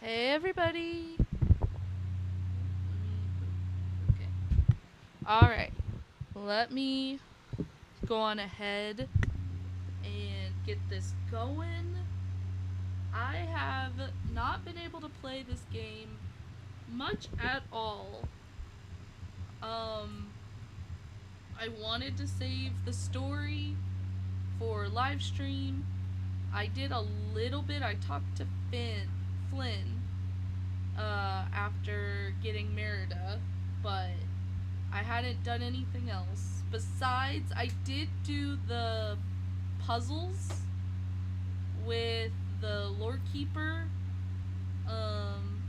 Hey everybody! Okay. Alright. Let me go on ahead and get this going. I have not been able to play this game much at all. I wanted to save the story for live stream. I did a little bit. I talked to Flynn, after getting Merida, but I hadn't done anything else. Besides, I did do the puzzles with the Lord Keeper, um,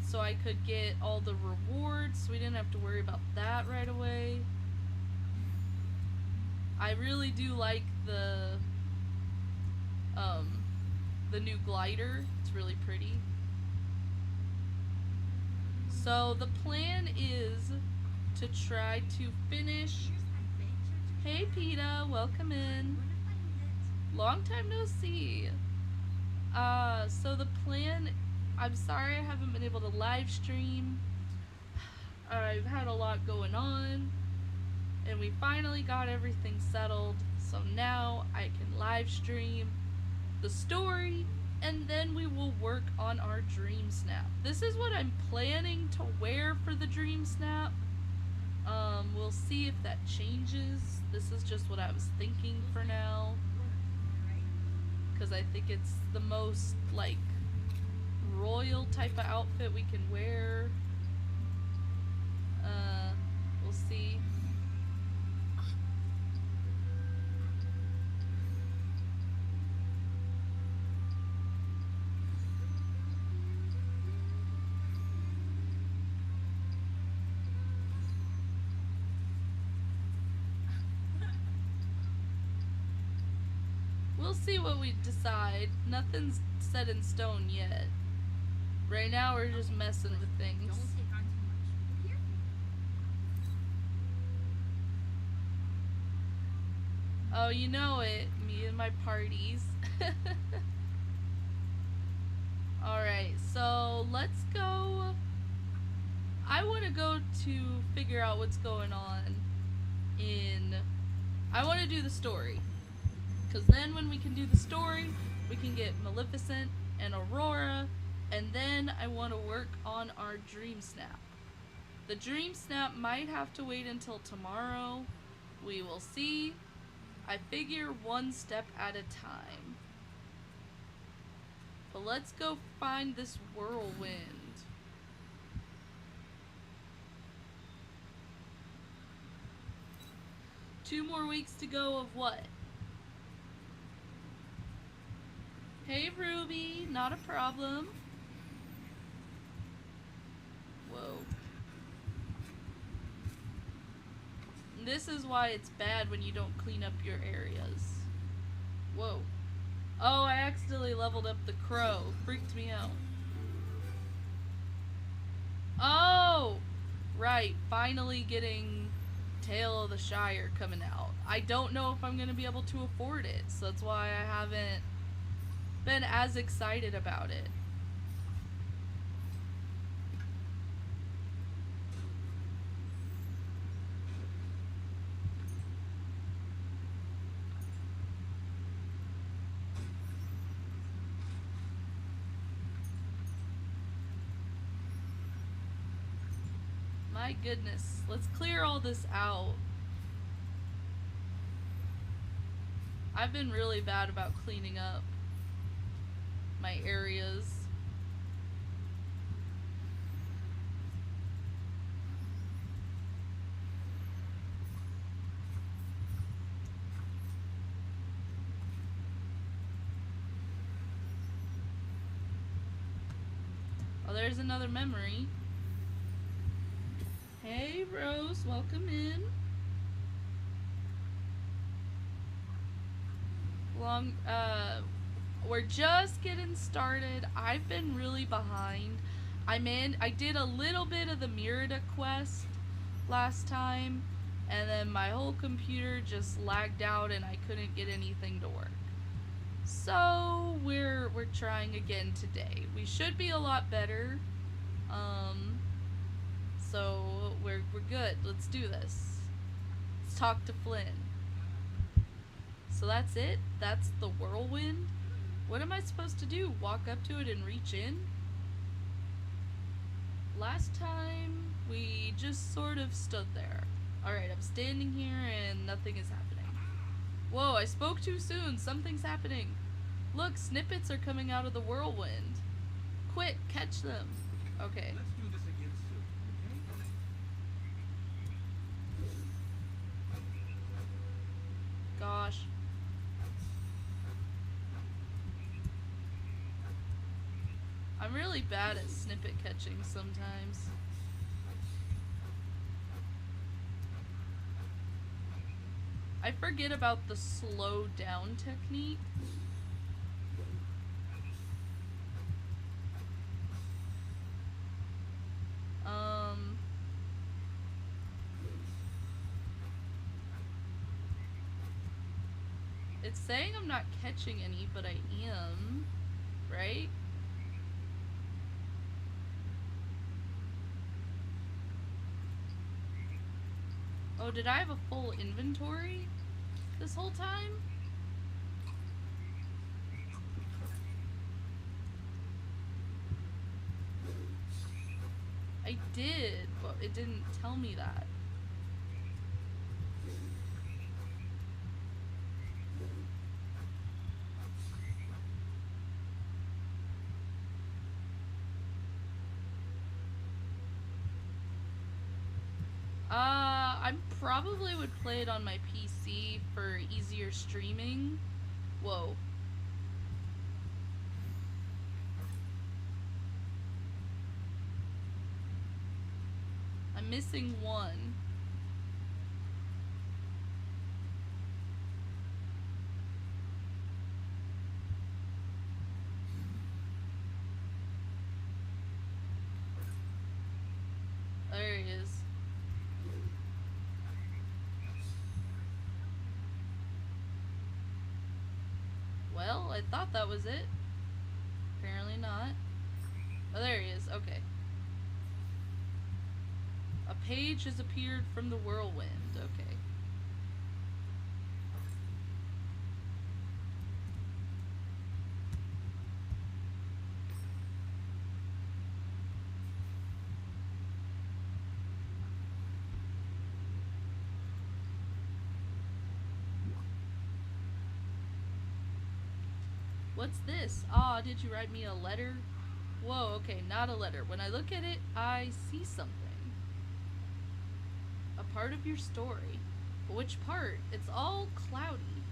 so I could get all the rewards, so we didn't have to worry about that right away. I really do like the new glider. It's really pretty. So the plan is to try to finish. Hey PETA, welcome in. Long time no see. So the plan, I'm sorry I haven't been able to live stream. I've had a lot going on, and we finally got everything settled, so now I can live stream the story, and then we will work on our Dreamsnap. This is what I'm planning to wear for the Dreamsnap. We'll see if that changes. This is just what I was thinking for now, because I think it's the most, like, royal type of outfit we can wear. We'll see. We'll see what we decide. Nothing's set in stone yet. Right now we're just messing with things. Oh, you know it. Me and my parties. Alright, so let's go. I want to go to figure out what's going on in... I want to do the story. Because then when we can do the story, we can get Maleficent and Aurora, and then I want to work on our Dreamsnap. The Dreamsnap might have to wait until tomorrow. We will see. I figure one step at a time. But let's go find this whirlwind. Two more weeks to go of what? Hey Ruby, not a problem. Whoa. This is why it's bad when you don't clean up your areas. Whoa. Oh, I accidentally leveled up the crow. Freaked me out. Oh! Right, finally getting Tale of the Shire coming out. I don't know if I'm going to be able to afford it, so that's why I haven't been as excited about it. My goodness, let's clear all this out. I've been really bad about cleaning up my areas. Oh, there's another memory. Hey Rose, welcome in. We're just getting started. I've been really behind. I did a little bit of the Merida quest last time, and then my whole computer just lagged out and I couldn't get anything to work. So we're trying again today. We should be a lot better. Um, so we're good. Let's do this. Let's talk to Flynn. So that's it? That's the whirlwind? What am I supposed to do? Walk up to it and reach in? Last time, we just sort of stood there. Alright, I'm standing here and nothing is happening. Whoa, I spoke too soon. Something's happening. Look, snippets are coming out of the whirlwind. Quick, catch them. Okay. Let's do this again soon, okay? Gosh. I'm really bad at snippet catching sometimes. I forget about the slow down technique. It's saying I'm not catching any, but I am, right? Oh, did I have a full inventory this whole time? I did, but it didn't tell me that. I probably would play it on my PC for easier streaming. Whoa. I'm missing one. There he is. Well, I thought that was it. Apparently not. Oh, there he is. Okay. A page has appeared from the whirlwind. Okay. What's this? Aw, did you write me a letter? Whoa, okay, not a letter. When I look at it, I see something. A part of your story. But which part? It's all cloudy.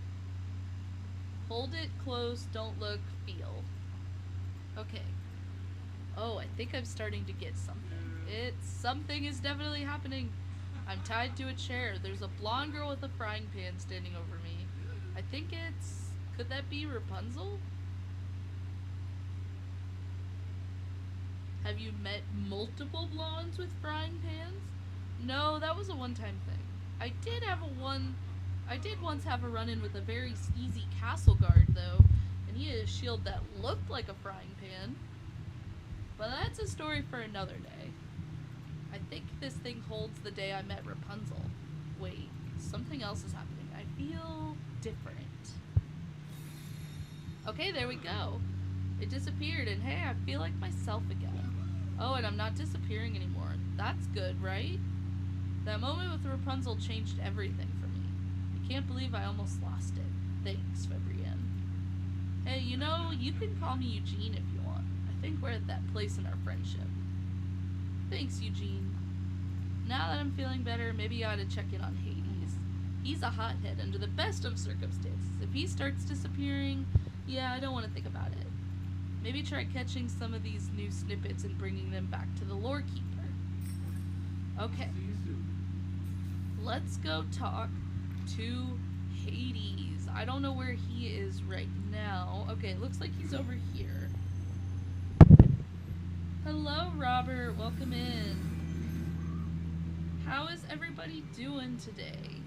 Hold it close, don't look, feel. Okay. Oh, I think I'm starting to get something. Something is definitely happening. I'm tied to a chair. There's a blonde girl with a frying pan standing over me. I think could that be Rapunzel? Have you met multiple blondes with frying pans? No, that was a one-time thing. I did once have a run-in with a very skeezy castle guard, though, and he had a shield that looked like a frying pan. But that's a story for another day. I think this thing holds the day I met Rapunzel. Wait, something else is happening. I feel different. Okay, there we go. It disappeared, and hey, I feel like myself again. Oh, and I'm not disappearing anymore. That's good, right? That moment with Rapunzel changed everything for me. I can't believe I almost lost it. Thanks, Fabrienne. Hey, you know, you can call me Eugene if you want. I think we're at that place in our friendship. Thanks, Eugene. Now that I'm feeling better, maybe I ought to check in on Hades. He's a hothead under the best of circumstances. If he starts disappearing, yeah, I don't want to think about it. Maybe try catching some of these new snippets and bringing them back to the lore keeper. Okay. Let's go talk to Hades. I don't know where he is right now. Okay, it looks like he's over here. Hello, Robert. Welcome in. How is everybody doing today?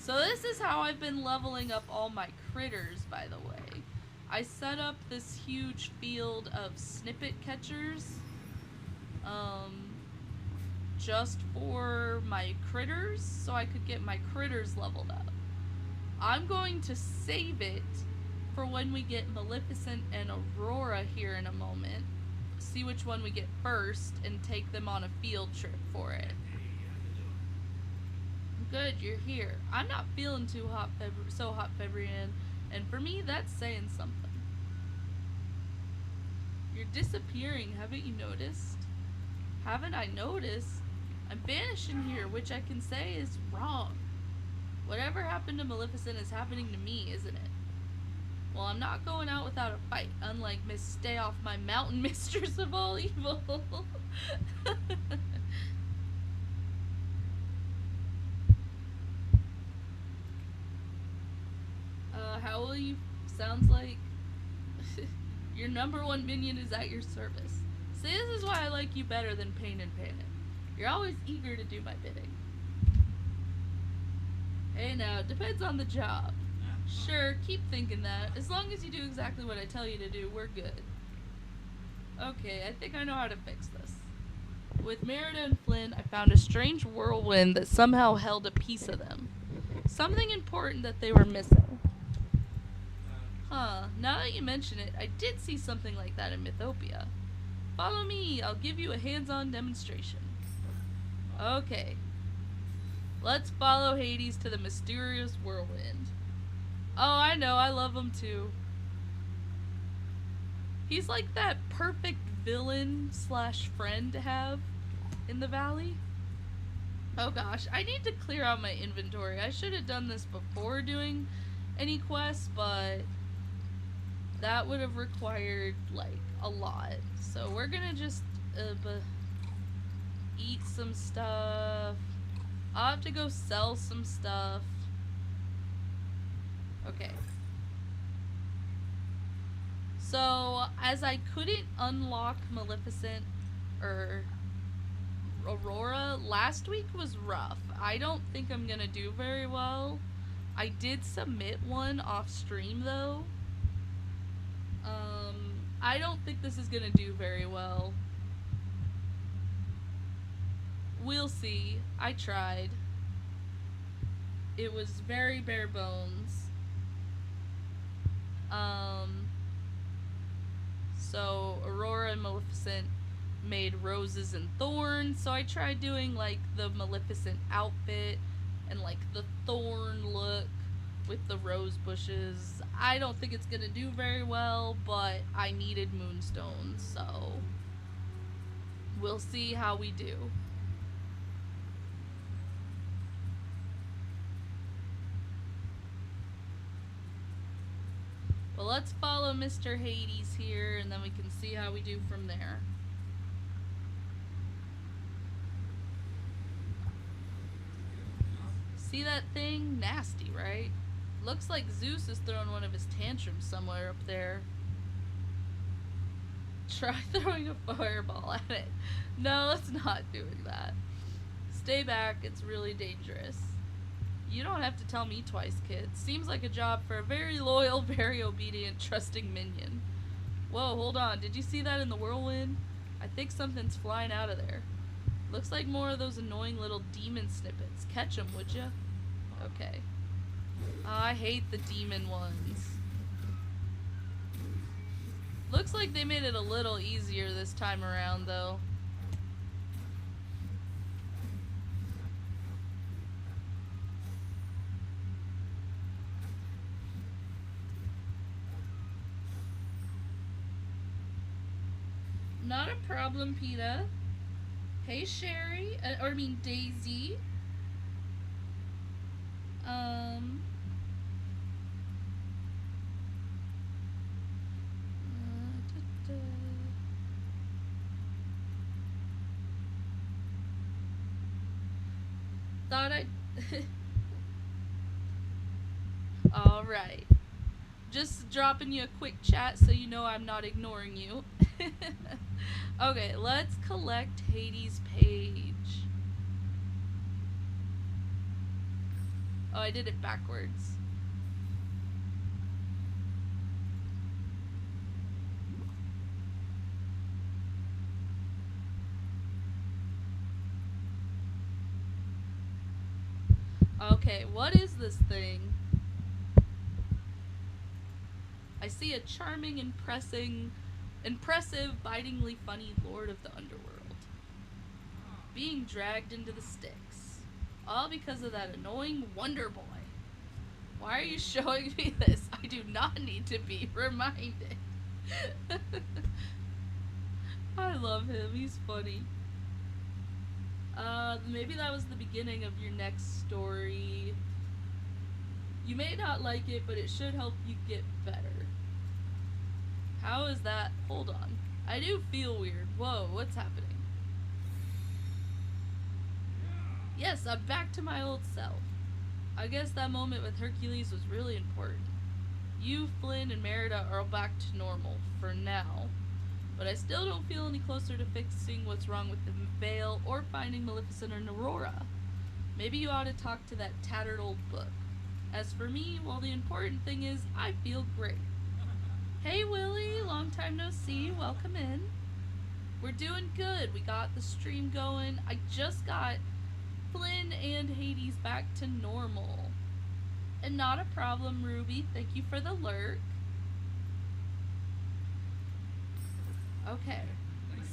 So this is how I've been leveling up all my critters, by the way. I set up this huge field of snippet catchers, just for my critters, so I could get my critters leveled up. I'm going to save it for when we get Maleficent and Aurora here in a moment. See which one we get first and take them on a field trip for it. Good, you're here. I'm not feeling too hot, Febrian, and for me, that's saying something. You're disappearing, haven't you noticed? Haven't I noticed? I'm banished in here, which I can say is wrong. Whatever happened to Maleficent is happening to me, isn't it? Well, I'm not going out without a fight, unlike Miss Stay Off My Mountain, Mistress of All Evil. How will you... Sounds like your number one minion is at your service. See, this is why I like you better than Pain and Panic. You're always eager to do my bidding. Hey now, depends on the job. Sure, keep thinking that. As long as you do exactly what I tell you to do, we're good. Okay, I think I know how to fix this. With Merida and Flynn, I found a strange whirlwind that somehow held a piece of them. Something important that they were missing. Huh, now that you mention it, I did see something like that in Mythopia. Follow me, I'll give you a hands-on demonstration. Okay. Let's follow Hades to the mysterious whirlwind. Oh, I know, I love him too. He's like that perfect villain slash friend to have in the valley. Oh gosh, I need to clear out my inventory. I should have done this before doing any quests, but that would have required like a lot. So we're gonna just eat some stuff. I'll have to go sell some stuff. Okay. So, as I couldn't unlock Maleficent or Aurora, last week was rough. I don't think I'm gonna do very well. I did submit one off stream though. I don't think this is gonna do very well. We'll see. I tried. It was very bare bones. So Aurora and Maleficent made roses and thorns, so I tried doing like the Maleficent outfit and like the thorn look with the rose bushes. I don't think it's gonna do very well, but I needed moonstones, so we'll see how we do. Well, let's follow Mr. Hades here, and then we can see how we do from there. See that thing? Nasty, right? Looks like Zeus is throwing one of his tantrums somewhere up there. Try throwing a fireball at it. No, let's not doing that. Stay back, it's really dangerous. You don't have to tell me twice, kid. Seems like a job for a very loyal, very obedient, trusting minion. Whoa, hold on. Did you see that in the whirlwind? I think something's flying out of there. Looks like more of those annoying little demon snippets. Catch them, would ya? Okay. Oh, I hate the demon ones. Looks like they made it a little easier this time around, though. Not a problem, PETA. Hey, Sherry. Daisy. Thought I'd... Alright. Just dropping you a quick chat so you know I'm not ignoring you. Okay, let's collect Hades' page. Oh, I did it backwards. Okay, what is this thing? I see a charming, impressive, bitingly funny lord of the underworld being dragged into the sticks. All because of that annoying Wonder Boy. Why are you showing me this? I do not need to be reminded. I love him. He's funny. Maybe that was the beginning of your next story. You may not like it, but it should help you get better. How is that? Hold on. I do feel weird. Whoa, what's happening? Yes, I'm back to my old self. I guess that moment with Hercules was really important. You, Flynn, and Merida are all back to normal, for now. But I still don't feel any closer to fixing what's wrong with the Vale or finding Maleficent and Aurora. Maybe you ought to talk to that tattered old book. As for me, well, the important thing is I feel great. Hey, Willie, long time no see. Welcome in. We're doing good. We got the stream going. I just got Flynn and Hades back to normal. And not a problem, Ruby. Thank you for the lurk. Okay,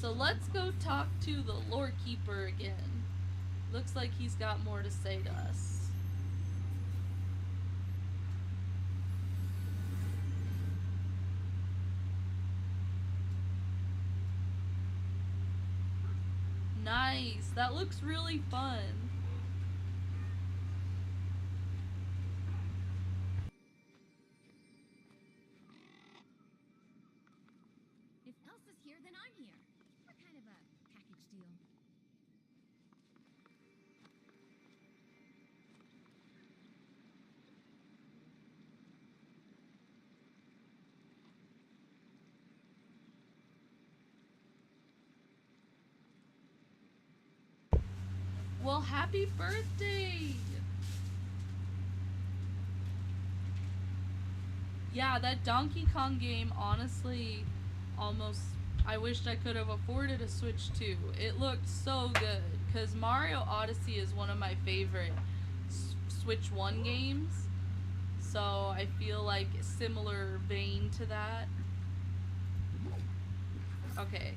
so let's go talk to the lore keeper again. Looks like he's got more to say to us. Nice, that looks really fun. If Elsa's here, then I'm here. We're kind of a package deal. Well, happy birthday! Yeah, that Donkey Kong game, honestly, almost, I wished I could have afforded a Switch 2. It looked so good, because Mario Odyssey is one of my favorite Switch 1 games, so I feel like a similar vein to that. Okay.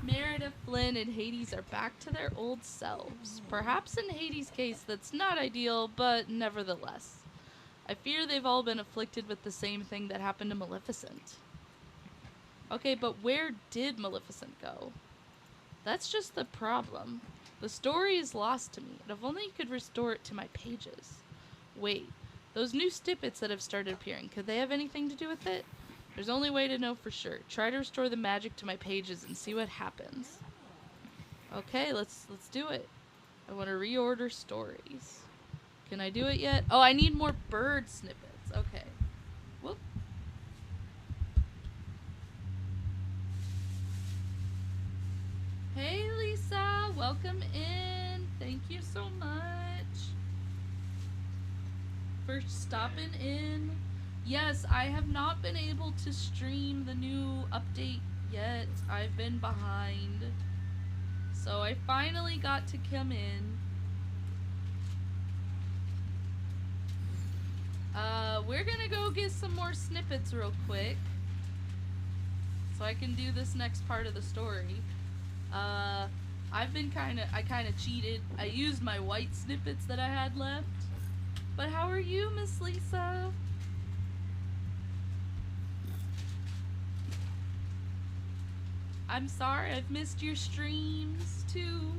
Merida, Flynn, and Hades are back to their old selves. Perhaps in Hades' case that's not ideal, but nevertheless. I fear they've all been afflicted with the same thing that happened to Maleficent. Okay, but where did Maleficent go? That's just the problem. The story is lost to me, and if only you could restore it to my pages. Wait, those new snippets that have started appearing, could they have anything to do with it? There's only way to know for sure. Try to restore the magic to my pages and see what happens. Okay, let's do it. I want to reorder stories. Can I do it yet? Oh, I need more bird snippets. Okay. Whoop. Hey, Lisa. Welcome in. Thank you so much for stopping in. Yes, I have not been able to stream the new update yet. I've been behind. So I finally got to come in. We're gonna go get some more snippets real quick, so I can do this next part of the story. I kinda cheated. I used my white snippets that I had left. But how are you, Miss Lisa? I'm sorry, I've missed your streams too.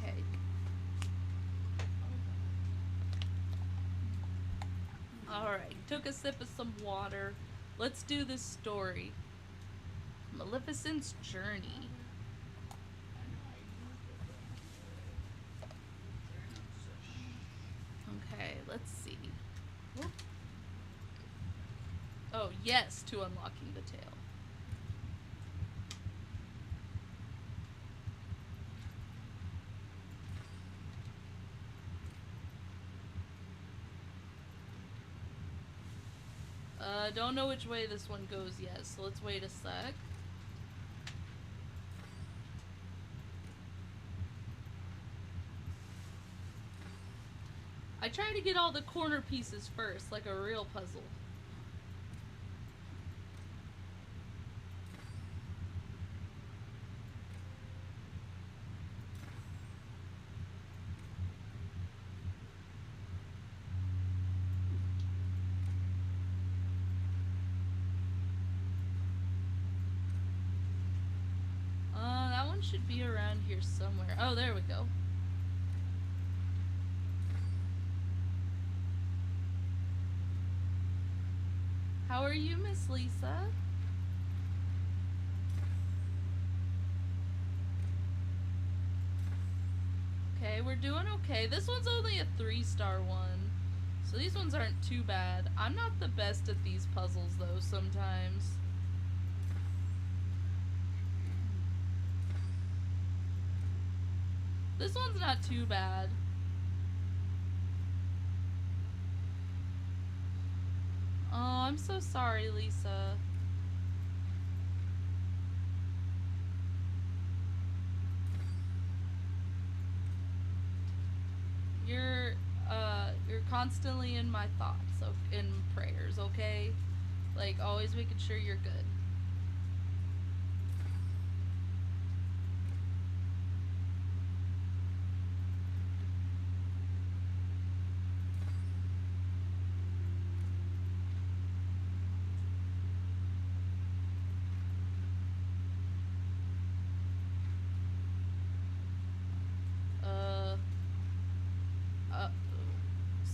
Okay. Alright, took a sip of some water. Let's do this story. Maleficent's Journey. Okay, let's see. Whoop. yes to unlocking the tail. Don't know which way this one goes yet, so let's wait a sec. I try to get all the corner pieces first, like a real puzzle. That one should be around here somewhere. Oh, there we go. How are you, Miss Lisa? Okay, we're doing okay. This one's only a 3-star one, so these ones aren't too bad. I'm not the best at these puzzles, though, sometimes. This one's not too bad. Oh, I'm so sorry, Lisa. You're constantly in my thoughts, in prayers, okay? Like, always making sure you're good.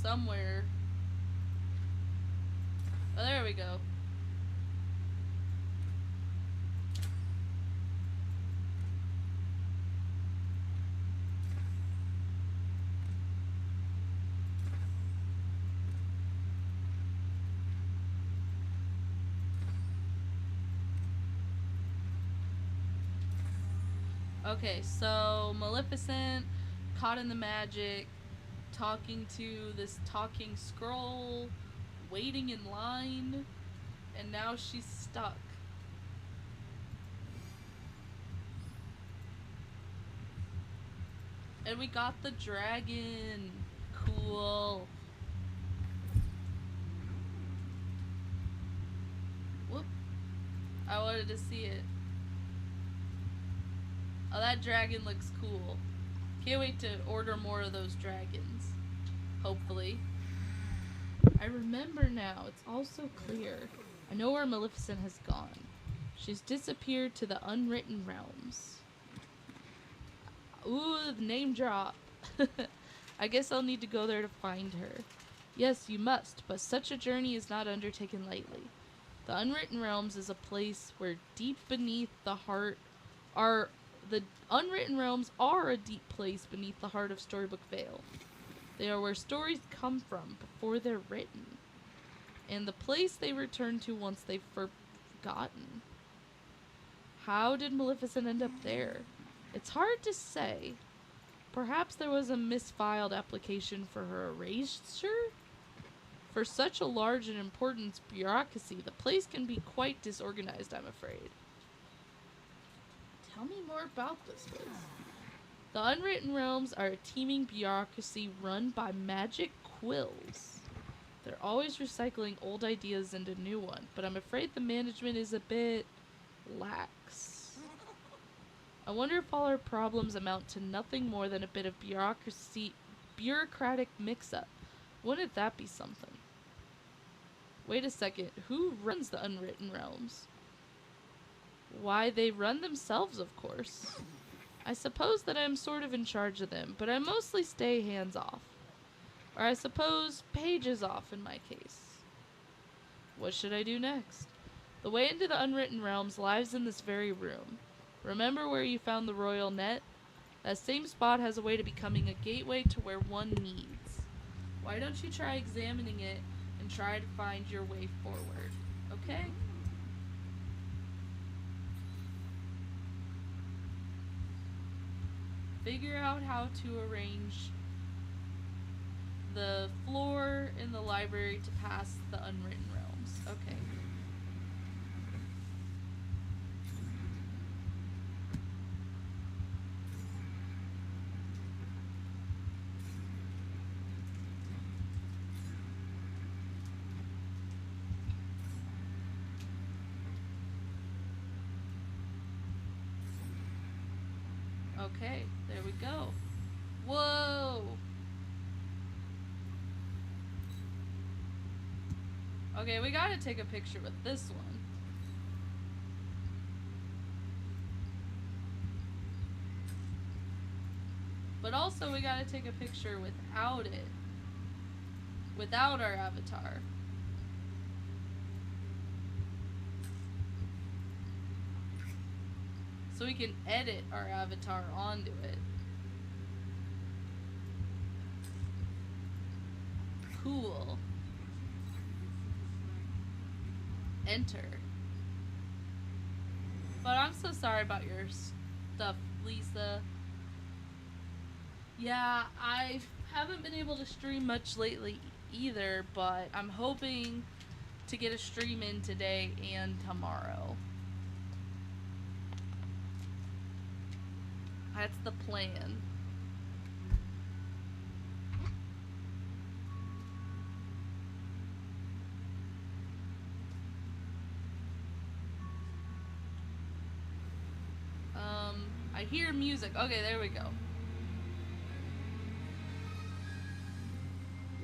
Somewhere. Oh, there we go. Okay, so Maleficent, caught in the magic, talking to this talking scroll, waiting in line, and now she's stuck. And we got the dragon. Cool. Whoop. I wanted to see it. Oh, that dragon looks cool. Can't wait to order more of those dragons. Hopefully. I remember now. It's all so clear. I know where Maleficent has gone. She's disappeared to the unwritten realms. Ooh, the name drop. I guess I'll need to go there to find her. Yes, you must, but such a journey is not undertaken lightly. The unwritten realms is a place where deep beneath the heart are... The unwritten realms are a deep place beneath the heart of Storybook Vale. They are where stories come from before they're written, and the place they return to once they've forgotten. How did Maleficent end up there? It's hard to say. Perhaps there was a misfiled application for her erasure? For such a large and important bureaucracy, the place can be quite disorganized, I'm afraid. Tell me more about this place. The Unwritten Realms are a teeming bureaucracy run by magic quills. They're always recycling old ideas into new ones, but I'm afraid the management is a bit lax. I wonder if all our problems amount to nothing more than a bit of bureaucratic mix-up. Wouldn't that be something? Wait a second, who runs the Unwritten Realms? Why, they run themselves, of course. I suppose that I'm sort of in charge of them, but I mostly stay hands-off. Or I suppose pages off in my case. What should I do next? The way into the Unwritten Realms lies in this very room. Remember where you found the royal net? That same spot has a way to becoming a gateway to where one needs. Why don't you try examining it and try to find your way forward? Okay. Figure out how to arrange the floor in the library to pass the unwritten realms. Okay. Okay, there we go. Whoa! Okay, we gotta take a picture with this one. But also we gotta take a picture without it. Without our avatar. So we can edit our avatar onto it. Cool. Enter. But I'm so sorry about your stuff, Lisa. Yeah, I haven't been able to stream much lately either, but I'm hoping to get a stream in today and tomorrow. That's the plan. I hear music. Okay, there we go.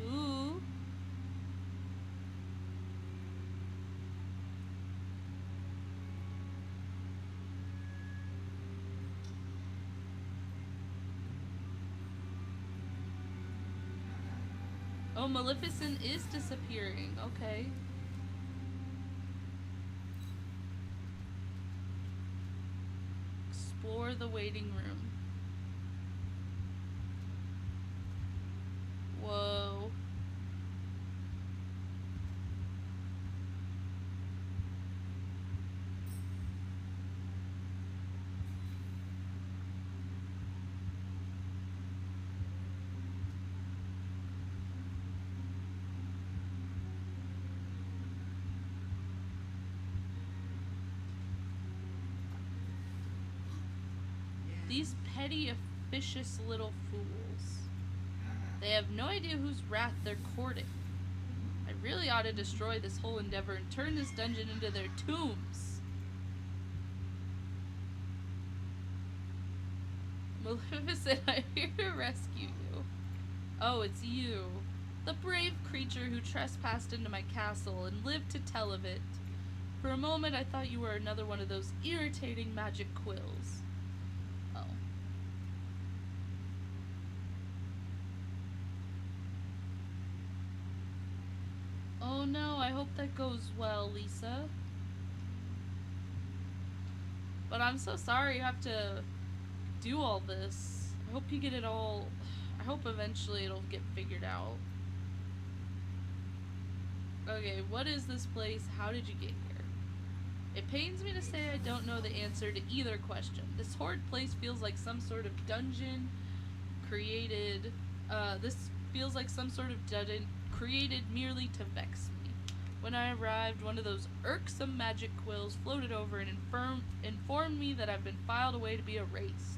Ooh. Oh, Maleficent is disappearing. Okay. Explore the waiting room. Whoa. These petty, officious little fools. They have no idea whose wrath they're courting. I really ought to destroy this whole endeavor and turn this dungeon into their tombs. Maleficent, I'm here to rescue you. Oh, it's you. The brave creature who trespassed into my castle and lived to tell of it. For a moment, I thought you were another one of those irritating magic quills. Oh. Oh no, I hope that goes well, Lisa. But I'm so sorry you have to do all this. I hope you get it all... I hope eventually it'll get figured out. Okay, what is this place? How did you get here? It pains me to say I don't know the answer to either question. This horrid place feels like some sort of dungeon created... this feels like some sort of dungeon created merely to vex me. When I arrived, one of those irksome magic quills floated over and informed me that I've been filed away to be erased.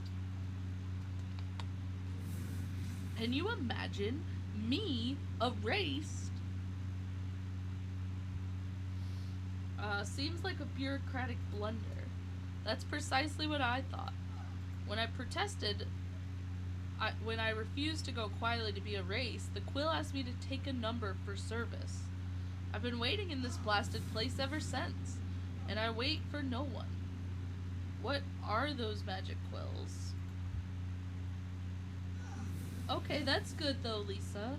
Can you imagine me erased? Seems like a bureaucratic blunder. That's precisely what I thought. When I protested, when I refused to go quietly to be erased, the quill asked me to take a number for service. I've been waiting in this blasted place ever since, and I wait for no one. What are those magic quills? Okay, that's good though, Lisa.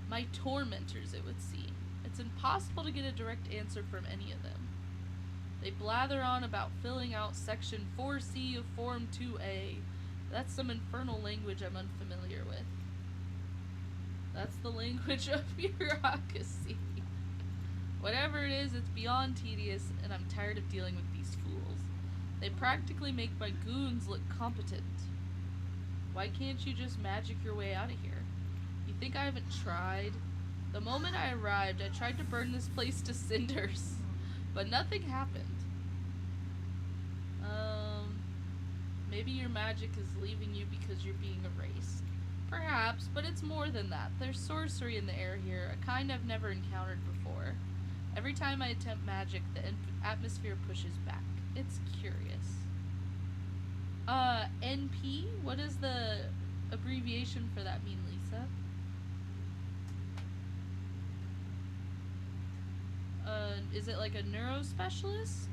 My tormentors, it would seem. It's impossible to get a direct answer from any of them. They blather on about filling out section 4C of Form 2A. That's some infernal language I'm unfamiliar with. That's the language of bureaucracy. Whatever it is, it's beyond tedious, and I'm tired of dealing with these fools. They practically make my goons look competent. Why can't you just magic your way out of here? You think I haven't tried? The moment I arrived, I tried to burn this place to cinders, but nothing happened. Maybe your magic is leaving you because you're being erased. Perhaps, but it's more than that. There's sorcery in the air here, a kind I've never encountered before. Every time I attempt magic, the atmosphere pushes back. It's curious. NP? What does the abbreviation for that mean, Lisa? Is it like a neurospecialist?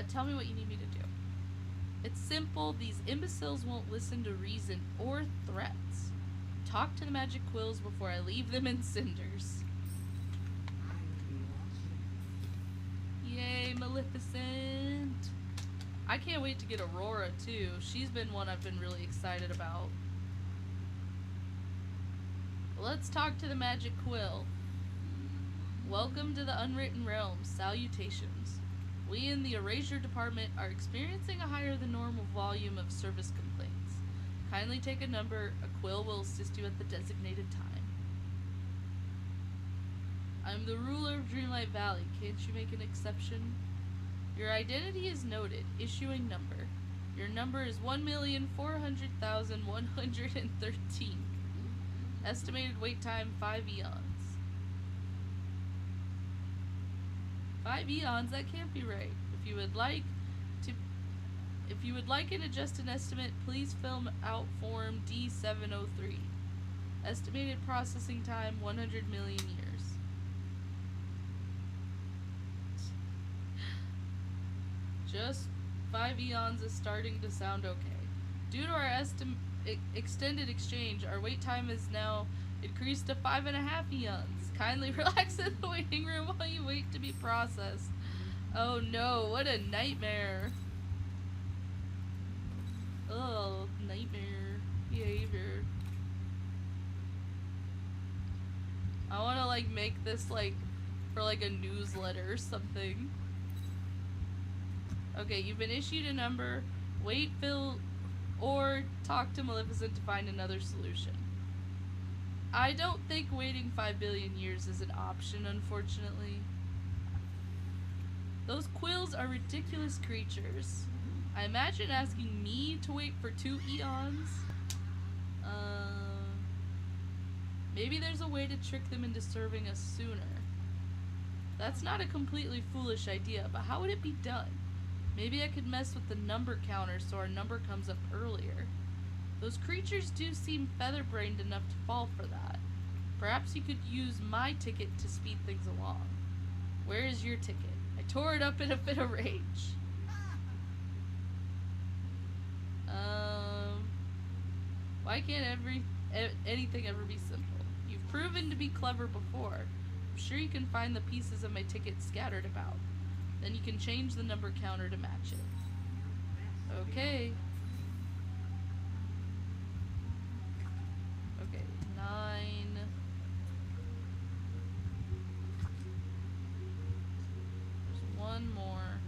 Tell me what you need me to do. It's simple. These imbeciles won't listen to reason or threats. Talk to the magic quills before I leave them in cinders. Yay, Maleficent! I can't wait to get Aurora, too. She's been one I've been really excited about. Let's talk to the magic quill. Welcome to the Unwritten Realms. Salutations. We in the Erasure Department are experiencing a higher than normal volume of service complaints. Kindly take a number. A quill will assist you at the designated time. I'm the ruler of Dreamlight Valley. Can't you make an exception? Your identity is noted. Issuing number. Your number is 1,400,113. Estimated wait time 5 eons. 5 eons? That can't be right. If you would like an adjusted estimate, please fill out form D703. Estimated processing time 100 million years. Just 5 eons is starting to sound okay. Due to our extended exchange, our wait time is now increased to 5.5 eons. Kindly relax in the waiting room while you wait to be processed. Oh no, what a nightmare. Oh, nightmare behavior. I want to like make this like for like a newsletter or something. Okay, you've been issued a number. Wait, fill, or talk to Maleficent to find another solution. I don't think waiting 5 billion years is an option, unfortunately. Those quills are ridiculous creatures. I imagine asking me to wait for 2 eons. Maybe there's a way to trick them into serving us sooner. That's not a completely foolish idea, but how would it be done? Maybe I could mess with the number counter so our number comes up earlier. Those creatures do seem feather-brained enough to fall for that. Perhaps you could use my ticket to speed things along. Where is your ticket? I tore it up in a fit of rage. Why can't anything ever be simple? You've proven to be clever before. I'm sure you can find the pieces of my ticket scattered about. Then you can change the number counter to match it. Okay. Okay, 9. There's one more.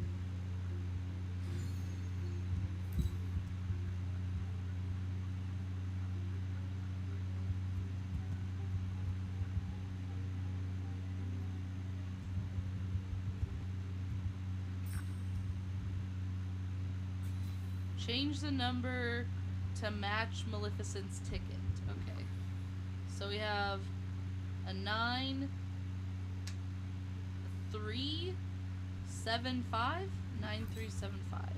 Change the number to match Maleficent's ticket. Okay. So we have a 9, 3, 7, 5, 9, 3, 7, 5. Okay.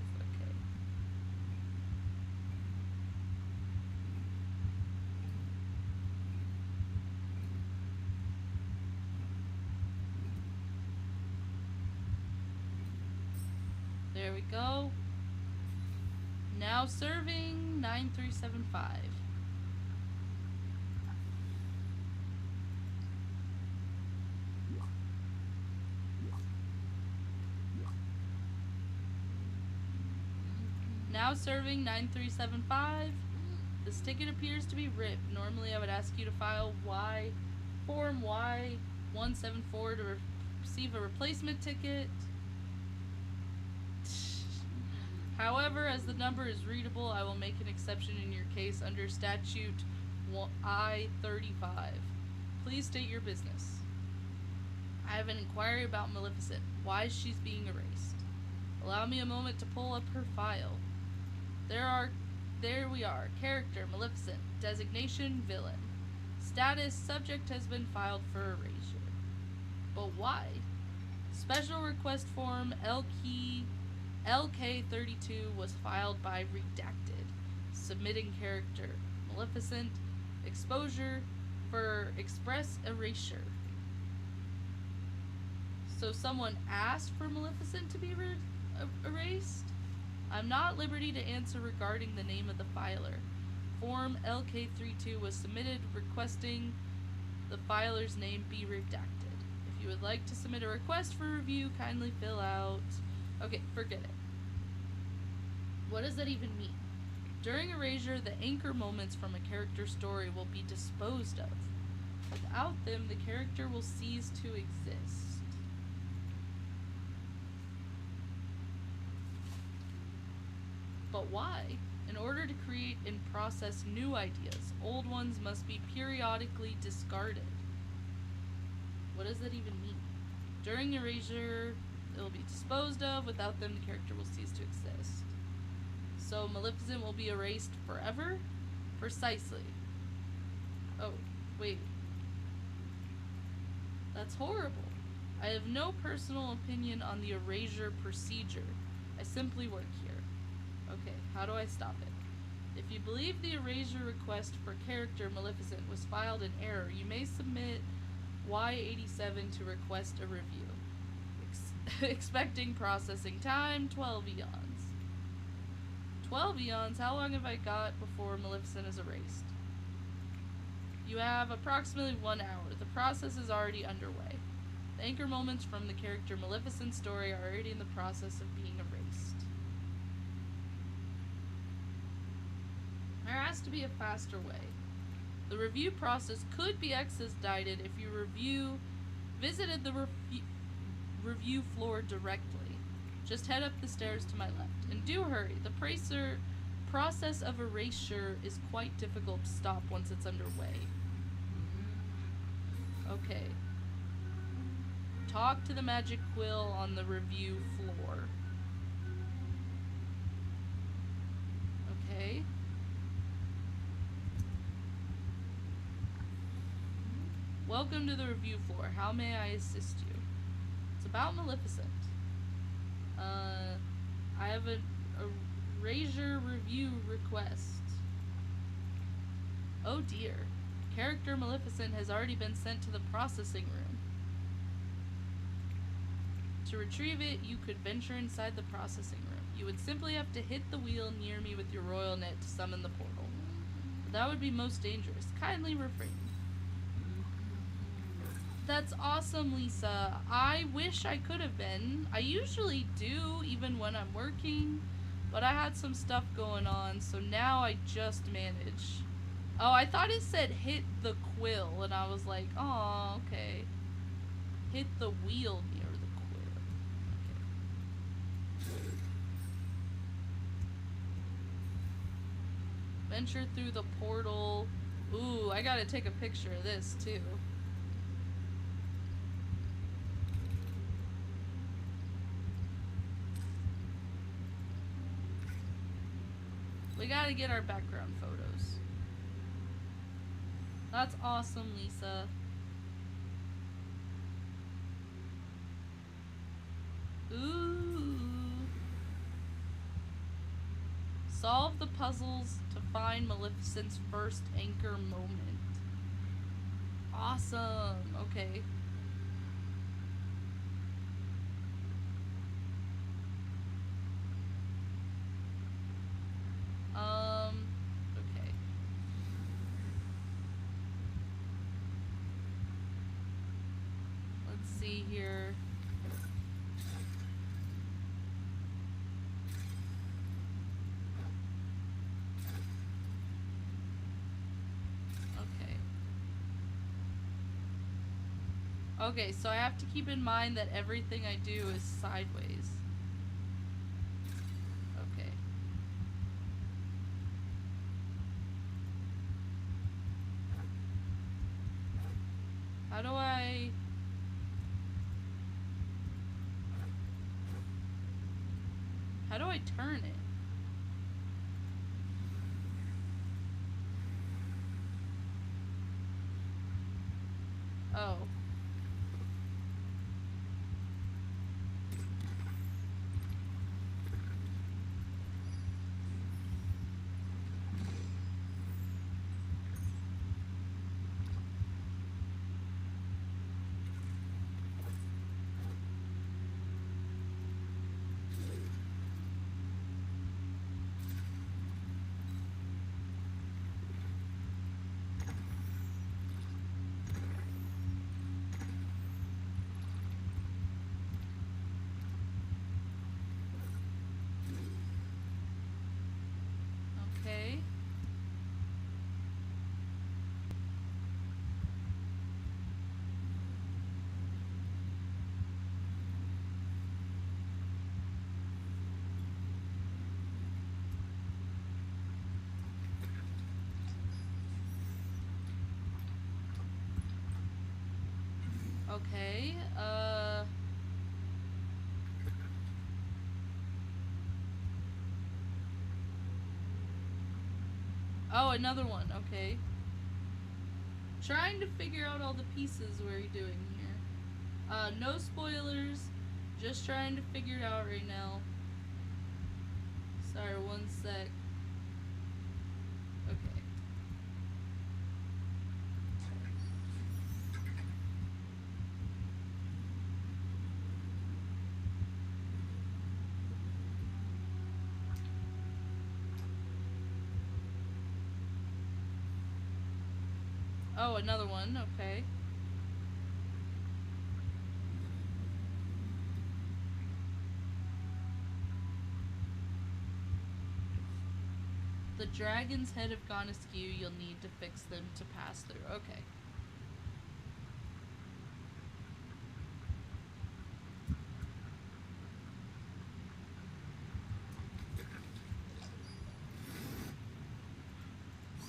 There we go. Now serving 9375. Now serving 9375. This ticket appears to be ripped. Normally I would ask you to file Y form Y174 to receive a replacement ticket. However, as the number is readable, I will make an exception in your case under statute I-35. Please state your business. I have an inquiry about Maleficent. Why she's being erased. Allow me a moment to pull up her file. There we are. Character, Maleficent. Designation, villain. Status, subject has been filed for erasure. But why? Special request form LK32 was filed by Redacted. Submitting character, Maleficent. Exposure for express erasure. So someone asked for Maleficent to be erased? I'm not at liberty to answer regarding the name of the filer. Form LK32 was submitted requesting the filer's name be redacted. If you would like to submit a request for review, kindly fill out... Okay, forget it. What does that even mean? During erasure, the anchor moments from a character's story will be disposed of. Without them, the character will cease to exist. But why? In order to create and process new ideas, old ones must be periodically discarded. What does that even mean? During erasure, it will be disposed of. Without them, the character will cease to exist. So Maleficent will be erased forever? Precisely. Oh, wait. That's horrible. I have no personal opinion on the erasure procedure. I simply work here. Okay, how do I stop it? If you believe the erasure request for character Maleficent was filed in error, you may submit Y87 to request a review. Expecting processing time, 12 eons. 12 eons? How long have I got before Maleficent is erased? You have approximately 1 hour. The process is already underway. The anchor moments from the character Maleficent's story are already in the process of being erased. There has to be a faster way. The review process could be expedited if you visited the review floor directly. Just head up the stairs to my left. And do hurry. The process of erasure is quite difficult to stop once it's underway. Okay. Talk to the magic quill on the review floor. Okay. Welcome to the review floor. How may I assist you? It's about Maleficent. I have a erasure review request. Oh dear. Character Maleficent has already been sent to the processing room. To retrieve it, you could venture inside the processing room. You would simply have to hit the wheel near me with your royal net to summon the portal. But that would be most dangerous. Kindly refrain. That's awesome, Lisa. I wish I could have been. I usually do, even when I'm working. But I had some stuff going on, so now I just manage. Oh, I thought it said hit the quill, and I was like, oh, okay. Hit the wheel near the quill. Okay. Venture through the portal. Ooh, I gotta take a picture of this, too. We gotta get our background photos. That's awesome, Lisa. Ooh. Solve the puzzles to find Maleficent's first anchor moment. Awesome. Okay. Okay. Let's see here. Okay. Okay, so I have to keep in mind that everything I do is sideways. Okay. How do I... How do I turn it? Oh. Okay. Okay, Oh, another one, okay. Trying to figure out all the pieces we're doing here. No spoilers. Just trying to figure it out right now. Sorry, one sec. Okay. Oh, another one, okay. The dragon's head have gone askew. You'll need to fix them to pass through. Okay.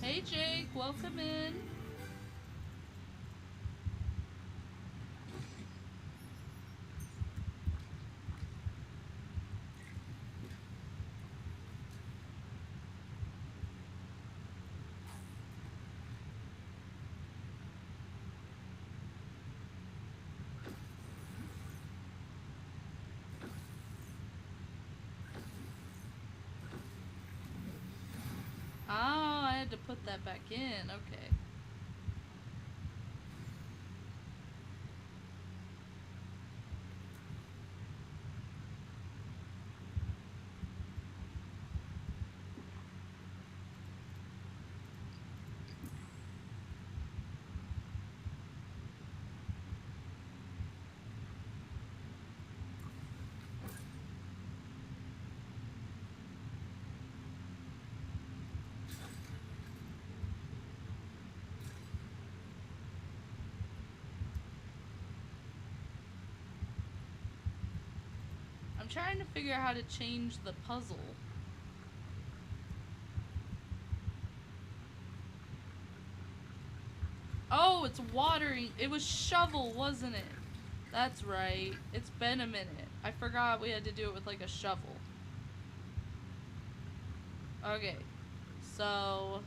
Hey Jake, welcome in. Oh, I had to put that back in. Okay. I'm trying to figure out how to change the puzzle. Oh, it's watering. It was shovel, wasn't it? That's right. It's been a minute. I forgot we had to do it with like a shovel. Okay. So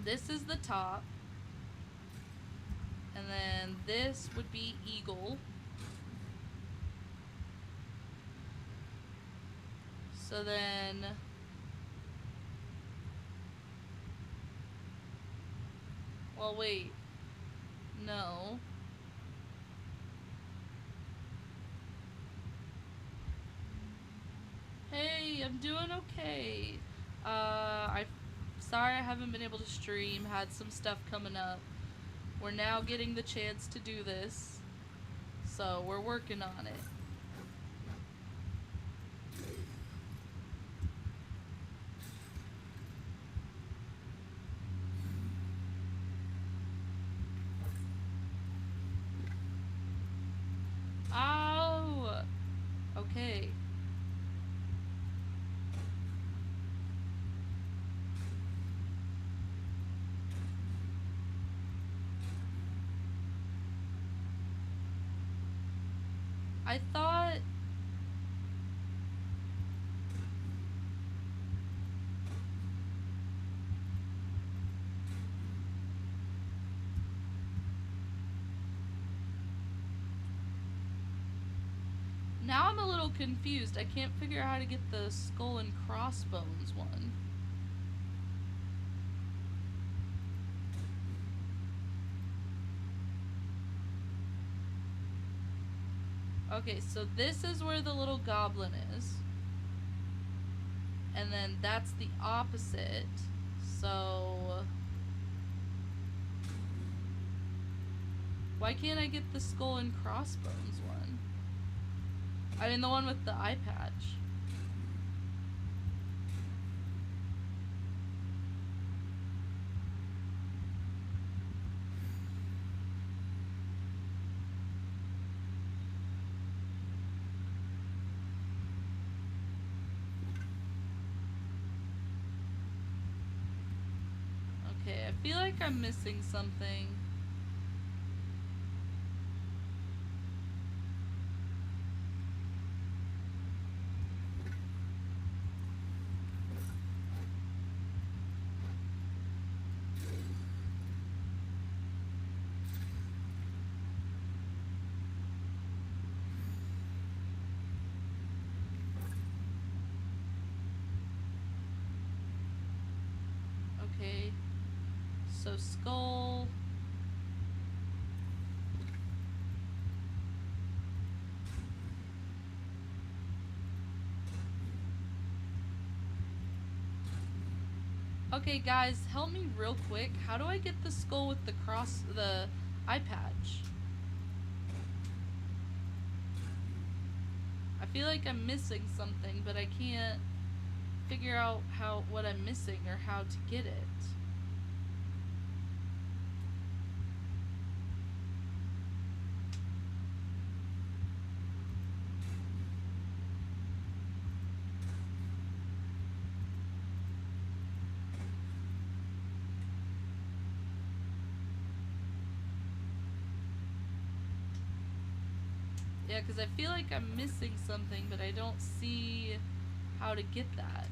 this is the top. And then this would be eagle. So then well, wait. No. Hey, I'm doing okay. I'm sorry I haven't been able to stream. Had some stuff coming up. We're now getting the chance to do this. So we're working on it. I thought... Now I'm a little confused. I can't figure out how to get the skull and crossbones one. Okay, so this is where the little goblin is. And then that's the opposite. So... why can't I get the skull and crossbones one? I mean, the one with the eye patch. Okay, I feel like I'm missing something. Okay, so skull. Okay, guys, help me real quick. How do I get the skull with the eye patch? I feel like I'm missing something, but I can't figure out what I'm missing or how to get it. Yeah, because I feel like I'm missing something, but I don't see how to get that.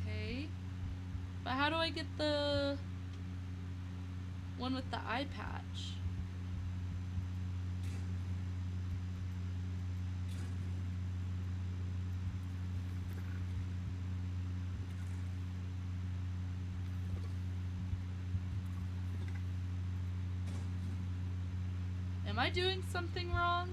Okay. But how do I get the one with the eye patch? Am I doing something wrong?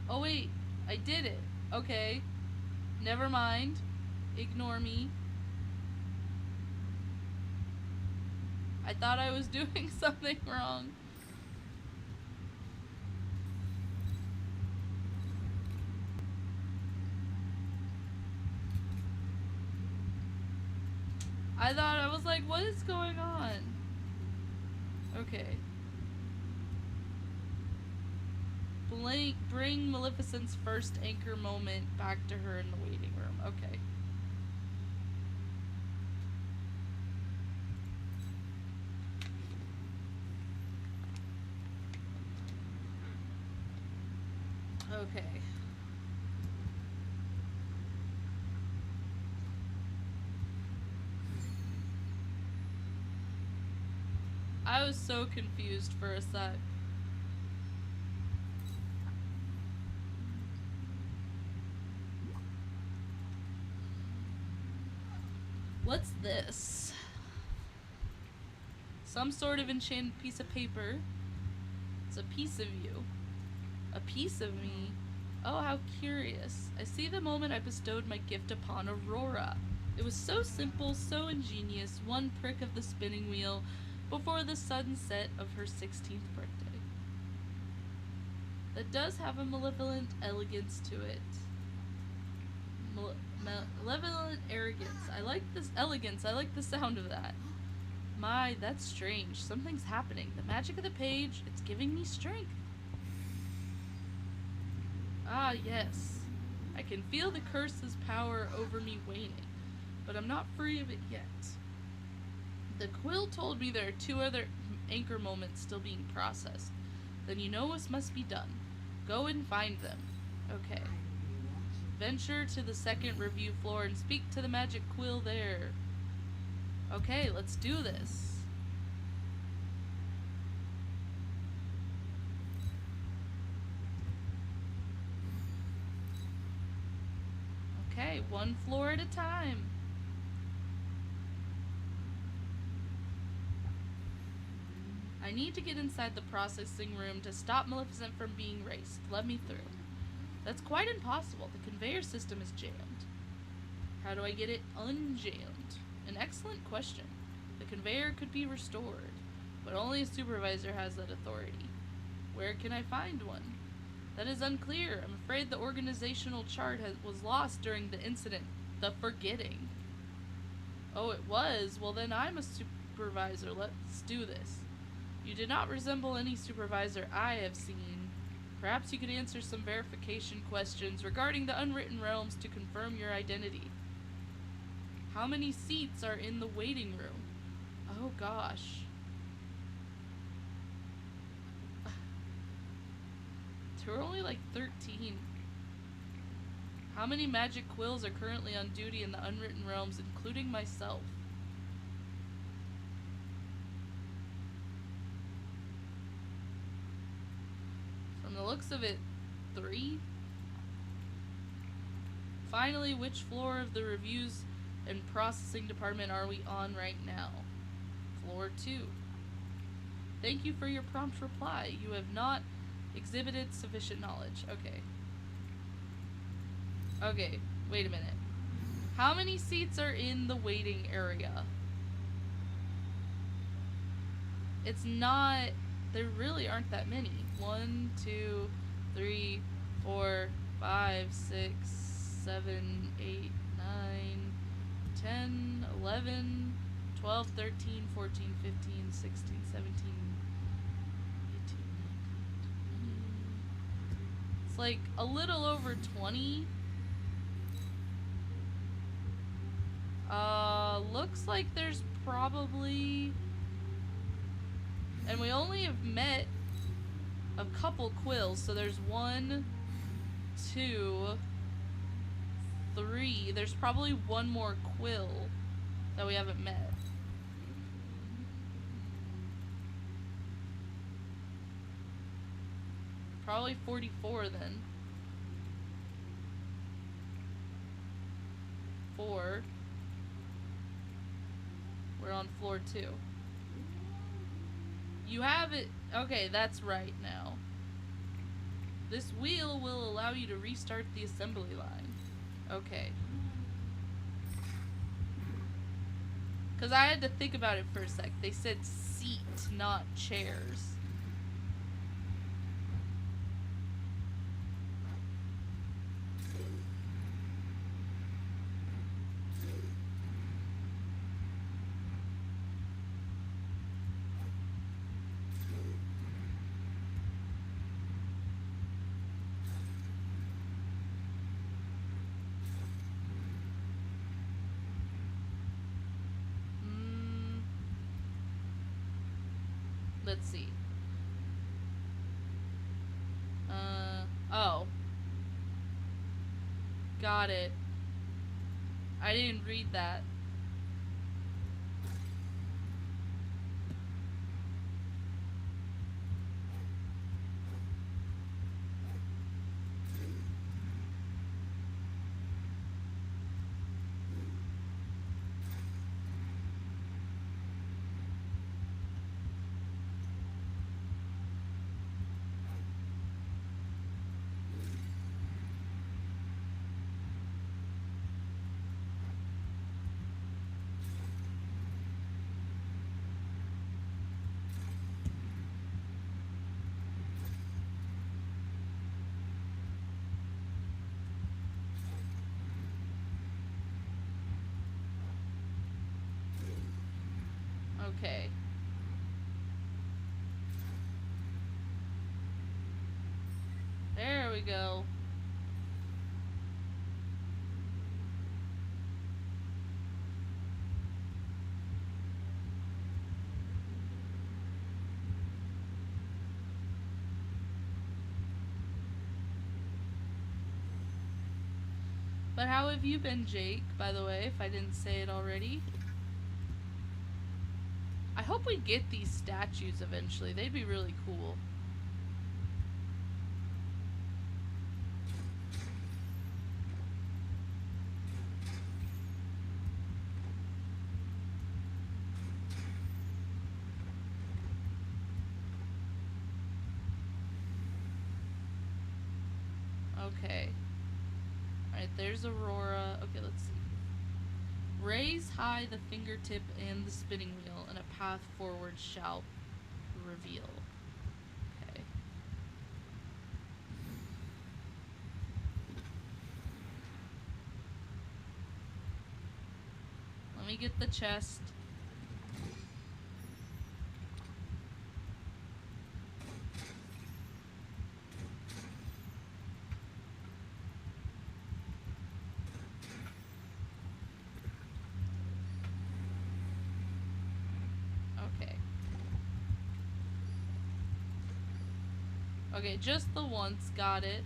Oh wait, I did it. Okay. Never mind. Ignore me. I thought I was doing something wrong. I was like, what is going on? Okay. Bring Maleficent's first anchor moment back to her in the waiting room. Okay. Okay. I was so confused for a sec. What's this? Some sort of enchanted piece of paper. It's a piece of you. A piece of me? Oh, how curious. I see the moment I bestowed my gift upon Aurora. It was so simple, so ingenious, one prick of the spinning wheel before the sudden set of her 16th birthday. That does have a malevolent elegance to it. Malevolent arrogance. I like this elegance. I like the sound of that. My, that's strange. Something's happening. The magic of the page, it's giving me strength. Ah, yes. I can feel the curse's power over me waning, but I'm not free of it yet. The quill told me there are 2 other anchor moments still being processed. Then you know what must be done. Go and find them. Okay. Venture to the 2nd review floor and speak to the magic quill there. Okay, let's do this. Okay, 1 floor at a time. I need to get inside the processing room to stop Maleficent from being raced. Let me through. That's quite impossible. The conveyor system is jammed. How do I get it unjammed? An excellent question. The conveyor could be restored, but only a supervisor has that authority. Where can I find one? That is unclear. I'm afraid the organizational chart was lost during the incident. The forgetting. Oh, it was? Well, then I'm a supervisor. Let's do this. You do not resemble any supervisor I have seen. Perhaps you could answer some verification questions regarding the unwritten realms to confirm your identity. How many seats are in the waiting room? Oh gosh. There are only like 13. How many magic quills are currently on duty in the unwritten realms, including myself? From the looks of it, 3? Finally, which floor of the reviews and processing department are we on right now? Floor 2. Thank you for your prompt reply. You have not exhibited sufficient knowledge. Okay. Okay, wait a minute. How many seats are in the waiting area? It's not... There really aren't that many. 1, 2, 3, 4, 5, 6, 7, 8, 9, 10, 11, 12, 13, 14, 15, 16, 17, 18, 19, 20. It's like a little over 20. Looks like there's probably... And we only have met a couple quills, so there's 1, 2, 3. There's probably 1 more quill that we haven't met. Probably 44 then. 4. We're on floor 2. You have it. Okay, that's right now. This wheel will allow you to restart the assembly line. Okay. Because I had to think about it for a sec. They said seat, not chairs. Let's see. Oh. Got it. I didn't read that. Okay. There we go. But how have you been, Jake, by the way, if I didn't say it already? I hope we get these statues eventually. They'd be really cool. Okay. Alright, there's Aurora. Okay, let's see. Raise high the fingertip and the spinning wheel, and a path forward shall reveal. Okay. Let me get the chest. Okay. Okay, just the once, got it.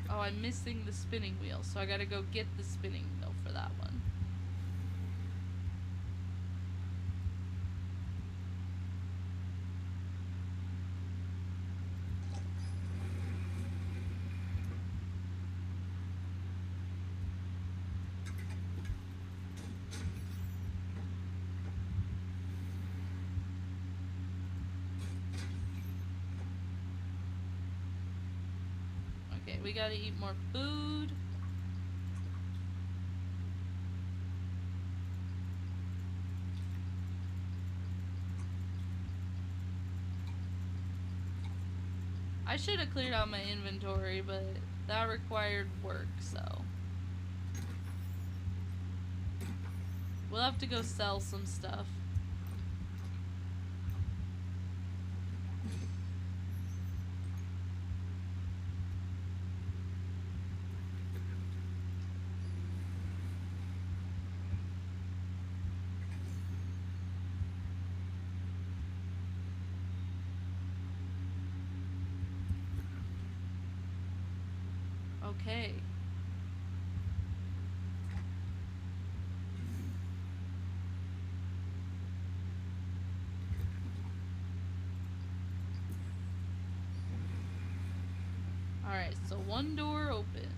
Oh, I'm missing the spinning wheel, so I gotta go get the spinning wheel for that one. Okay, we gotta eat more food. I should have cleared out my inventory, but that required work, so. We'll have to go sell some stuff. Okay. Alright, so one door open.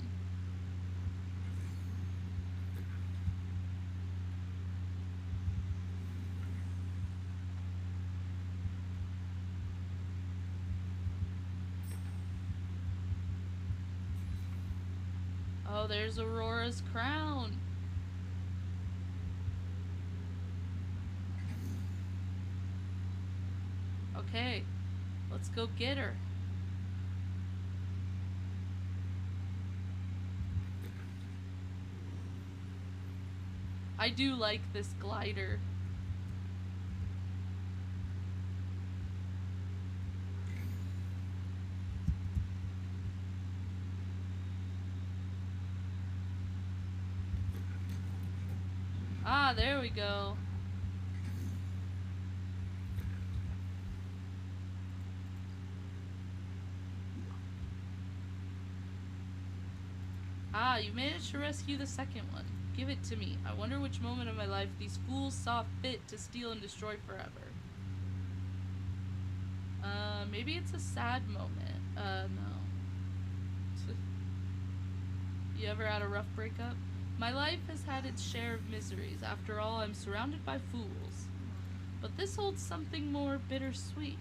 Oh, there's Aurora's crown. Okay, let's go get her. I do like this glider. Ah, there we go. Ah, you managed to rescue the second one. Give it to me. I wonder which moment of my life these fools saw fit to steal and destroy forever. Maybe it's a sad moment. No. You ever had a rough breakup? My life has had its share of miseries. After all, I'm surrounded by fools. But this holds something more bittersweet.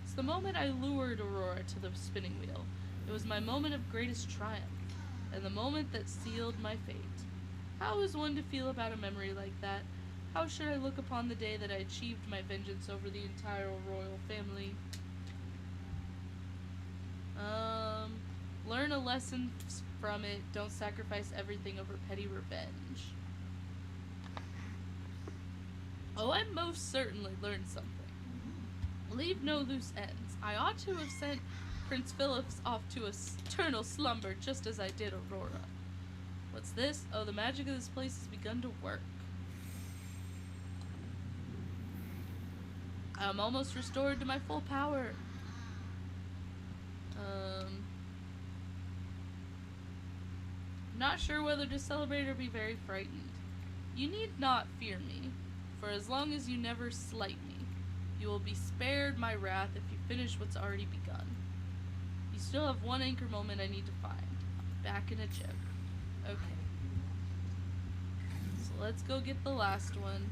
It's the moment I lured Aurora to the spinning wheel. It was my moment of greatest triumph, and the moment that sealed my fate. How is one to feel about a memory like that? How should I look upon the day that I achieved my vengeance over the entire royal family? Learn a lesson from it. Don't sacrifice everything over petty revenge. Oh, I most certainly learned something. Leave no loose ends. I ought to have sent Prince Phillips off to eternal slumber just as I did Aurora. What's this? Oh, the magic of this place has begun to work. I'm almost restored to my full power. Not sure whether to celebrate or be very frightened. You need not fear me, for as long as you never slight me, you will be spared my wrath if you finish what's already begun. You still have one anchor moment I need to find. Back in a jiff. Okay. So let's go get the last one.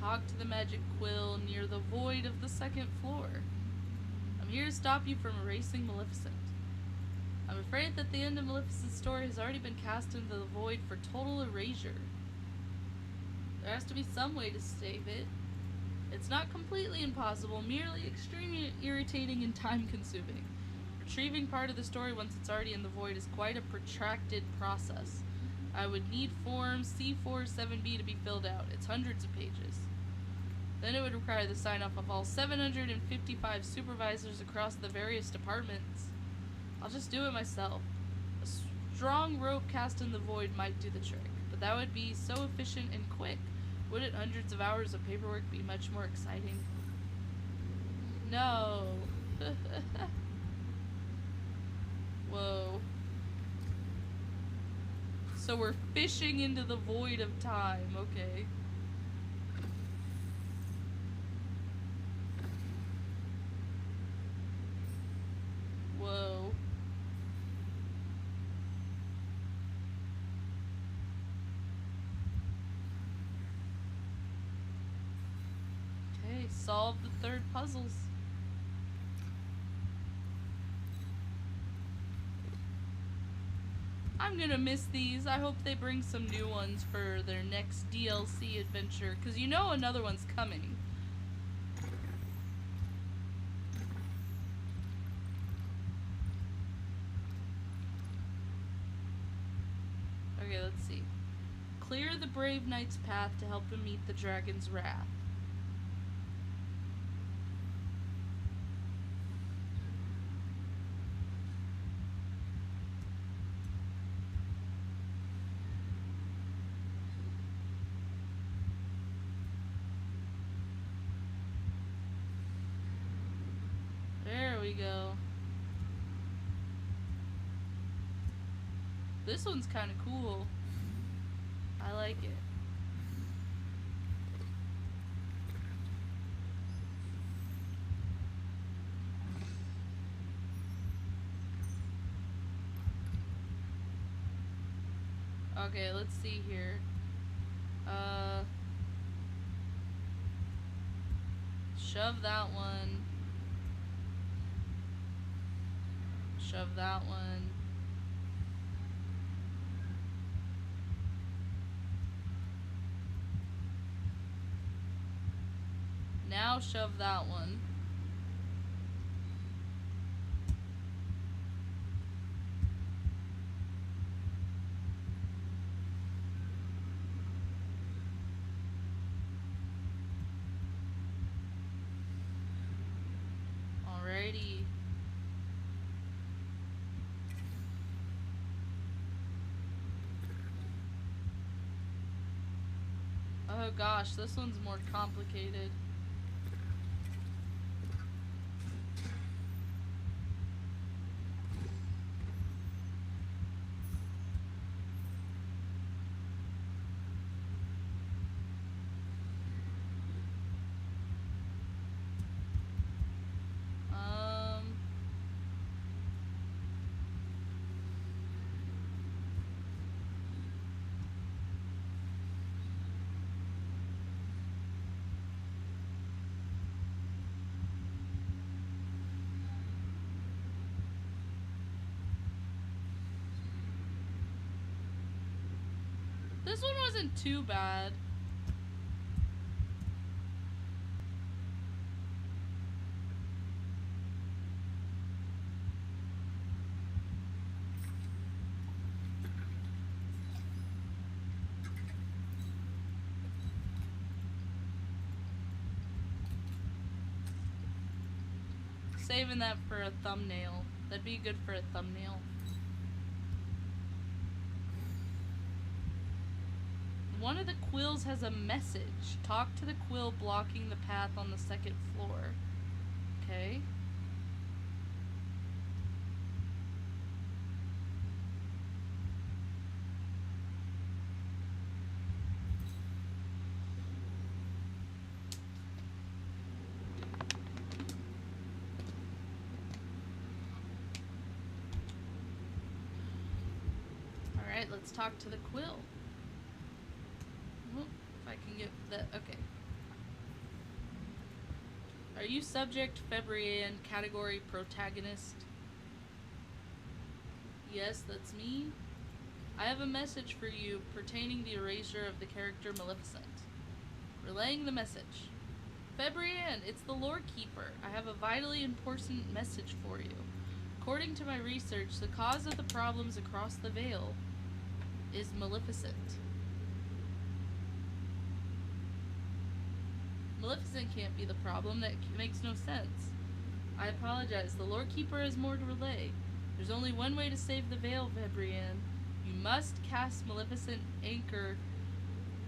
Talk to the magic quill near the void of the second floor. I'm here to stop you from erasing Maleficent. I'm afraid that the end of Maleficent's story has already been cast into the void for total erasure. There has to be some way to save it. It's not completely impossible, merely extremely irritating and time-consuming. Retrieving part of the story once it's already in the void is quite a protracted process. I would need Form C47B to be filled out. It's hundreds of pages. Then it would require the sign-off of all 755 supervisors across the various departments. I'll just do it myself. A strong rope cast in the void might do the trick, but that would be so efficient and quick. Wouldn't hundreds of hours of paperwork be much more exciting? No. Whoa. So we're fishing into the void of time, okay. Whoa. Okay, solve the third puzzles. I'm gonna miss these. I hope they bring some new ones for their next DLC adventure, because you know another one's coming. Okay, let's see. Clear the brave knight's path to help him meet the dragon's wrath. There we go. This one's kind of cool. I like it. Okay, let's see here. Shove that one. Shove that one. Now shove that one. Alrighty. Oh gosh, this one's more complicated. This one wasn't too bad. Saving that for a thumbnail. That'd be good for a thumbnail. One of the quills has a message. Talk to the quill blocking the path on the second floor. Okay. Alright, let's talk to the quill. If I can get that. Okay. Are you subject, Febrian, category protagonist? Yes, that's me. I have a message for you pertaining the erasure of the character Maleficent. Relaying the message. Febrian, it's the Lore Keeper. I have a vitally important message for you. According to my research, the cause of the problems across the Vale is Maleficent. Maleficent can't be the problem. That makes no sense. I apologize. The Lore Keeper has more to relay. There's only one way to save the Vale, Febrian. You must cast Maleficent Anchor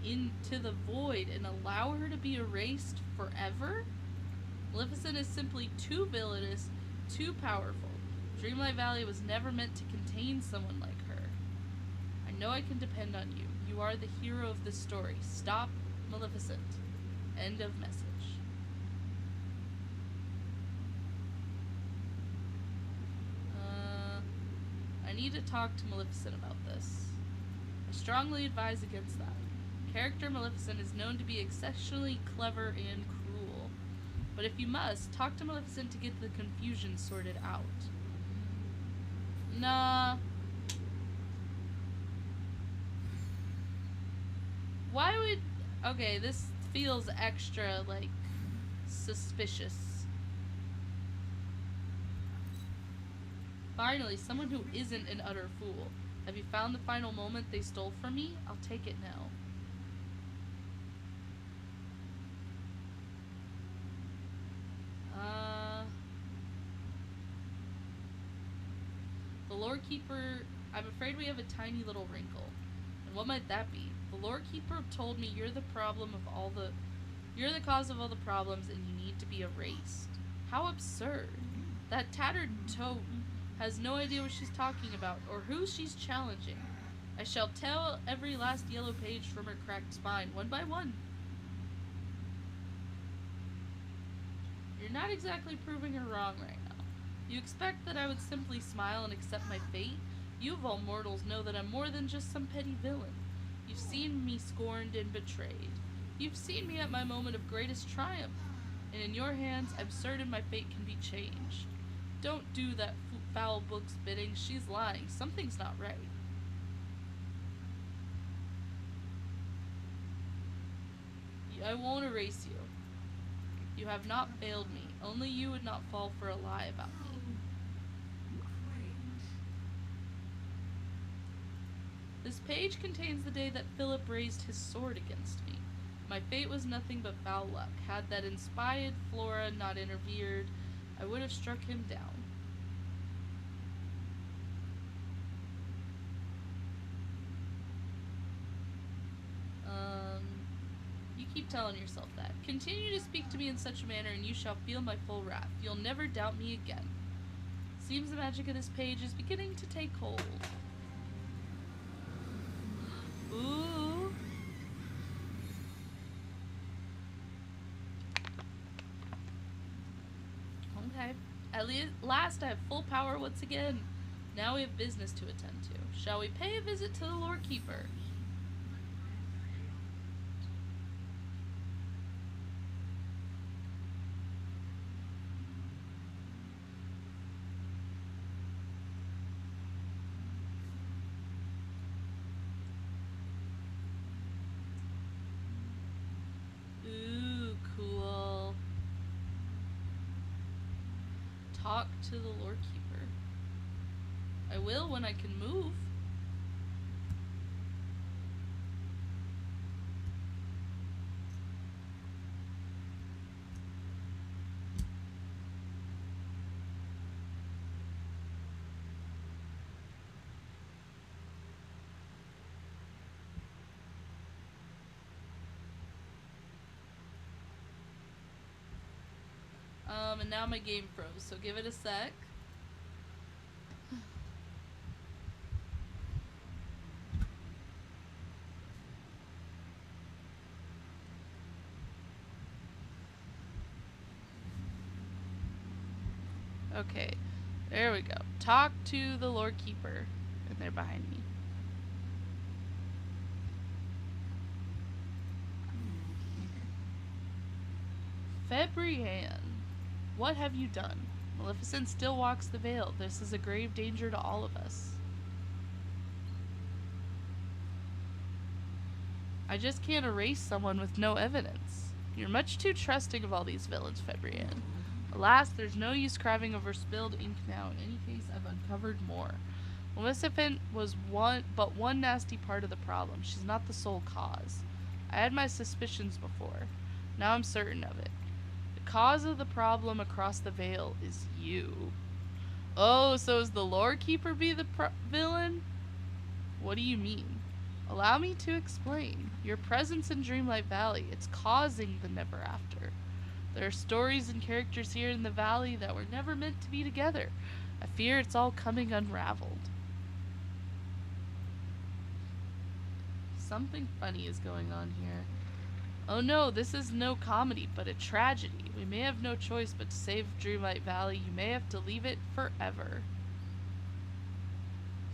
into the void and allow her to be erased forever? Maleficent is simply too villainous, too powerful. Dreamlight Valley was never meant to contain someone like her. I know I can depend on you. You are the hero of this story. Stop Maleficent. End of message. I need to talk to Maleficent about this. I strongly advise against that. Character Maleficent is known to be exceptionally clever and cruel. But if you must, talk to Maleficent to get the confusion sorted out. Nah. Why would... Okay, this feels extra, like, suspicious. Finally, someone who isn't an utter fool. Have you found the final moment they stole from me? I'll take it now. The Lore Keeper... I'm afraid we have a tiny little wrinkle. And what might that be? The Lore Keeper told me you're the problem of all the... You're the cause of all the problems and you need to be erased. How absurd. That tattered toad has no idea what she's talking about or who she's challenging. I shall tell every last yellow page from her cracked spine, one by one. You're not exactly proving her wrong right now. You expect that I would simply smile and accept my fate? You of all mortals know that I'm more than just some petty villain. You've seen me scorned and betrayed. You've seen me at my moment of greatest triumph. And in your hands, I'm certain my fate can be changed. Don't do that foul book's bidding. She's lying. Something's not right. I won't erase you. You have not failed me. Only you would not fall for a lie about me. This page contains the day that Philip raised his sword against me. My fate was nothing but foul luck. Had that inspired Flora not interfered, I would have struck him down. You keep telling yourself that. Continue to speak to me in such a manner and you shall feel my full wrath. You'll never doubt me again. Seems the magic of this page is beginning to take hold. Ooh. Okay. At last I have full power once again. Now we have business to attend to. Shall we pay a visit to the Lore Keeper? talk to the lore keeper. I will when I can move. And now my game froze, so give it a sec. Okay, there we go. Talk to the lore keeper. And they're behind me. Febrian, what have you done? Maleficent still walks the Vale. This is a grave danger to all of us. I just can't erase someone with no evidence. You're much too trusting of all these villains, Febrian. Alas, there's no use crying over spilled ink now. In any case, I've uncovered more. Maleficent was but one nasty part of the problem. She's not the sole cause. I had my suspicions before. Now I'm certain of it. The cause of the problem across the Vale is you. Oh, so is the lore keeper be the villain? What do you mean? Allow me to explain. Your presence in Dreamlight Valley, it's causing the never after. There are stories and characters here in the valley that were never meant to be together. I fear it's all coming unraveled. Something funny is going on here. Oh no, this is no comedy, but a tragedy. We may have no choice but to save Dreamlight Valley. You may have to leave it forever.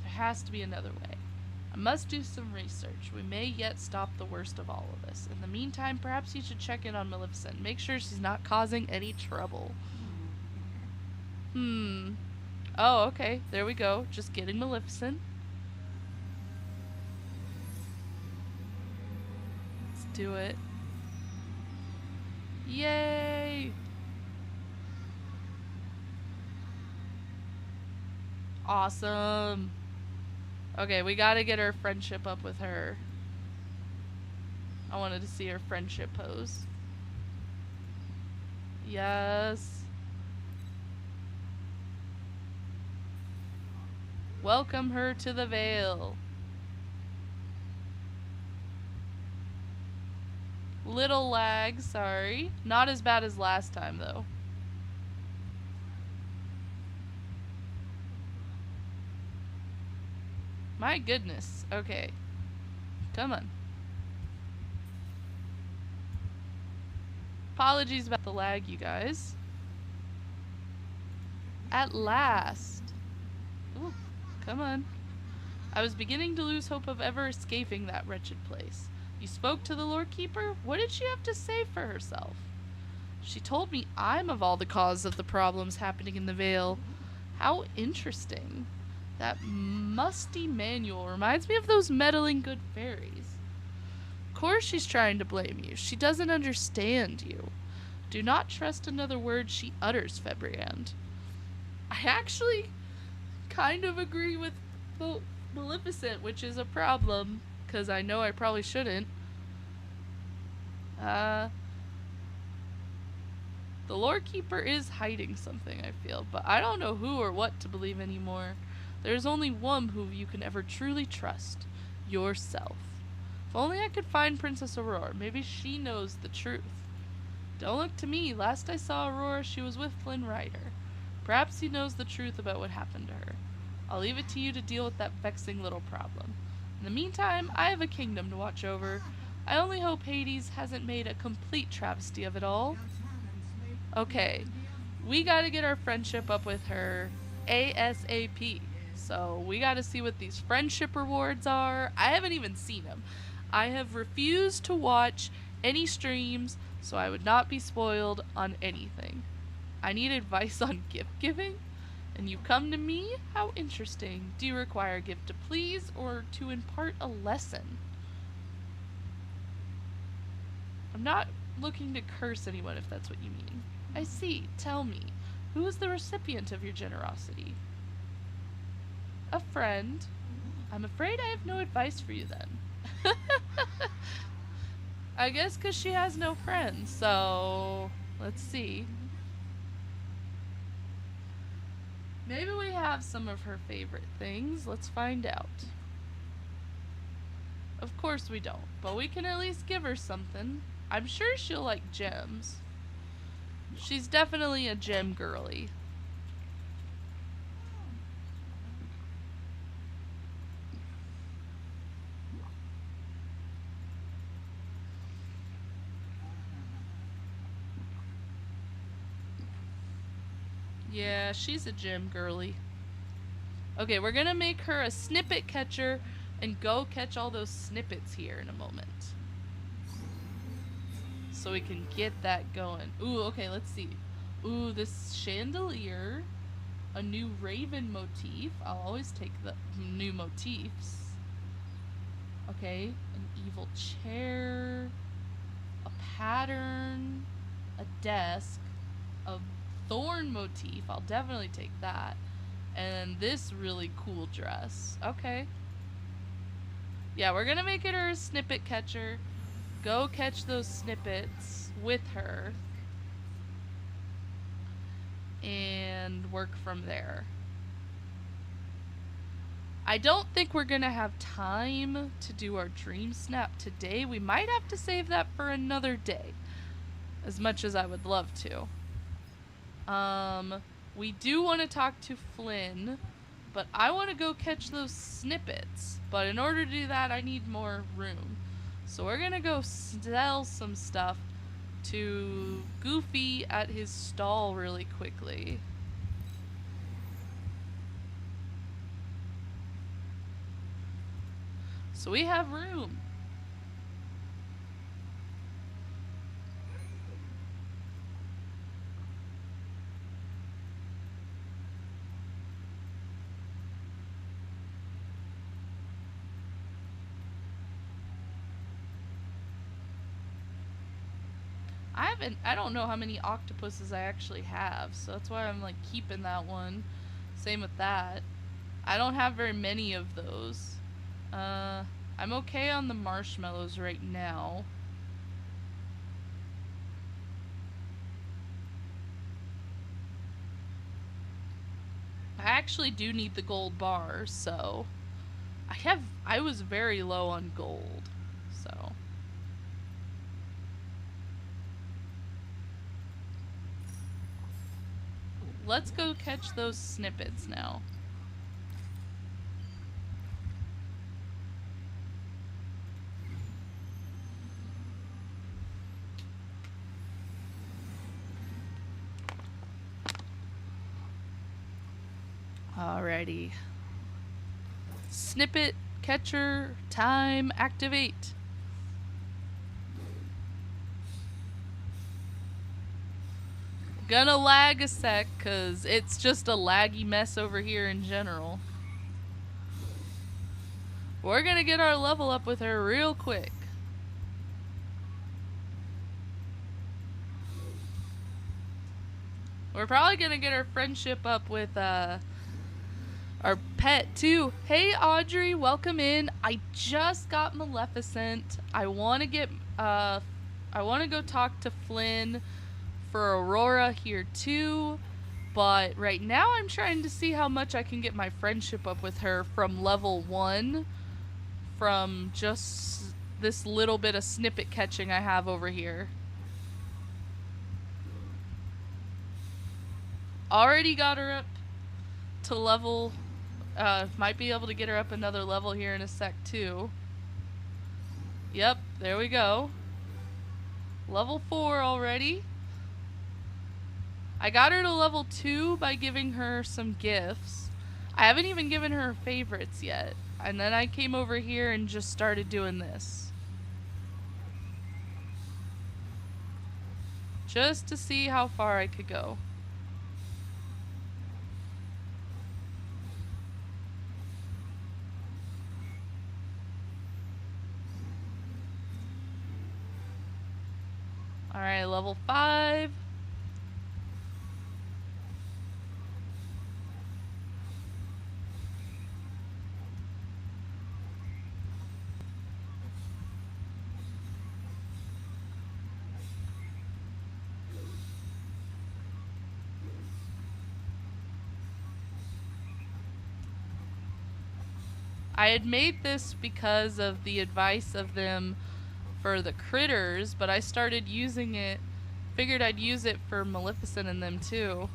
There has to be another way. I must do some research. We may yet stop the worst of all of this. In the meantime, perhaps you should check in on Maleficent. Make sure she's not causing any trouble. Oh, okay. There we go. Just getting Maleficent. Let's do it. Yay! Awesome. Okay, we gotta get our friendship up with her. I wanted to see her friendship pose. Yes. Welcome her to the Vale. Little lag, sorry. Not as bad as last time, though. My goodness. Okay. Come on. Apologies about the lag, you guys. At last. Ooh, come on. I was beginning to lose hope of ever escaping that wretched place. You spoke to the lore keeper? What did she have to say for herself? She told me I'm of all the cause of the problems happening in the Vale. How interesting. That musty manual reminds me of those meddling good fairies. Of course she's trying to blame you. She doesn't understand you. Do not trust another word she utters, Febrian. I actually kind of agree with Maleficent, which is a problem, because I know I probably shouldn't. The lore keeper is hiding something, I feel, but I don't know who or what to believe anymore. There's only one who you can ever truly trust. Yourself. If only I could find Princess Aurora. Maybe she knows the truth. Don't look to me. Last I saw Aurora, she was with Flynn Rider. Perhaps he knows the truth about what happened to her. I'll leave it to you to deal with that vexing little problem. In the meantime, I have a kingdom to watch over. I only hope Hades hasn't made a complete travesty of it all. Okay, we gotta get our friendship up with her ASAP. So we gotta see what these friendship rewards are. I haven't even seen them. I have refused to watch any streams, so I would not be spoiled on anything. I need advice on gift giving, and you come to me? How interesting. Do you require a gift to please or to impart a lesson? I'm not looking to curse anyone if that's what you mean. I see. Tell me. Who is the recipient of your generosity? A friend. I'm afraid I have no advice for you then. I guess because she has no friends, so let's see. Maybe we have some of her favorite things. Let's find out. Of course we don't, but we can at least give her something. I'm sure she'll like gems. She's definitely a gem girly. Yeah, she's a gem girly. Okay, we're gonna make her a snippet catcher and go catch all those snippets here in a moment. So we can get that going. Ooh, okay, let's see. Ooh, this chandelier. A new raven motif. I'll always take the new motifs. Okay, an evil chair. A pattern. A desk. A thorn motif. I'll definitely take that. And this really cool dress. Okay. Yeah, we're gonna make it her snippet catcher. Go catch those snippets with her. And work from there. I don't think we're gonna have time to do our dream snap today. We might have to save that for another day. As much as I would love to. We do want to talk to Flynn, but I want to go catch those snippets. But in order to do that, I need more room. So we're gonna go sell some stuff to Goofy at his stall really quickly. So we have room. I don't know how many octopuses I actually have, so that's why I'm like keeping that one. Same with that. I don't have very many of those. I'm okay on the marshmallows right now. I actually do need the gold bars, so I was very low on gold, so. Let's go catch those snippets now. Alrighty. Snippet catcher time activate. Gonna lag a sec, cause it's just a laggy mess over here in general. We're gonna get our level up with her real quick. We're probably gonna get our friendship up with our pet too. Hey Audrey, welcome in. I just got Maleficent. I wanna go talk to Flynn for Aurora here too, but right now I'm trying to see how much I can get my friendship up with her from level 1 from just this little bit of snippet catching I have over here. Already got her up to level, might be able to get her up another level here in a sec too. Yep, there we go. Level 4 already. I got her to level 2 by giving her some gifts. I haven't even given her favorites yet. And then I came over here and just started doing this. Just to see how far I could go. Alright, level 5. I had made this because of the advice of them for the critters, but I started using it, figured I'd use it for Maleficent and them too.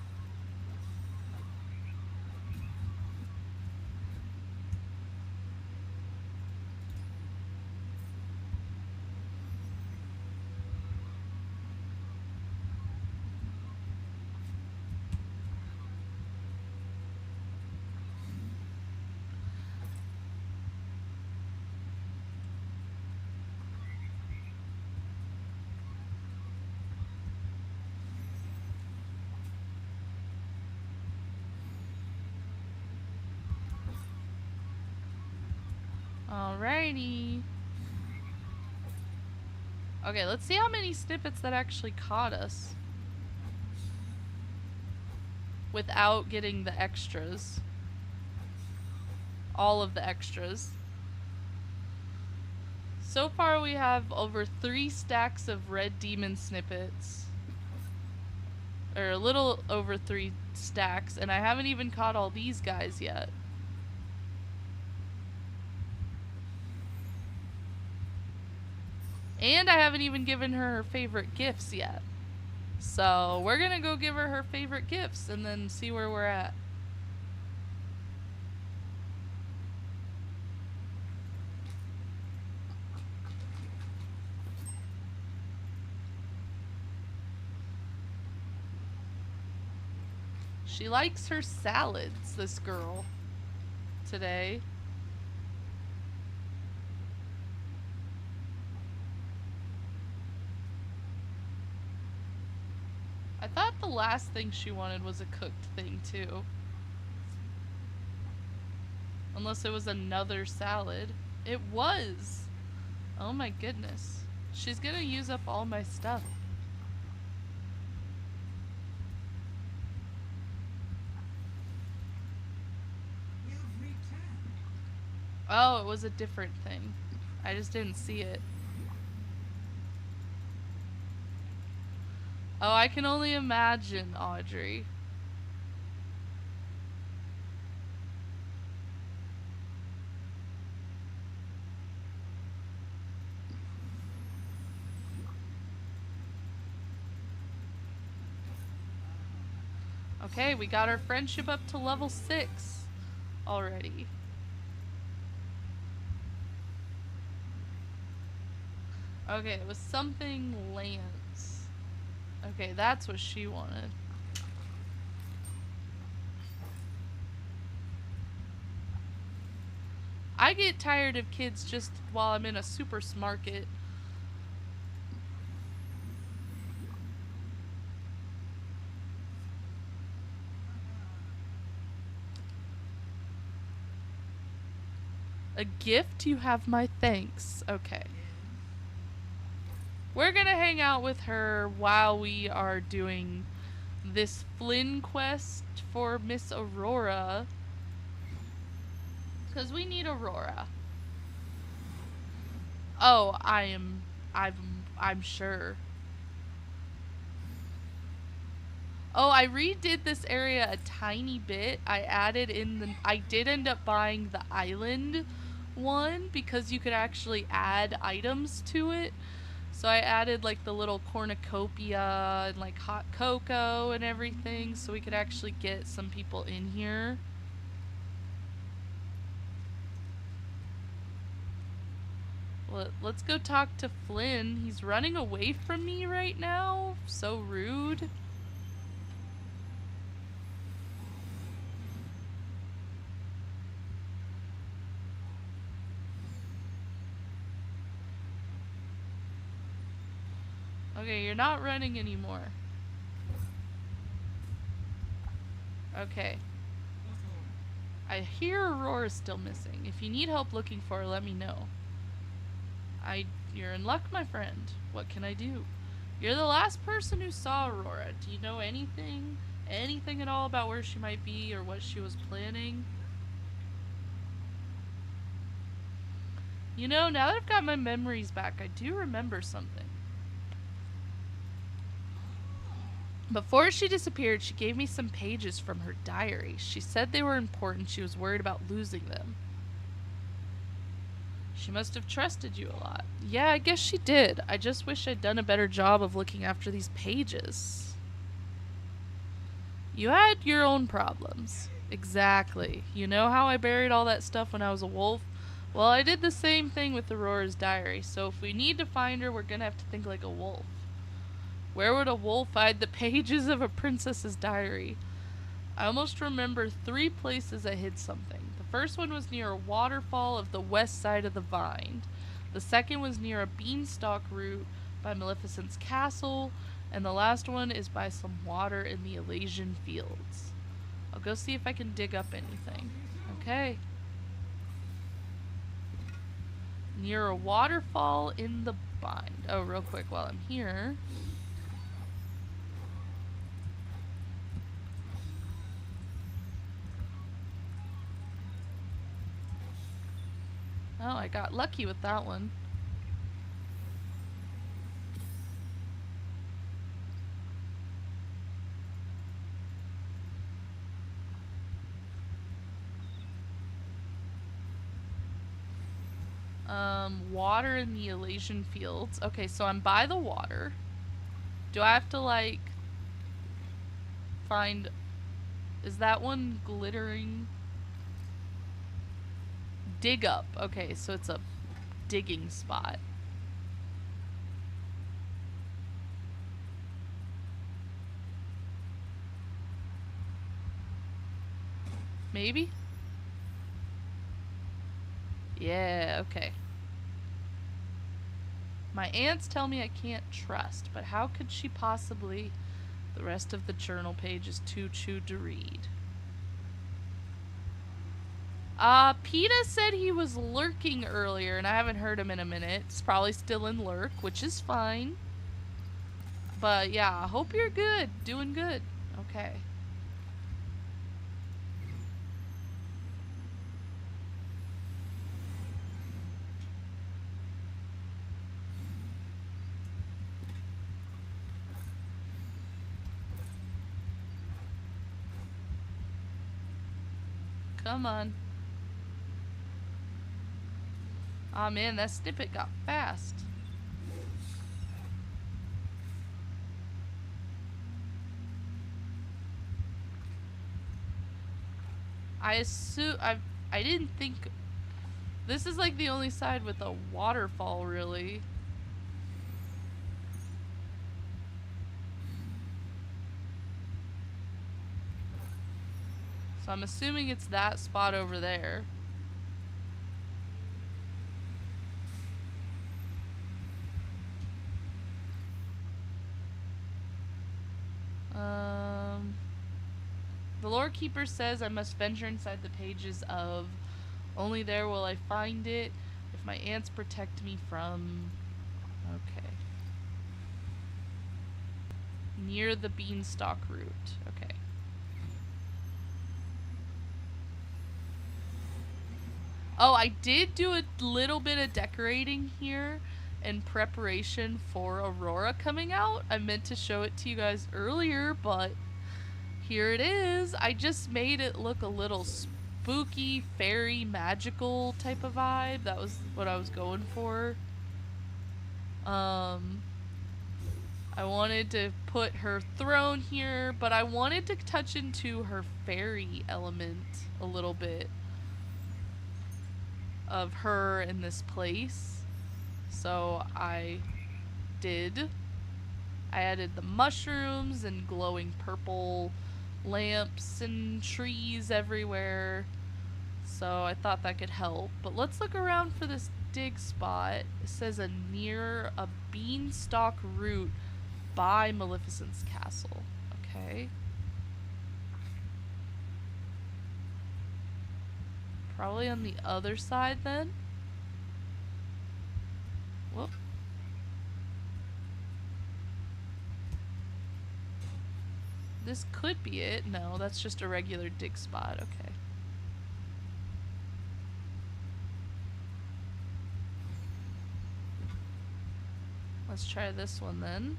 Alrighty. Okay, let's see how many snippets that actually caught us. Without getting the extras. All of the extras. So far we have over 3 stacks of red demon snippets. Or a little over 3 stacks, and I haven't even caught all these guys yet. And I haven't even given her her favorite gifts yet. So we're gonna go give her her favorite gifts and then see where we're at. She likes her salads, this girl, today. I thought the last thing she wanted was a cooked thing, too. Unless it was another salad. It was! Oh my goodness. She's gonna use up all my stuff. Oh, it was a different thing. I just didn't see it. Oh, I can only imagine, Audrey. Okay, we got our friendship up to level 6 already. Okay, it was something Lance. Okay, that's what she wanted. I get tired of kids just while I'm in a supermarket. A gift? You have my thanks. Okay. We're gonna hang out with her while we are doing this Flynn quest for Miss Aurora. Because we need Aurora. Oh, I'm sure. Oh, I redid this area a tiny bit. I did end up buying the island one because you could actually add items to it. So I added like the little cornucopia and like hot cocoa and everything so we could actually get some people in here. Let's go talk to Flynn. He's running away from me right now. So rude. Okay, you're not running anymore. Okay. I hear Aurora's still missing. If you need help looking for her, let me know. You're in luck, my friend. What can I do? You're the last person who saw Aurora. Do you know anything at all about where she might be or what she was planning? You know, now that I've got my memories back, I do remember something. Before she disappeared, she gave me some pages from her diary. She said they were important. She was worried about losing them. She must have trusted you a lot. Yeah, I guess she did. I just wish I'd done a better job of looking after these pages. You had your own problems. Exactly. You know how I buried all that stuff when I was a wolf? Well, I did the same thing with Aurora's diary, so if we need to find her, we're gonna have to think like a wolf. Where would a wolf hide the pages of a princess's diary? I almost remember 3 places I hid something. The first one was near a waterfall of the west side of the vine. The second was near a beanstalk root by Maleficent's castle. And the last one is by some water in the Elysian fields. I'll go see if I can dig up anything. Okay. Near a waterfall in the bind. Oh, real quick while I'm here. Oh, I got lucky with that one. Water in the Elysian fields. Okay, so I'm by the water. Do I have to, like, find... Is that one glittering? Dig up. Okay, so it's a digging spot. Maybe? Yeah, okay. My aunts tell me I can't trust, but how could she possibly? The rest of the journal page is too chewed to read. PETA said he was lurking earlier, and I haven't heard him in a minute. It's probably still in lurk, which is fine. But yeah, I hope you're good. Doing good. Okay. Come on. Aw, man, that snippet got fast. I didn't think... This is like the only side with a waterfall, really. So I'm assuming it's that spot over there. The lore keeper says I must venture inside the pages of... Only there will I find it, if my aunts protect me from... Okay. Near the beanstalk root. Okay. Oh, I did do a little bit of decorating here in preparation for Aurora coming out. I meant to show it to you guys earlier, but here it is. I just made it look a little spooky, fairy, magical type of vibe. That was what I was going for. I wanted to put her throne here, but I wanted to touch into her fairy element a little bit of her in this place. So I did. I added the mushrooms and glowing purple lamps and trees everywhere. So I thought that could help. But let's look around for this dig spot. It says near a beanstalk root by Maleficent's castle. Okay. Probably on the other side then. Whoop. This could be it. No, that's just a regular dig spot. Okay. Let's try this one then.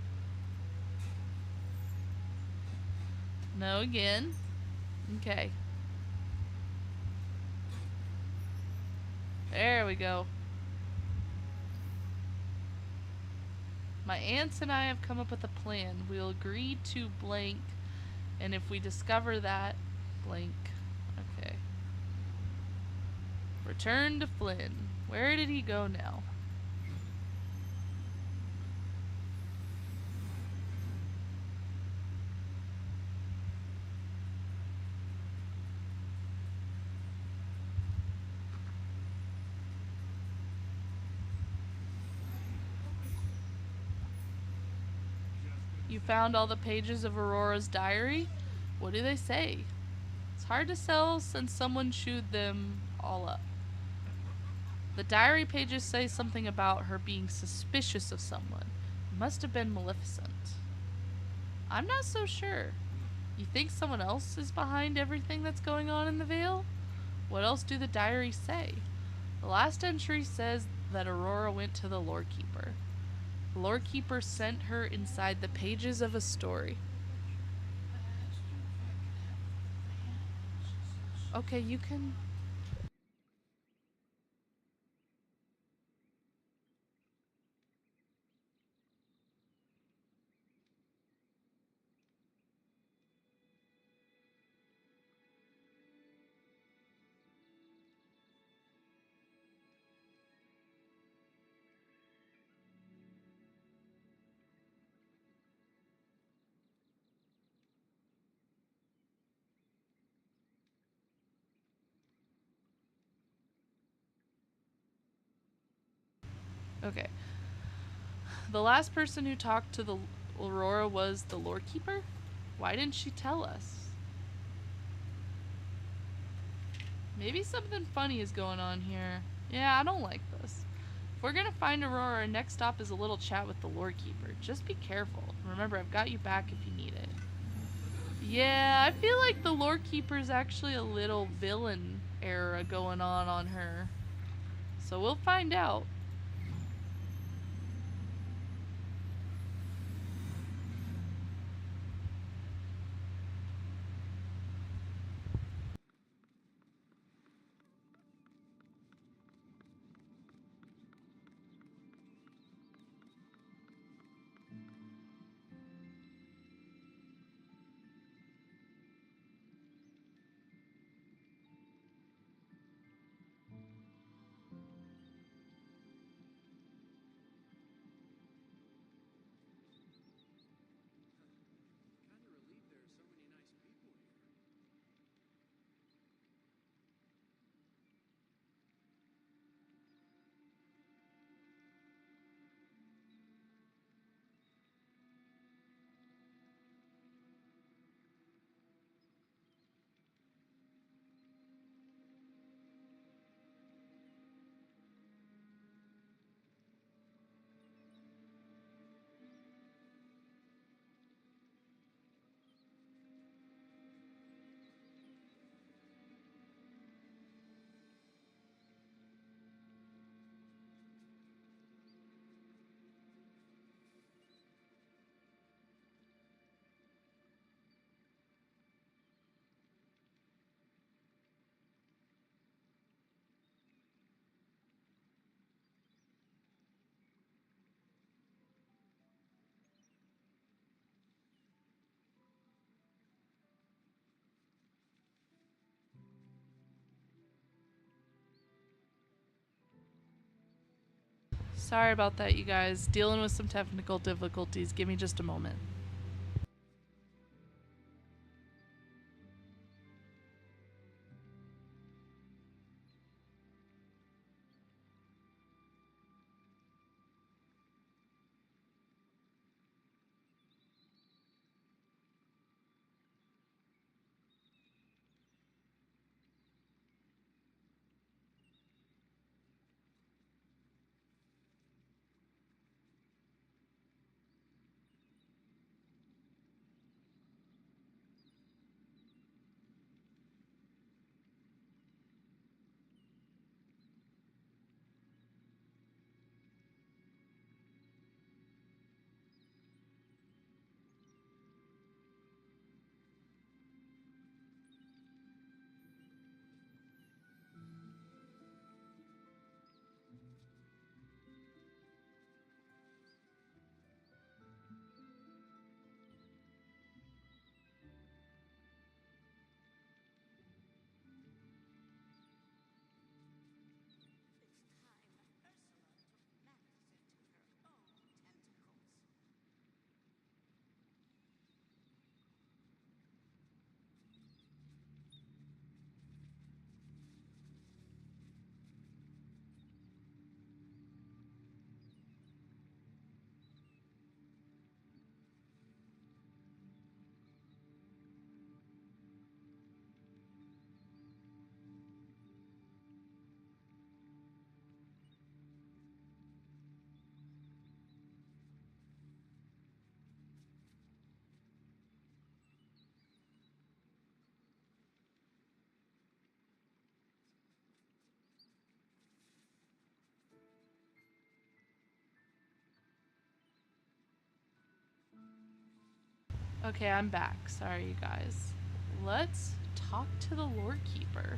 No again. Okay. There we go. My aunts and I have come up with a plan. We'll agree to blank, and if we discover that, blank. Okay. Return to Flynn. Where did he go now? You found all the pages of Aurora's diary? What do they say? It's hard to tell since someone chewed them all up. The diary pages say something about her being suspicious of someone. It must have been Maleficent. I'm not so sure. You think someone else is behind everything that's going on in the Vale? What else do the diaries say? The last entry says that Aurora went to the Lorekeeper. The Lorekeeper sent her inside the pages of a story. Okay, you can... Okay. The last person who talked to the Aurora was the Lorekeeper? Why didn't she tell us? Maybe something funny is going on here. Yeah, I don't like this. If we're gonna find Aurora, our next stop is a little chat with the Lorekeeper. Just be careful. Remember, I've got you back if you need it. Yeah, I feel like the Lorekeeper's actually a little villain era going on her. So we'll find out. Kinda relieved there are so many nice people here. Sorry about that, you guys. Dealing with some technical difficulties. Give me just a moment. Okay, I'm back. Sorry, you guys. Let's talk to the lore keeper.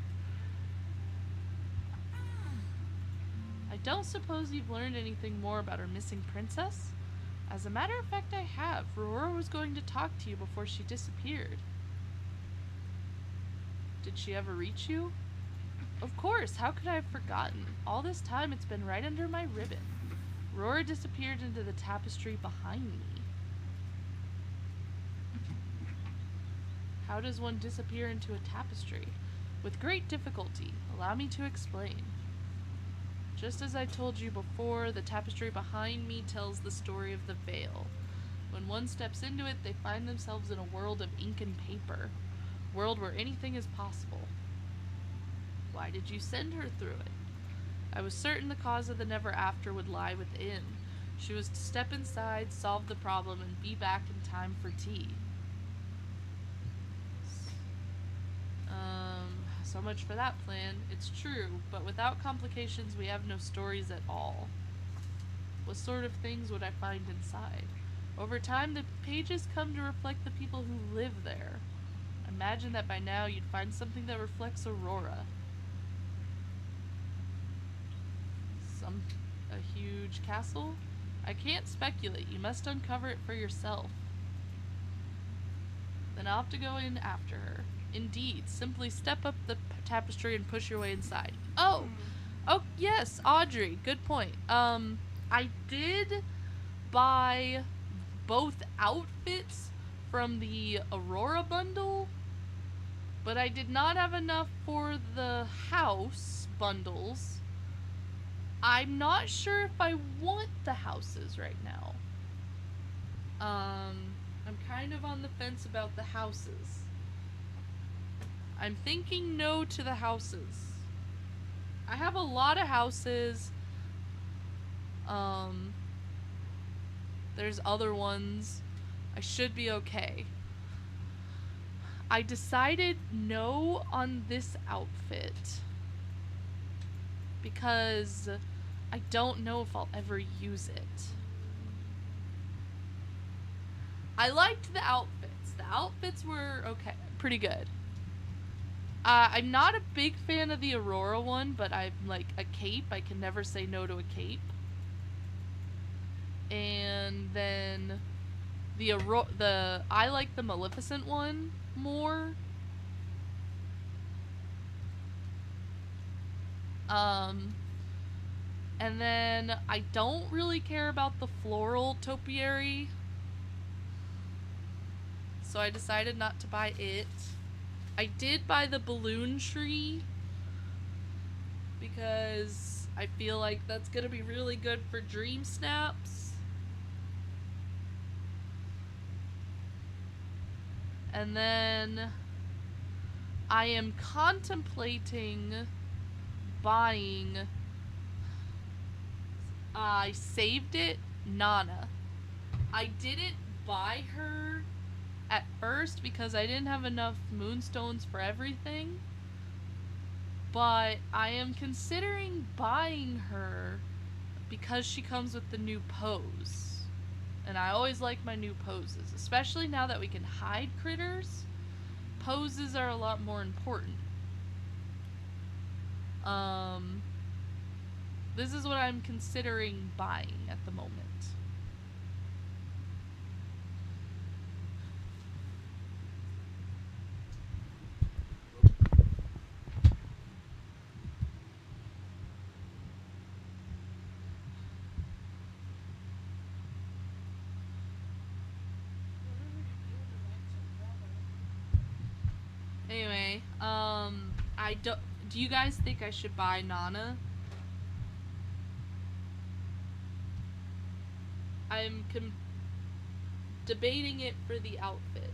I don't suppose you've learned anything more about our missing princess? As a matter of fact, I have. Aurora was going to talk to you before she disappeared. Did she ever reach you? Of course, how could I have forgotten? All this time it's been right under my ribbon. Aurora disappeared into the tapestry behind me. How does one disappear into a tapestry? With great difficulty. Allow me to explain. Just as I told you before, the tapestry behind me tells the story of the Vale. When one steps into it, they find themselves in a world of ink and paper. A world where anything is possible. Why did you send her through it? I was certain the cause of the never after would lie within. She was to step inside, solve the problem, and be back in time for tea. So much for that plan. It's true, but without complications we have no stories at all. What sort of things would I find inside? Over time, the pages come to reflect the people who live there. Imagine that by now you'd find something that reflects Aurora. A huge castle? I can't speculate. You must uncover it for yourself. Then I'll have to go in after her. Indeed. Simply step up the tapestry and push your way inside. Oh! Oh, yes, Audrey. Good point. I did buy both outfits from the Aurora bundle, but I did not have enough for the house bundles. I'm not sure if I want the houses right now. I'm kind of on the fence about the houses. I'm thinking no to the houses. I have a lot of houses. There's other ones. I should be okay. I decided no on this outfit because I don't know if I'll ever use it. I liked the outfits. The outfits were okay, pretty good. I'm not a big fan of the Aurora one, but I'm like a cape. I can never say no to a cape. And then I like the Maleficent one more. And then I don't really care about the floral topiary, so I decided not to buy it. I did buy the balloon tree because I feel like that's gonna be really good for Dreamsnaps. And then I am contemplating buying, I saved it, Nana. I didn't buy her at first because I didn't have enough moonstones for everything, but I am considering buying her because she comes with the new pose. And I always like my new poses, especially now that we can hide critters. Poses are a lot more important. This is what I'm considering buying at the moment. Anyway, do you guys think I should buy Nana? I'm debating it for the outfit.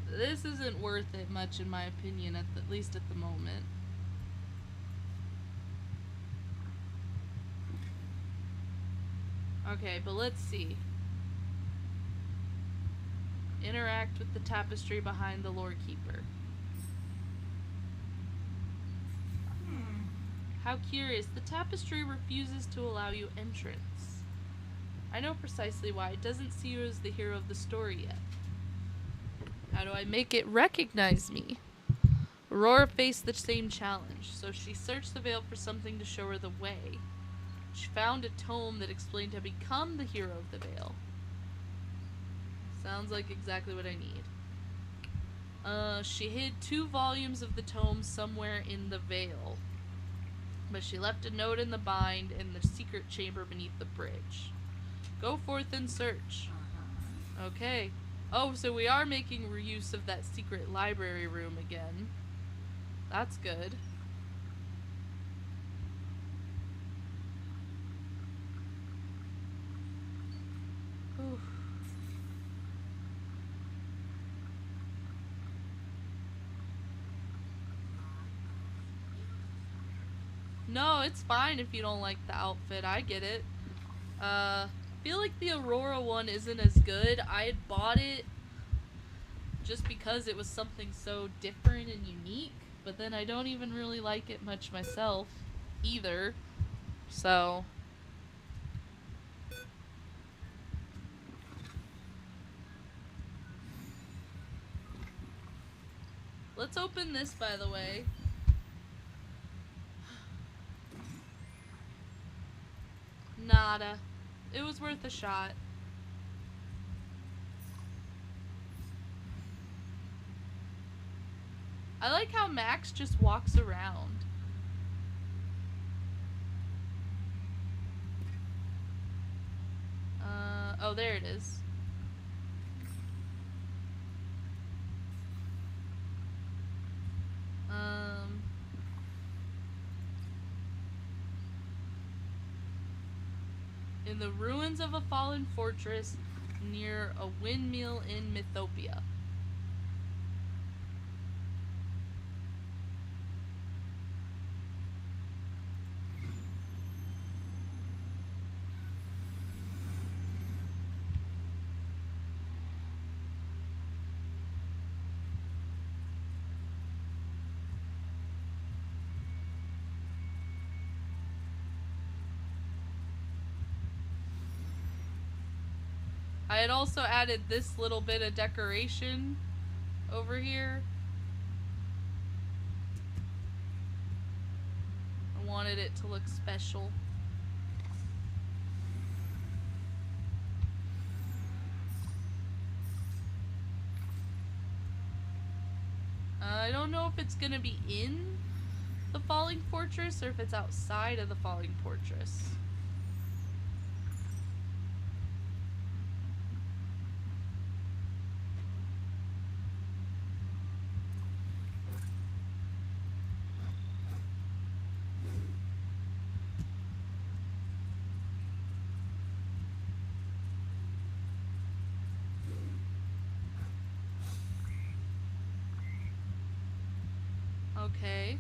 This isn't worth it much in my opinion, at least at the moment. Okay, but let's see. Interact with the tapestry behind the lore keeper. How curious. The tapestry refuses to allow you entrance. I know precisely why. It doesn't see you as the hero of the story yet. How do I make it recognize me? Aurora faced the same challenge, so she searched the Vale for something to show her the way. She found a tome that explained how to become the hero of the Vale. Sounds like exactly what I need. She hid 2 volumes of the tome somewhere in the Vale, but she left a note in the bind in the secret chamber beneath the bridge. Go forth and search. Okay. Oh, so we are making use of that secret library room again. That's good. Whew. No, it's fine if you don't like the outfit. I get it. Feel like the Aurora one isn't as good. I had bought it just because it was something so different and unique, but then I don't even really like it much myself either. So let's open this, by the way. Nada. It was worth a shot. I like how Max just walks around. Oh, there it is. In the ruins of a fallen fortress near a windmill in Mythopia. I had also added this little bit of decoration over here. I wanted it to look special. I don't know if it's gonna be in the Falling Fortress or if it's outside of the Falling Fortress. Okay.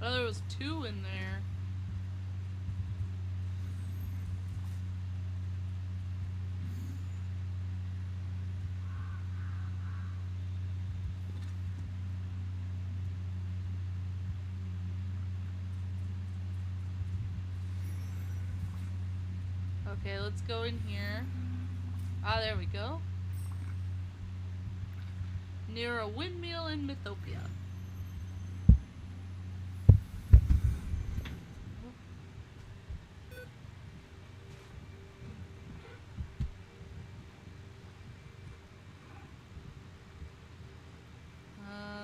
Oh, there was 2 in there. Okay, let's go in here. Ah, there we go. Near a windmill in Mythopia.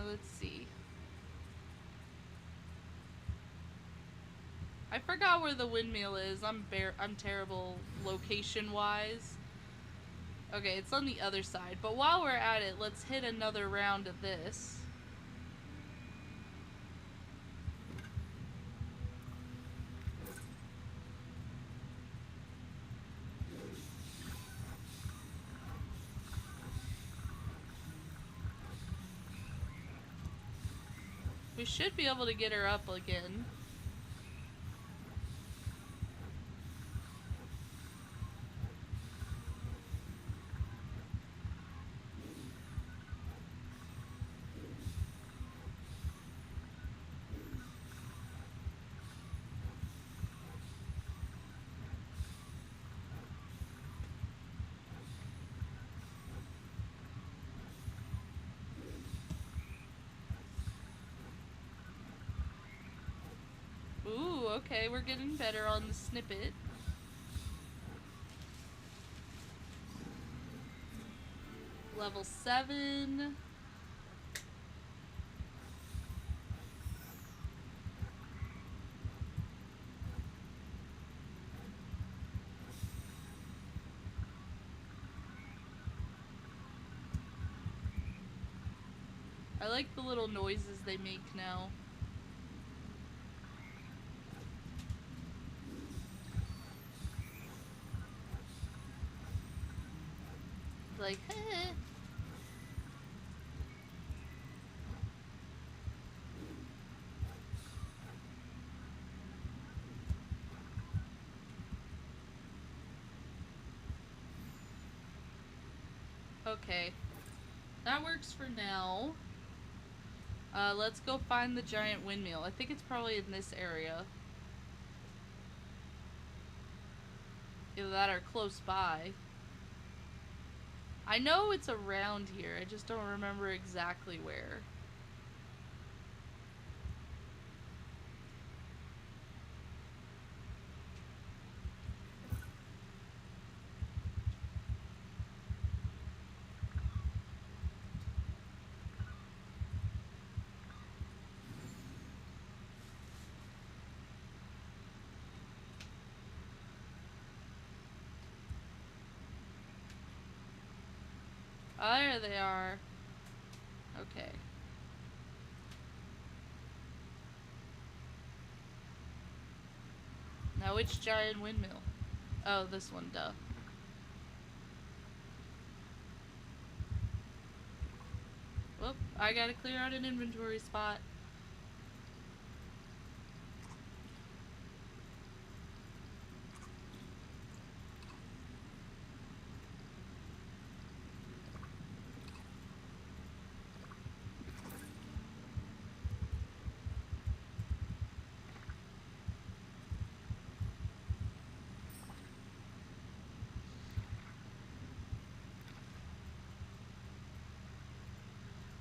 Let's see. I forgot where the windmill is. I'm terrible location-wise. Okay, it's on the other side. But while we're at it, let's hit another round of this. We should be able to get her up again. Okay, we're getting better on the snippet. Level 7. I like the little noises they make now. Like, heh. Okay. That works for now. Let's go find the giant windmill. I think it's probably in this area. Either that or close by. I know it's around here, I just don't remember exactly where. Oh, there they are. Okay. Now which giant windmill? Oh, this one, duh. Whoop, I gotta clear out an inventory spot.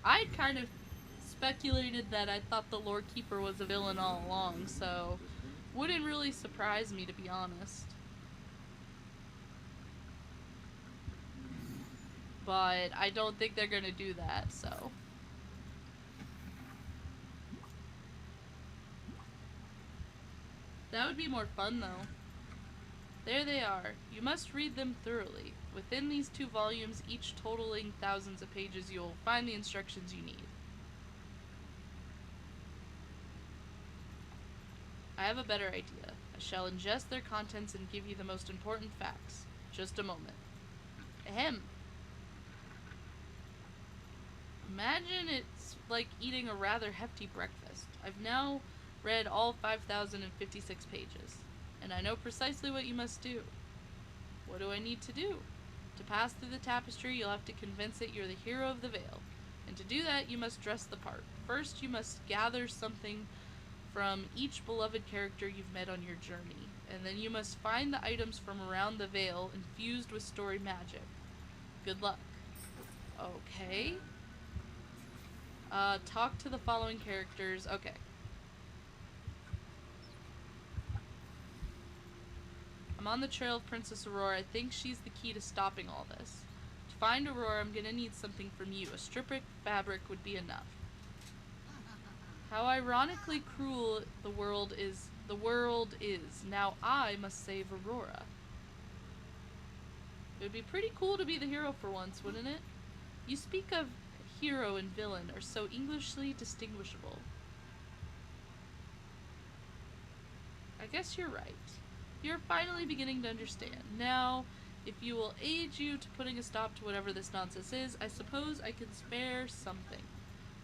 I'd kind of speculated that I thought the Lord Keeper was a villain all along, so wouldn't really surprise me, to be honest. But I don't think they're gonna do that, so. That would be more fun, though. There they are. You must read them thoroughly. Within these 2 volumes, each totaling thousands of pages, you'll find the instructions you need. I have a better idea. I shall ingest their contents and give you the most important facts. Just a moment. Ahem. Imagine it's like eating a rather hefty breakfast. I've now read all 5,056 pages, and I know precisely what you must do. What do I need to do? To pass through the tapestry, you'll have to convince it you're the hero of the Vale. And to do that, you must dress the part. First, you must gather something from each beloved character you've met on your journey, and then you must find the items from around the Vale infused with story magic. Good luck. Okay. Talk to the following characters. Okay. I'm on the trail of Princess Aurora. I think she's the key to stopping all this. To find Aurora, I'm gonna need something from you. A strip of fabric would be enough. How ironically cruel the world is. The world is. Now I must save Aurora. It would be pretty cool to be the hero for once, wouldn't it? You speak of hero and villain are so Englishly distinguishable. I guess you're right. You're finally beginning to understand. Now, if you will aid you to putting a stop to whatever this nonsense is, I suppose I can spare something.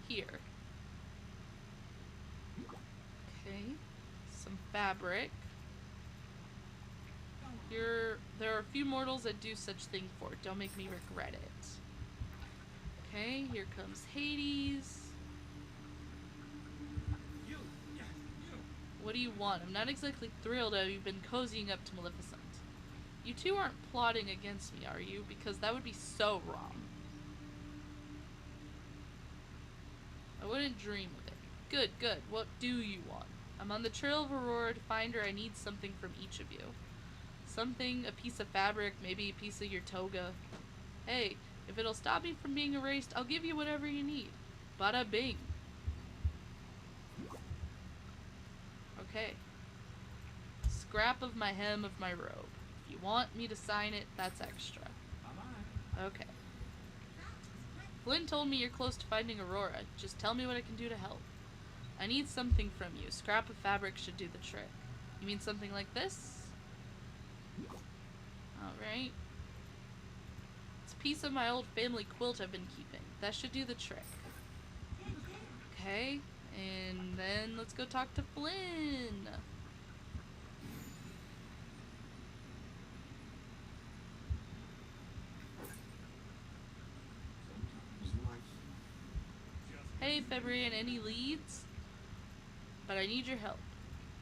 Here. Okay. Some fabric. There are a few mortals that do such thing for. Don't make me regret it. Okay, here comes Hades. What do you want? I'm not exactly thrilled how you've been cozying up to Maleficent. You two aren't plotting against me, are you? Because that would be so wrong. I wouldn't dream of it. Good, good. What do you want? I'm on the trail of Aurora. To find her, I need something from each of you. Something, a piece of fabric, maybe a piece of your toga. Hey, if it'll stop me from being erased, I'll give you whatever you need. Bada bing. Okay. Scrap of my hem of my robe. If you want me to sign it, that's extra. Bye-bye. Okay. Flynn told me you're close to finding Aurora. Just tell me what I can do to help. I need something from you. Scrap of fabric should do the trick. You mean something like this? Alright. It's a piece of my old family quilt I've been keeping. That should do the trick. Okay. And then let's go talk to Flynn. Hey, Fabrian, any leads? But I need your help.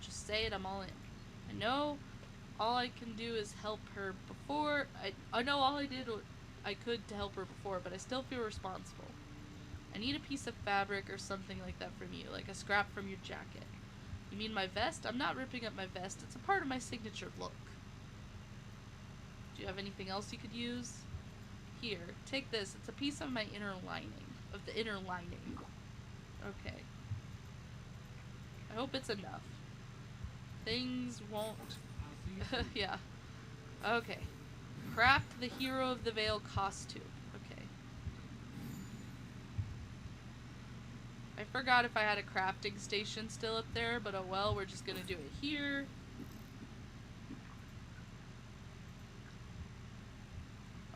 Just say it, I'm all in. I know all I can do is help her before. I know all I did what I could to help her before, but I still feel responsible. I need a piece of fabric or something like that from you, like a scrap from your jacket. You mean my vest? I'm not ripping up my vest. It's a part of my signature look. Do you have anything else you could use? Here, take this. It's a piece of my inner lining. Of the inner lining. Okay. I hope it's enough. Things won't... yeah. Okay. Craft the Hero of the Vale costume. Okay. I forgot if I had a crafting station still up there, but oh well, we're just gonna do it here.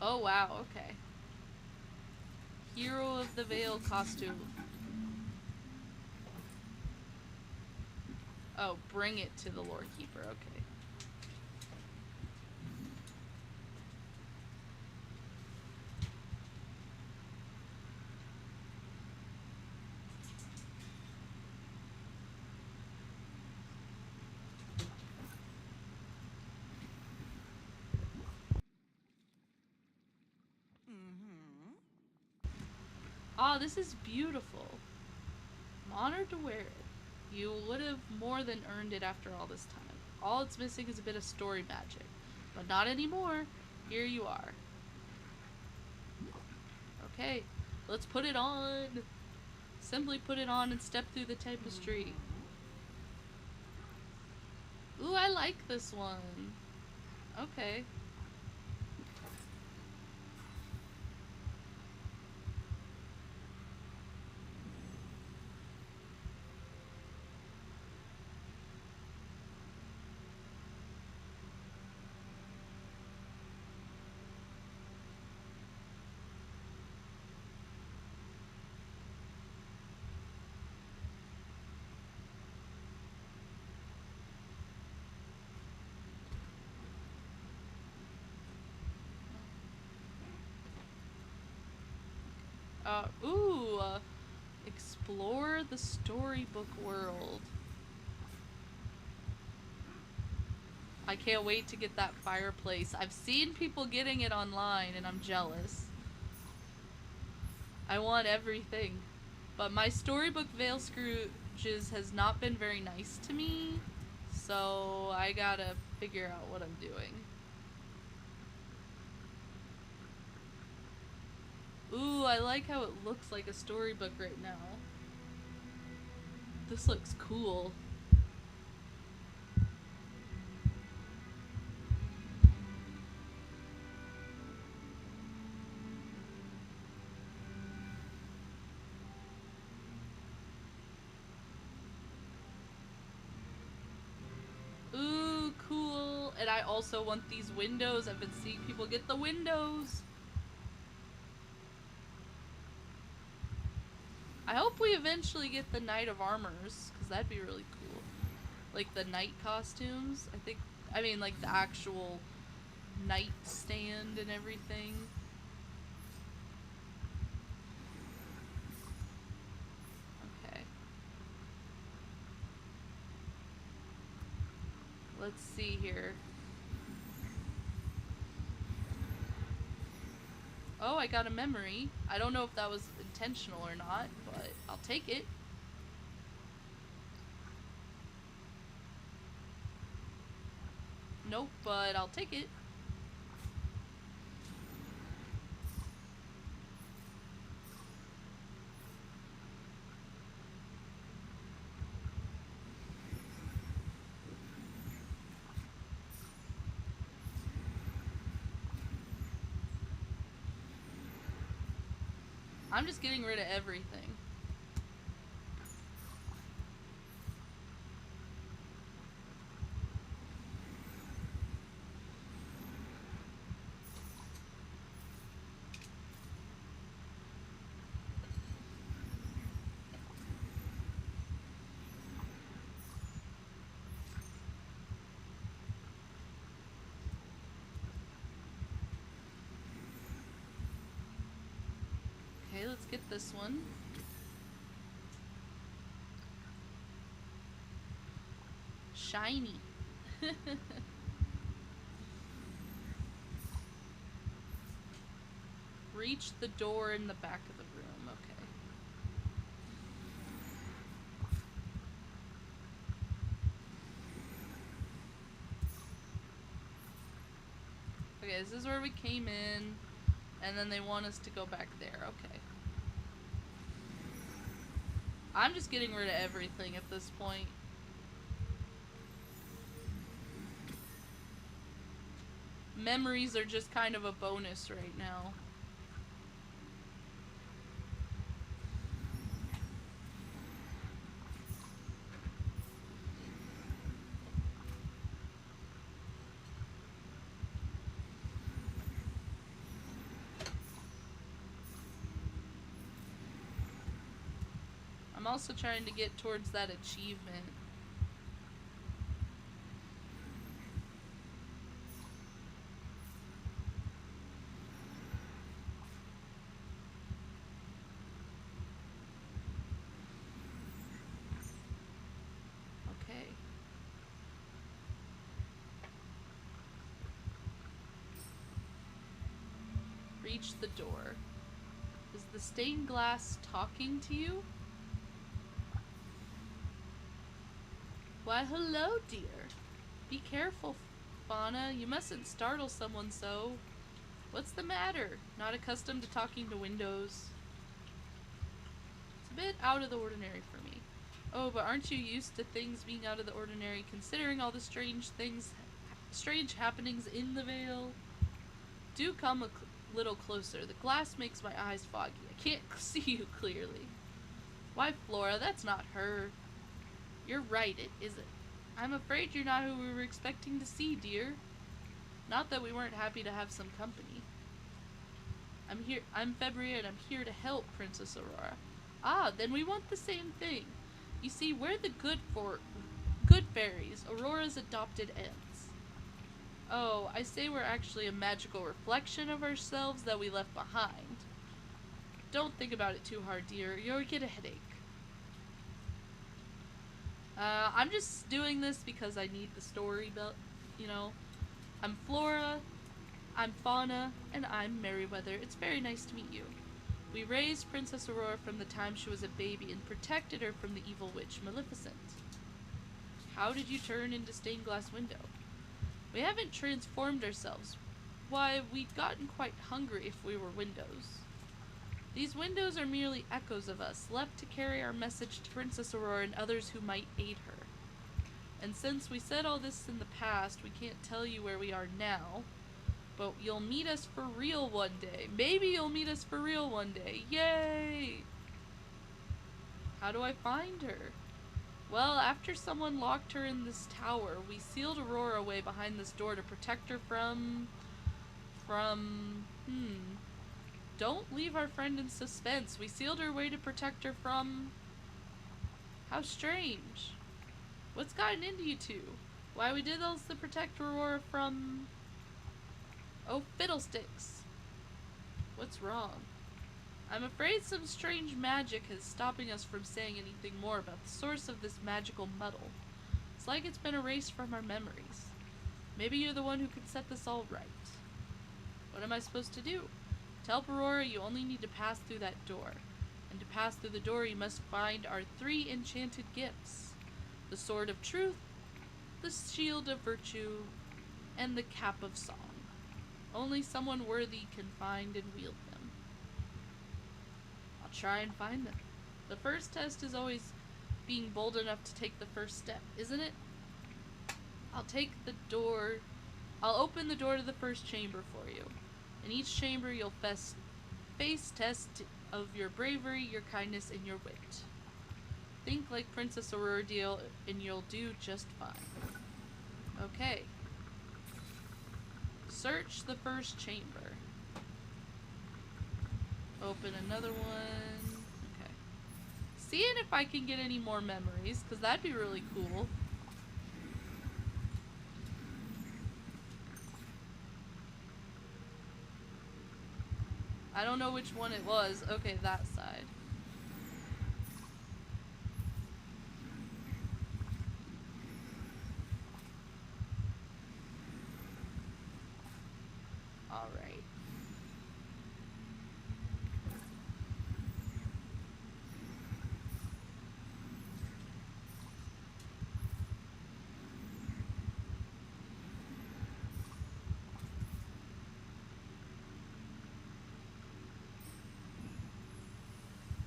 Oh wow, okay. Hero of the Vale costume. Oh, bring it to the Lord Keeper, okay. Ah, this is beautiful. I'm honored to wear it. You would have more than earned it after all this time. All it's missing is a bit of story magic. But not anymore. Here you are. Okay, let's put it on. Simply put it on and step through the tapestry. Ooh, I like this one. Okay. Explore the storybook world. I can't wait to get that fireplace. I've seen people getting it online and I'm jealous. I want everything. But my Storybook Vale Scrooges has not been very nice to me. So I gotta figure out what I'm doing. Ooh, I like how it looks like a storybook right now. This looks cool. Ooh, cool. And I also want these windows. I've been seeing people get the windows. I hope we eventually get the Knight of Armors, because that'd be really cool. Like the knight costumes. I mean like the actual knight stand and everything. Okay. Let's see here. Oh, I got a memory. I don't know if that was intentional or not, but I'll take it. Nope, but I'll take it. I'm just getting rid of everything. Okay, let's get this one. Shiny. Reach the door in the back of the room. Okay. Okay, this is where we came in, and then they want us to go back there. Okay. I'm just getting rid of everything at this point. Memories are just kind of a bonus right now. I'm also trying to get towards that achievement. Okay. Reach the door. Is the stained glass talking to you? Why, hello, dear. Be careful, Fauna. You mustn't startle someone so. What's the matter? Not accustomed to talking to windows. It's a bit out of the ordinary for me. Oh, but aren't you used to things being out of the ordinary, considering all the strange happenings in the Vale? Do come a little closer. The glass makes my eyes foggy. I can't see you clearly. Why, Flora, that's not her. You're right, it isn't. I'm afraid you're not who we were expecting to see, dear. Not that we weren't happy to have some company. I'm Febria, and I'm here to help, Princess Aurora. Ah, then we want the same thing. You see, we're the good fairies, Aurora's adopted aunts. Oh, I say we're actually a magical reflection of ourselves that we left behind. Don't think about it too hard, dear. You'll get a headache. I'm just doing this because I need the story, but, you know. I'm Flora, I'm Fauna, and I'm Merryweather. It's very nice to meet you. We raised Princess Aurora from the time she was a baby and protected her from the evil witch Maleficent. How did you turn into stained glass window? We haven't transformed ourselves. Why, we'd gotten quite hungry if we were windows. These windows are merely echoes of us, left to carry our message to Princess Aurora and others who might aid her. And since we said all this in the past, we can't tell you where we are now, but you'll meet us for real one day. Maybe you'll meet us for real one day. Yay! How do I find her? Well, after someone locked her in this tower, we sealed Aurora away behind this door to protect her from... Don't leave our friend in suspense. We sealed her away to protect her from... How strange. What's gotten into you two? Why, we did all this to protect Aurora from... Oh, fiddlesticks. What's wrong? I'm afraid some strange magic is stopping us from saying anything more about the source of this magical muddle. It's like it's been erased from our memories. Maybe you're the one who can set this all right. What am I supposed to do? Tell Aurora you only need to pass through that door. And to pass through the door you must find our 3 enchanted gifts. The Sword of Truth, the Shield of Virtue, and the Cap of Song. Only someone worthy can find and wield them. I'll try and find them. The first test is always being bold enough to take the first step, isn't it? I'll open the door to the first chamber for you. In each chamber you'll face test of your bravery, your kindness, and your wit. Think like Princess Aurora Deal and you'll do just fine. Okay. Search the first chamber. Open another one. Okay. Seeing if I can get any more memories, because that'd be really cool. I don't know which one it was. Okay, that side. Alright.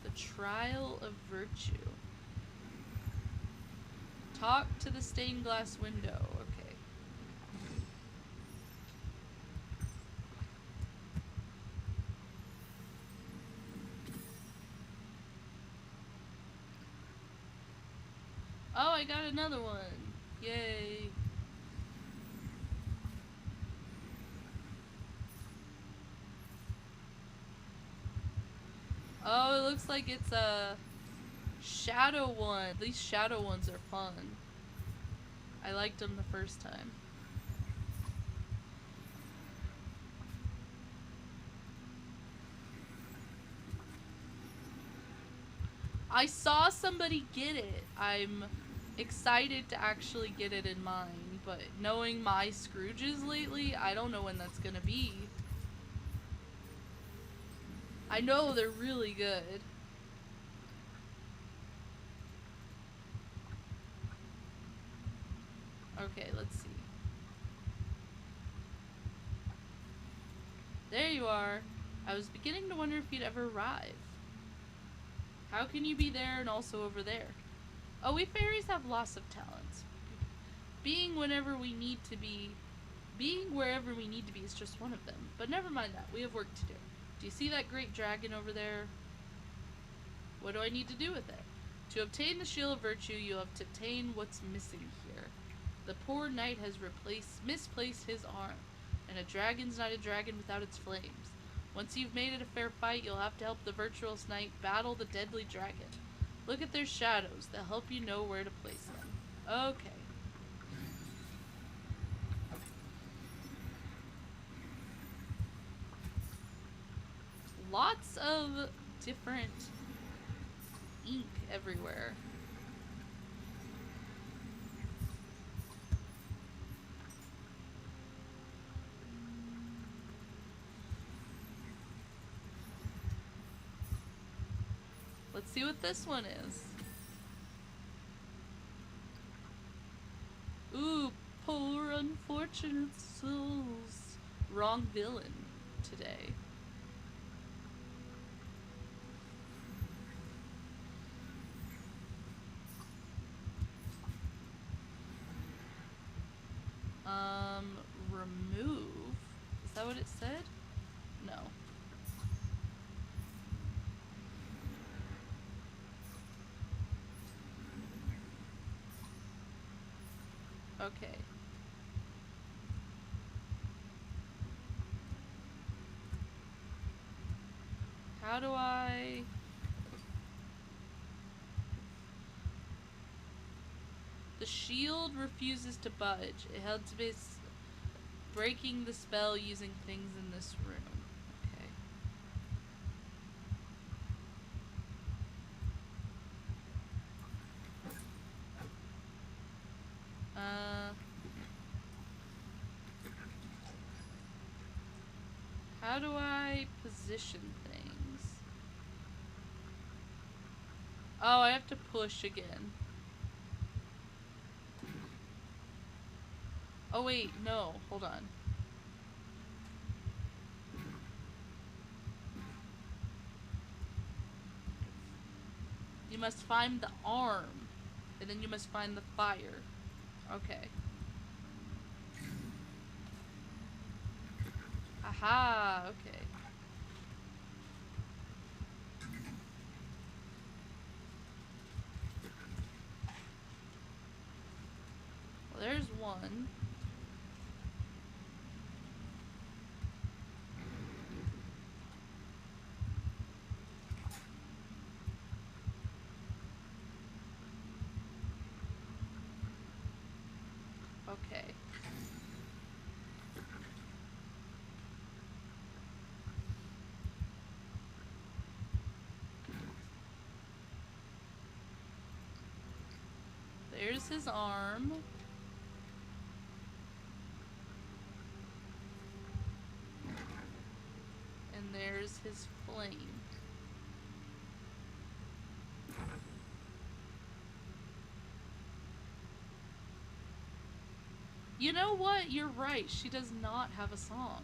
The Trial of Virtue. Talk to the stained glass window. Okay. Oh, I got another one. Yay. Oh, it looks like it's a shadow one. These shadow ones are fun. I liked them the first time. I saw somebody get it. I'm excited to actually get it in mine, but knowing my Scrooges lately, I don't know when that's gonna be. I know they're really good. Okay, let's see. There you are. I was beginning to wonder if you'd ever arrive. How can you be there and also over there? Oh, we fairies have lots of talents. Being wherever we need to be is just one of them. But never mind that, we have work to do. Do you see that great dragon over there? What do I need to do with it? To obtain the Shield of Virtue, you have to obtain what's missing here. The poor knight has misplaced his arm, and a dragon's not a dragon without its flames. Once you've made it a fair fight, you'll have to help the virtuous knight battle the deadly dragon. Look at their shadows. They'll help you know where to place them. Okay. Lots of different ink everywhere. Let's see what this one is. Ooh, poor unfortunate souls. Wrong villain today. Remove. Is that what it said? No. Okay. How do I... The shield refuses to budge. It helps me breaking the spell using things in this room. Okay. How do I position things? Oh, I have to push again. Oh wait, no, hold on. You must find the arm, and then you must find the fire. Okay. Aha, okay. Well, there's one. Okay. There's his arm. And there's his flame. You know what? You're right. She does not have a song.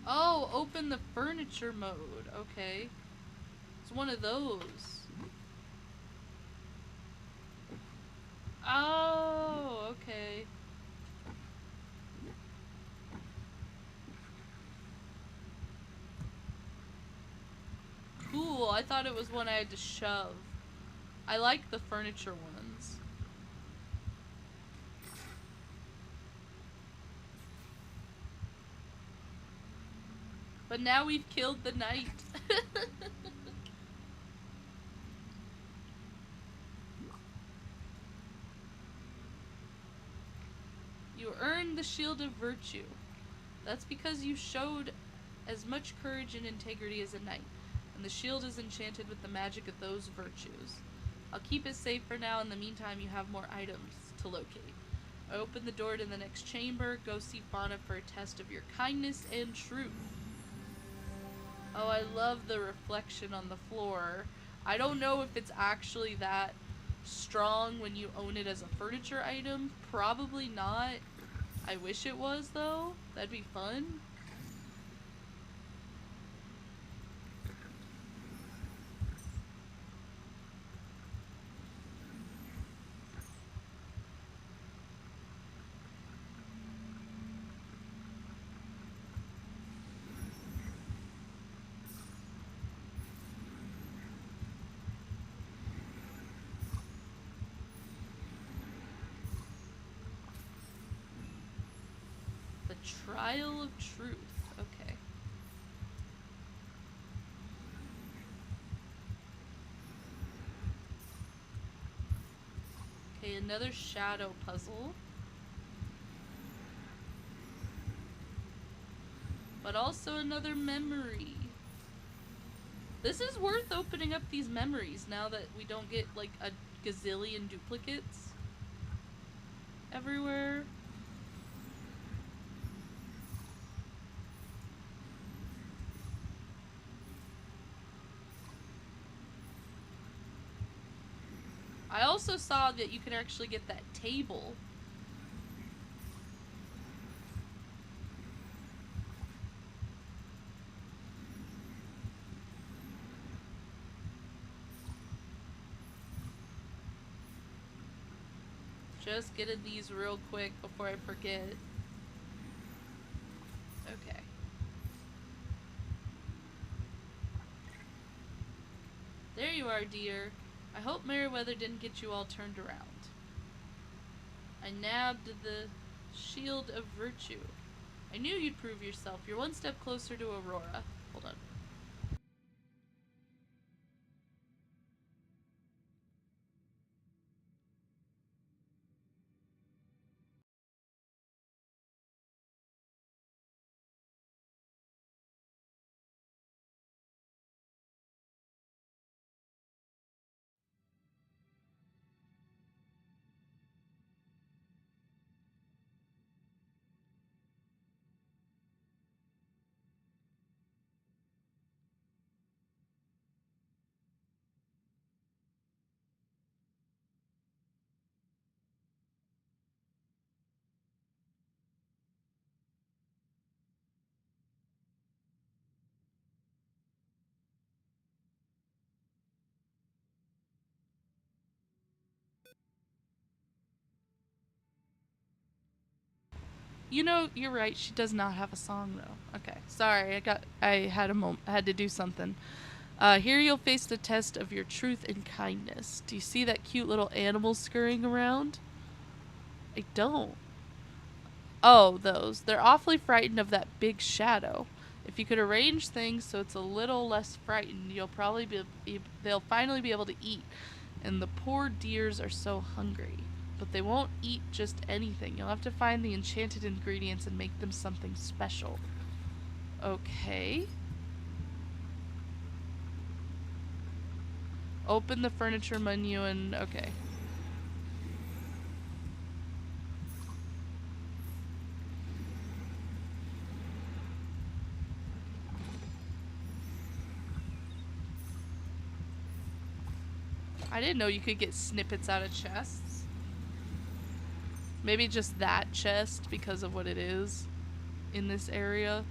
Oh, open the furniture mode. Okay. It's one of those. Oh, okay. Cool. I thought it was one I had to shove. I like the furniture ones. But now we've killed the knight. You earned the Shield of Virtue. That's because you showed as much courage and integrity as a knight, and the shield is enchanted with the magic of those virtues. I'll keep it safe for now. In the meantime, you have more items to locate. I open the door to the next chamber. Go see Fauna for a test of your kindness and truth. Oh, I love the reflection on the floor. I don't know if it's actually that strong when you own it as a furniture item. Probably not. I wish it was, though. That'd be fun. The Trial of Truth. Okay. Okay, another shadow puzzle. But also another memory. This is worth opening up these memories now that we don't get like a gazillion duplicates everywhere. I also saw that you can actually get that table. Just getting these real quick before I forget. Okay. There you are, dear. I hope Meriwether didn't get you all turned around. I nabbed the Shield of Virtue. I knew you'd prove yourself. You're one step closer to Aurora. Hold on. You know, you're right. She does not have a song though. Okay, sorry. I had a moment. I had to do something. Here you'll face the test of your truth and kindness. Do you see that cute little animal scurrying around? I don't. Oh, those. They're awfully frightened of that big shadow. If you could arrange things so it's a little less frightened, you'll probably they'll finally be able to eat. And the poor deers are so hungry. But they won't eat just anything. You'll have to find the enchanted ingredients and make them something special. Okay. Open the furniture menu and... okay. I didn't know you could get snippets out of chests. Maybe just that chest because of what it is in this area.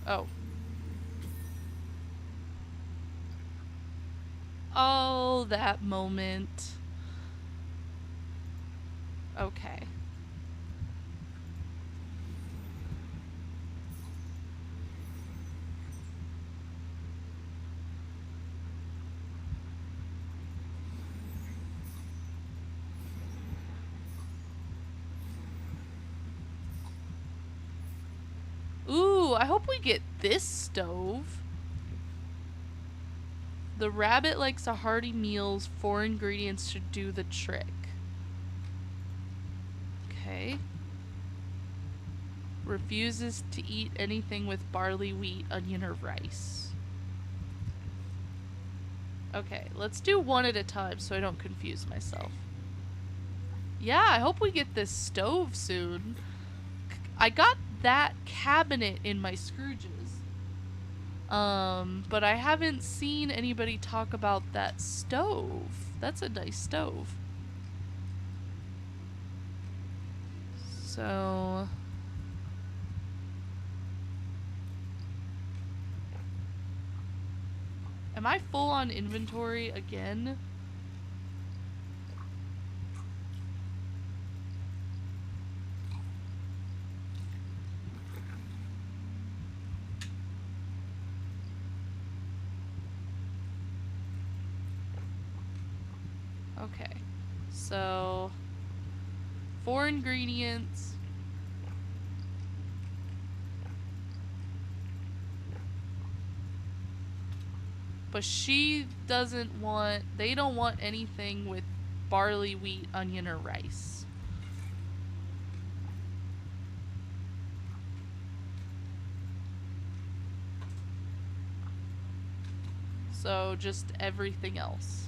Oh. Oh, that moment. Okay. Ooh, I hope we get this stove. The rabbit likes a hearty meals. 4 ingredients should do the trick. Okay. Refuses to eat anything with barley, wheat, onion, or rice. Okay, let's do one at a time so I don't confuse myself. Yeah, I hope we get this stove soon. I got that cabinet in my Scrooges. But I haven't seen anybody talk about that stove. That's a nice stove. So... am I full on inventory again? Okay. So 4 ingredients. But she doesn't want, they don't want anything with barley, wheat, onion, or rice. So just everything else.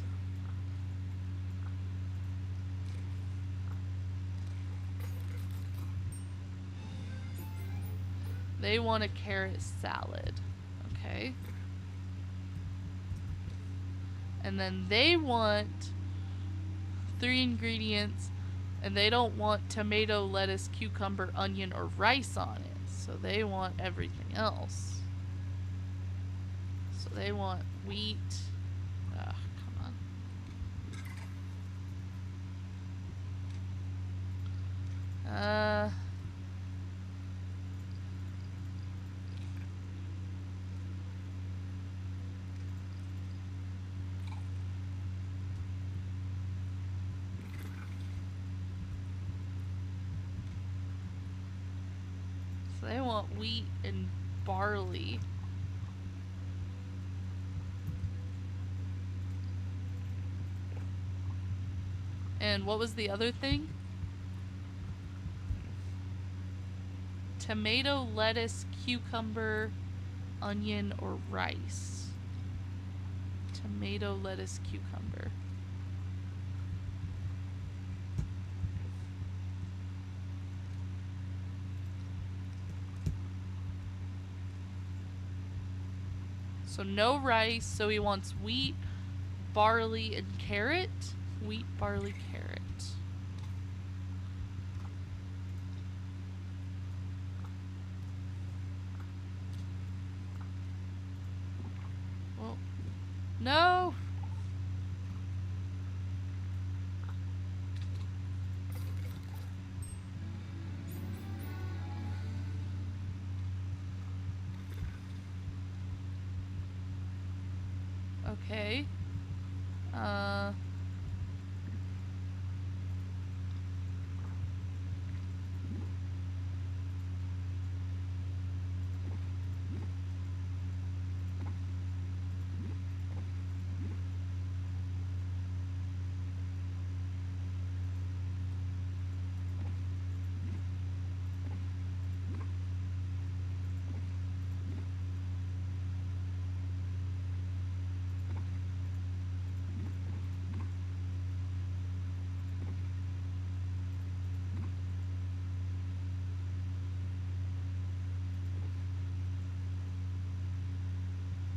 They want a carrot salad. Okay. And then they want 3 ingredients, and they don't want tomato, lettuce, cucumber, onion, or rice on it. So they want everything else. So they want wheat. Ugh, come on. So they want wheat and barley. And what was the other thing? Tomato, lettuce, cucumber, onion, or rice. Tomato, lettuce, cucumber. So no rice, so he wants wheat, barley, and carrot. Wheat, barley, carrot. No! Okay.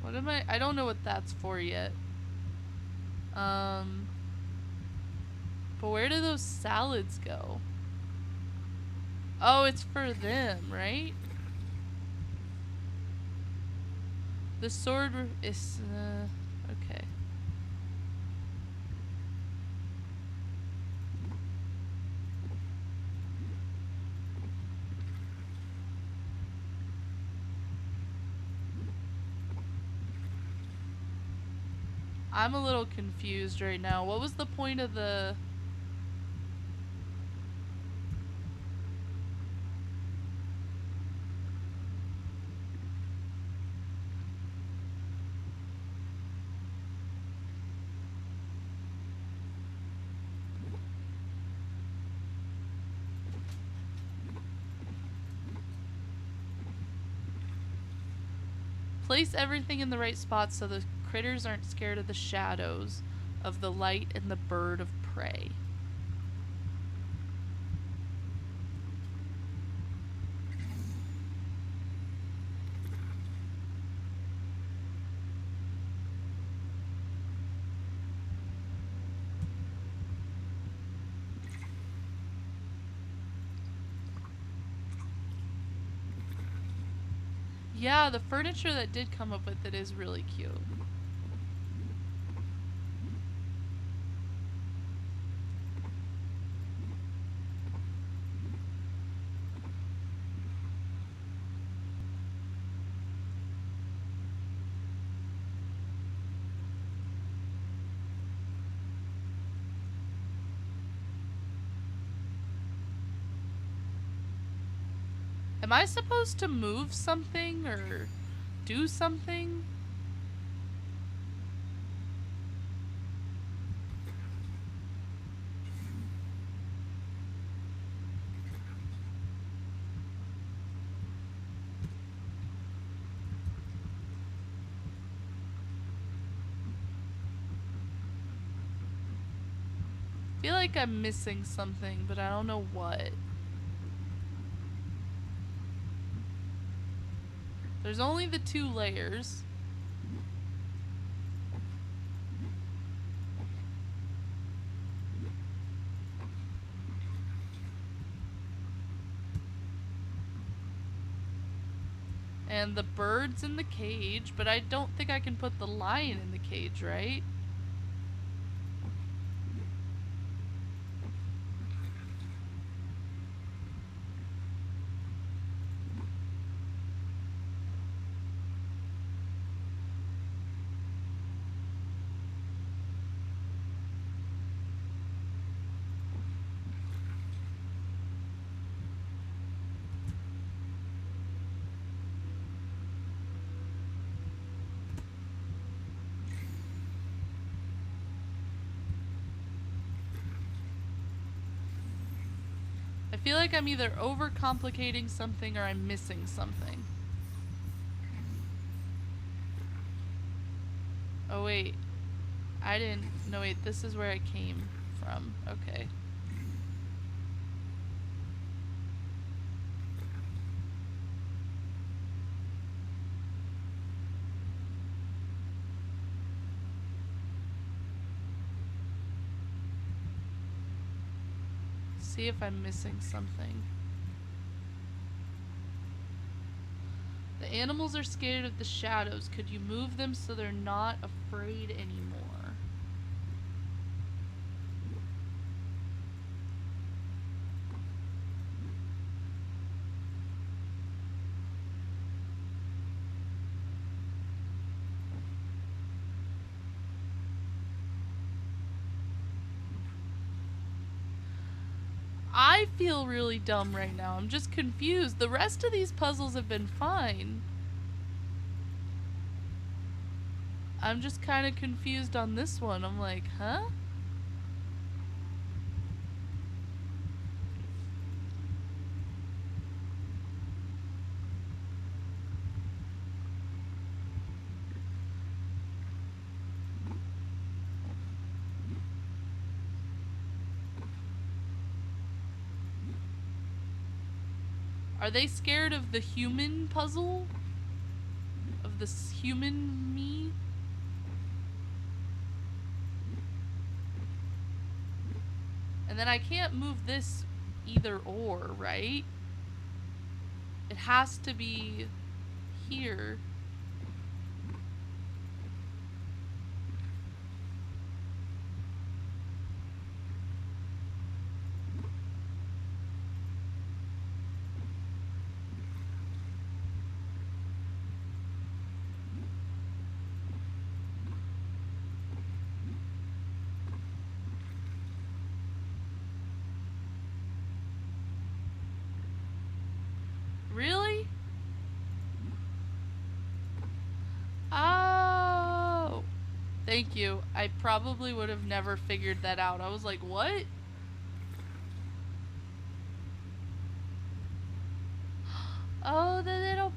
What am I don't know what that's for yet. But where do those salads go? Oh, it's for them, right? The sword is, okay. I'm a little confused right now. What was the point of the... Place everything in the right spot so the critters aren't scared of the shadows, of the light, and the bird of prey. Yeah, the furniture that did come up with it is really cute. Am I supposed to move something or do something? I feel like I'm missing something, but I don't know what. There's only the 2 layers. And the bird's in the cage, but I don't think I can put the lion in the cage, right? I feel like I'm either overcomplicating something or I'm missing something. Oh wait, I didn't, no wait, this is where I came from, okay. See if I'm missing something. The The animals are scared of the shadows. Could you move them so they're not afraid anymore? I feel really dumb right now. I'm just confused. The rest of these puzzles have been fine. I'm just kind of confused on this one. I'm like, huh? Are they scared of the human puzzle? Of this human me? And then I can't move this either or, right? It has to be here. Really? Oh. Thank you. I probably would have never figured that out. I was like, what? Oh, the little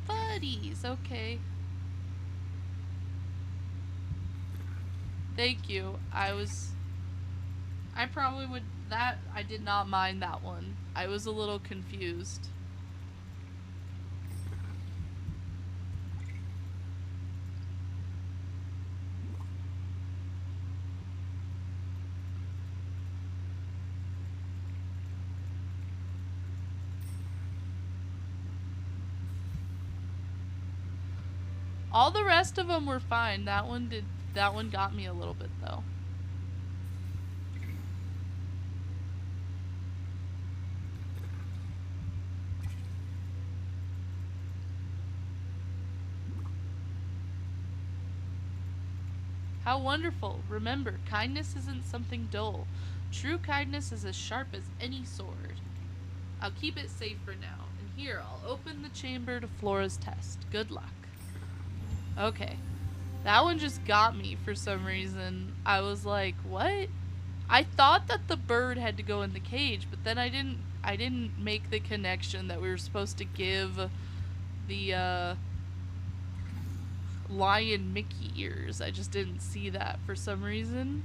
buddies. Okay. Thank you. I probably would, I did not mind that one. I was a little confused. All the rest of them were fine. That one got me a little bit though. How wonderful. Remember, kindness isn't something dull. True kindness is as sharp as any sword. I'll keep it safe for now. And here, I'll open the chamber to Flora's test. Good luck. Okay. That one just got me for some reason. I was like, what? I thought that the bird had to go in the cage, but then I didn't make the connection that we were supposed to give the lion Mickey ears. I just didn't see that for some reason.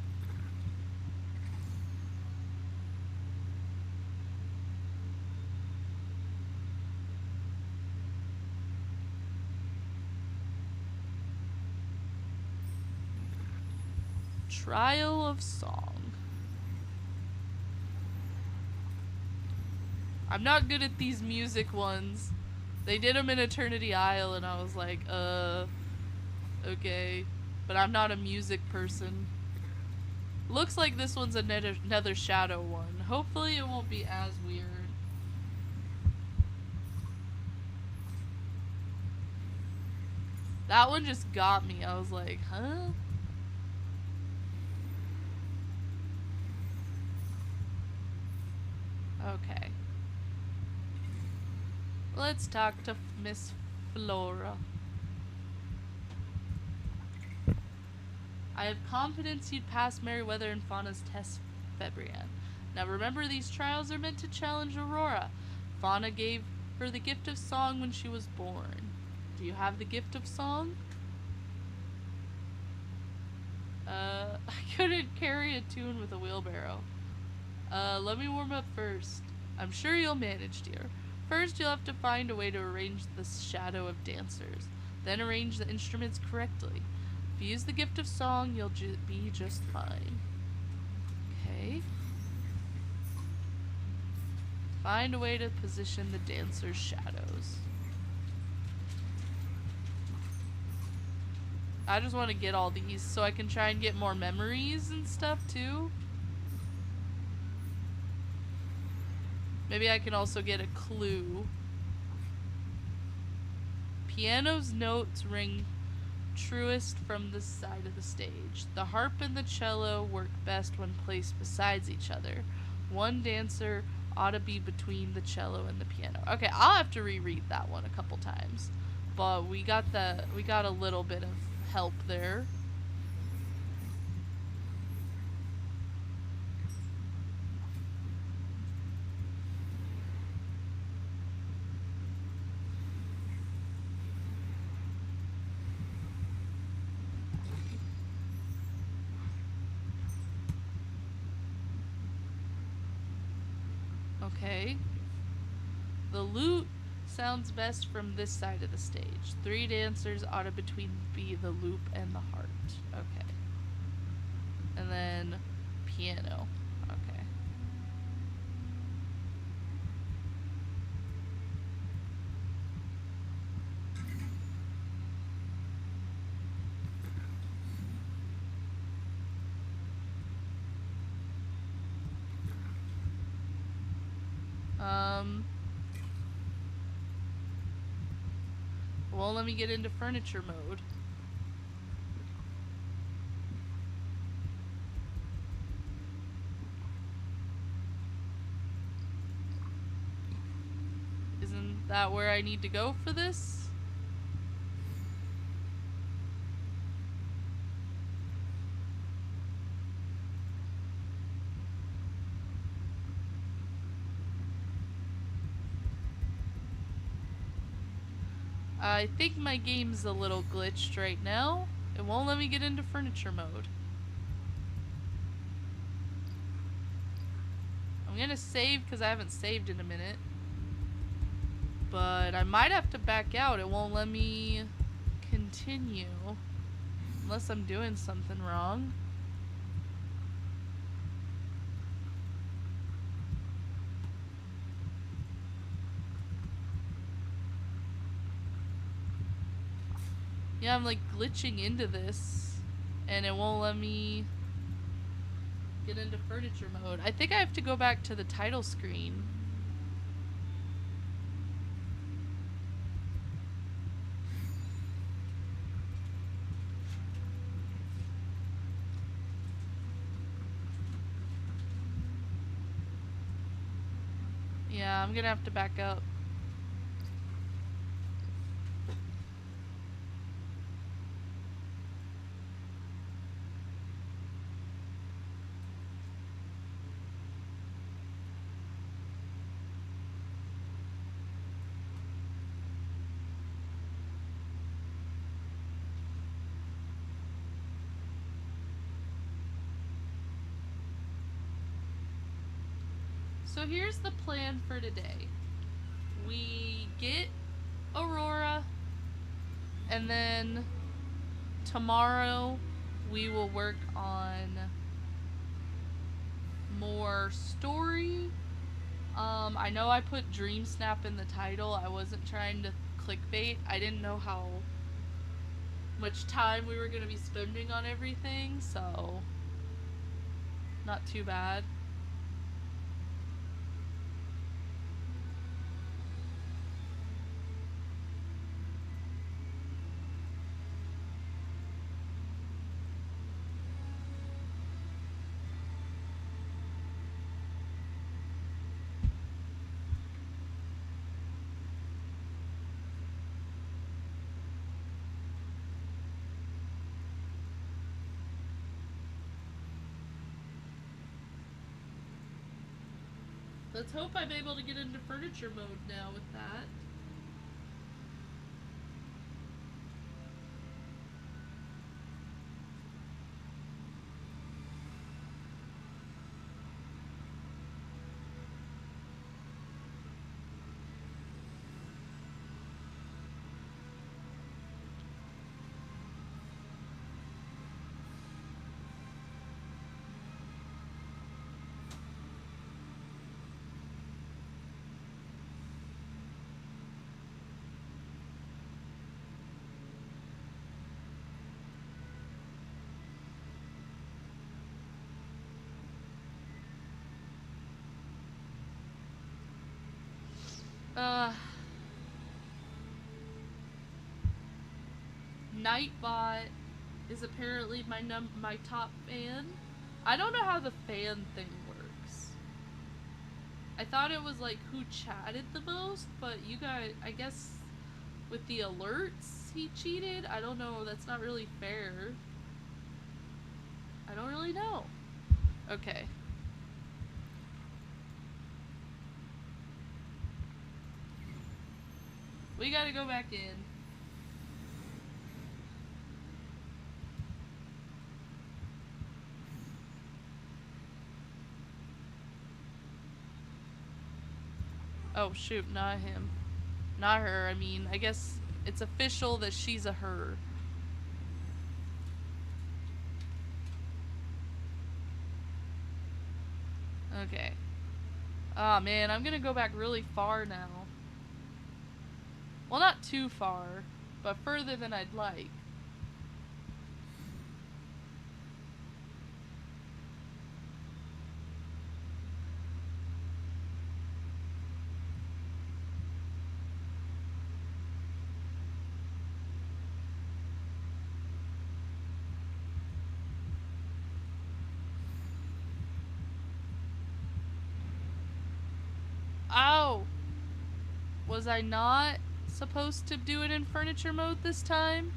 Trial of Song. I'm not good at these music ones. They did them in Eternity Isle and I was like, okay. But I'm not a music person. Looks like this one's another shadow one. Hopefully it won't be as weird. That one just got me. I was like, huh? Okay. Let's talk to Miss Flora. I have confidence you'd pass Meriwether and Fauna's test, Febrian. Now remember, these trials are meant to challenge Aurora. Fauna gave her the gift of song when she was born. Do you have the gift of song? I couldn't carry a tune with a wheelbarrow. Let me warm up first. I'm sure you'll manage, dear. First, you'll have to find a way to arrange the shadow of dancers. Then arrange the instruments correctly. If you use the gift of song, you'll be just fine. Okay. Find a way to position the dancers' shadows. I just want to get all these so I can try and get more memories and stuff too. Maybe I can also get a clue. Piano's notes ring truest from this side of the stage. The harp and the cello work best when placed beside each other. One dancer ought to be between the cello and the piano. Okay, I'll have to reread that one a couple times. But we got a little bit of help there. Okay. The lute sounds best from this side of the stage. 3 dancers ought to be the loop and the heart. Okay. And then piano. Okay. Won't let me get into furniture mode. Isn't that where I need to go for this? I think my game's a little glitched right now. It won't let me get into furniture mode. I'm gonna save because I haven't saved in a minute. But I might have to back out. It won't let me continue. Unless I'm doing something wrong. Yeah, I'm like glitching into this. And it won't let me get into furniture mode. I think I have to go back to the title screen. Yeah, I'm gonna have to back up. So here's the plan for today. We get Aurora, and then tomorrow we will work on more story. I know I put Dreamsnap in the title. I wasn't trying to clickbait. I didn't know how much time we were going to be spending on everything, so not too bad. Let's hope I'm able to get into furniture mode now with that. Uh, Nightbot is apparently my top fan. I don't know how the fan thing works. I thought it was like who chatted the most, but you guys, I guess with the alerts he cheated. I don't know, that's not really fair. I don't really know. Okay. We gotta go back in. Oh shoot, not him. Not her, I mean, I guess it's official that she's a her. Okay. Ah, man, I'm gonna go back really far now. Well, not too far, but further than I'd like. Ow! Was I not supposed to do it in furniture mode this time?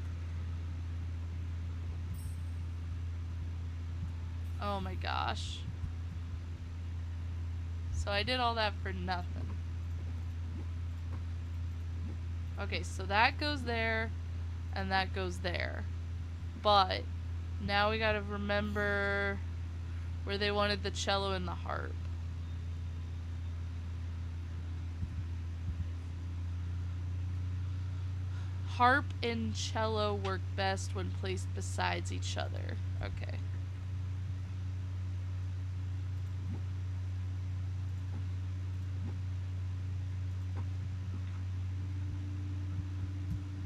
Oh my gosh. So I did all that for nothing. Okay, so that goes there, and that goes there. But now we gotta remember where they wanted the cello and the harp. Harp and cello work best when placed besides each other. Okay.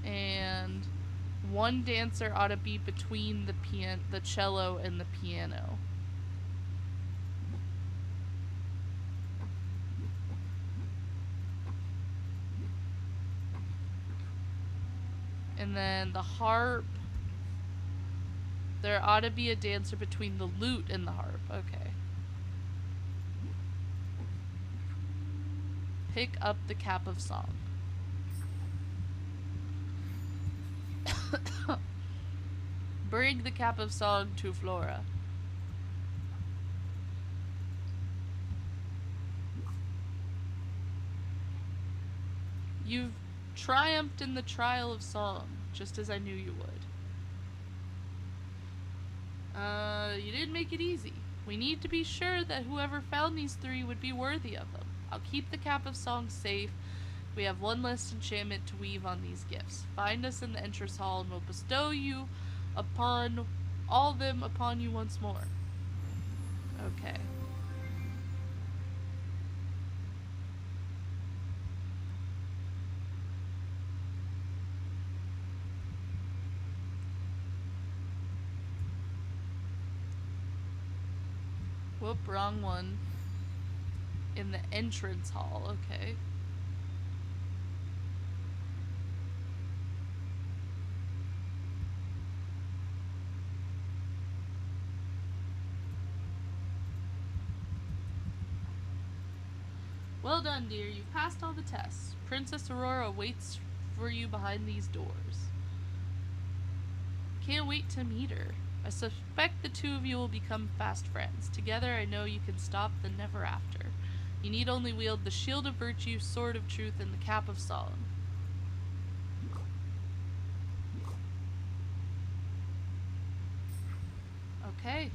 And one dancer ought to be between the cello and the piano. And then the harp, there ought to be a dancer between the lute and the harp. Okay. Pick up the cap of song. Bring the cap of song to Flora. You've triumphed in the trial of song, just as I knew you would. You didn't make it easy. We need to be sure that whoever found these three would be worthy of them. I'll keep the cap of song safe. We have one less enchantment to weave on these gifts. Find us in the entrance hall and we'll bestow you upon all them upon you once more. Okay. Whoop, wrong one. In the entrance hall, okay. Well done, dear. You've passed all the tests. Princess Aurora waits for you behind these doors. Can't wait to meet her. I suspect the two of you will become fast friends. Together, I know you can stop the never after. You need only wield the shield of virtue, sword of truth, and the cap of song. Okay.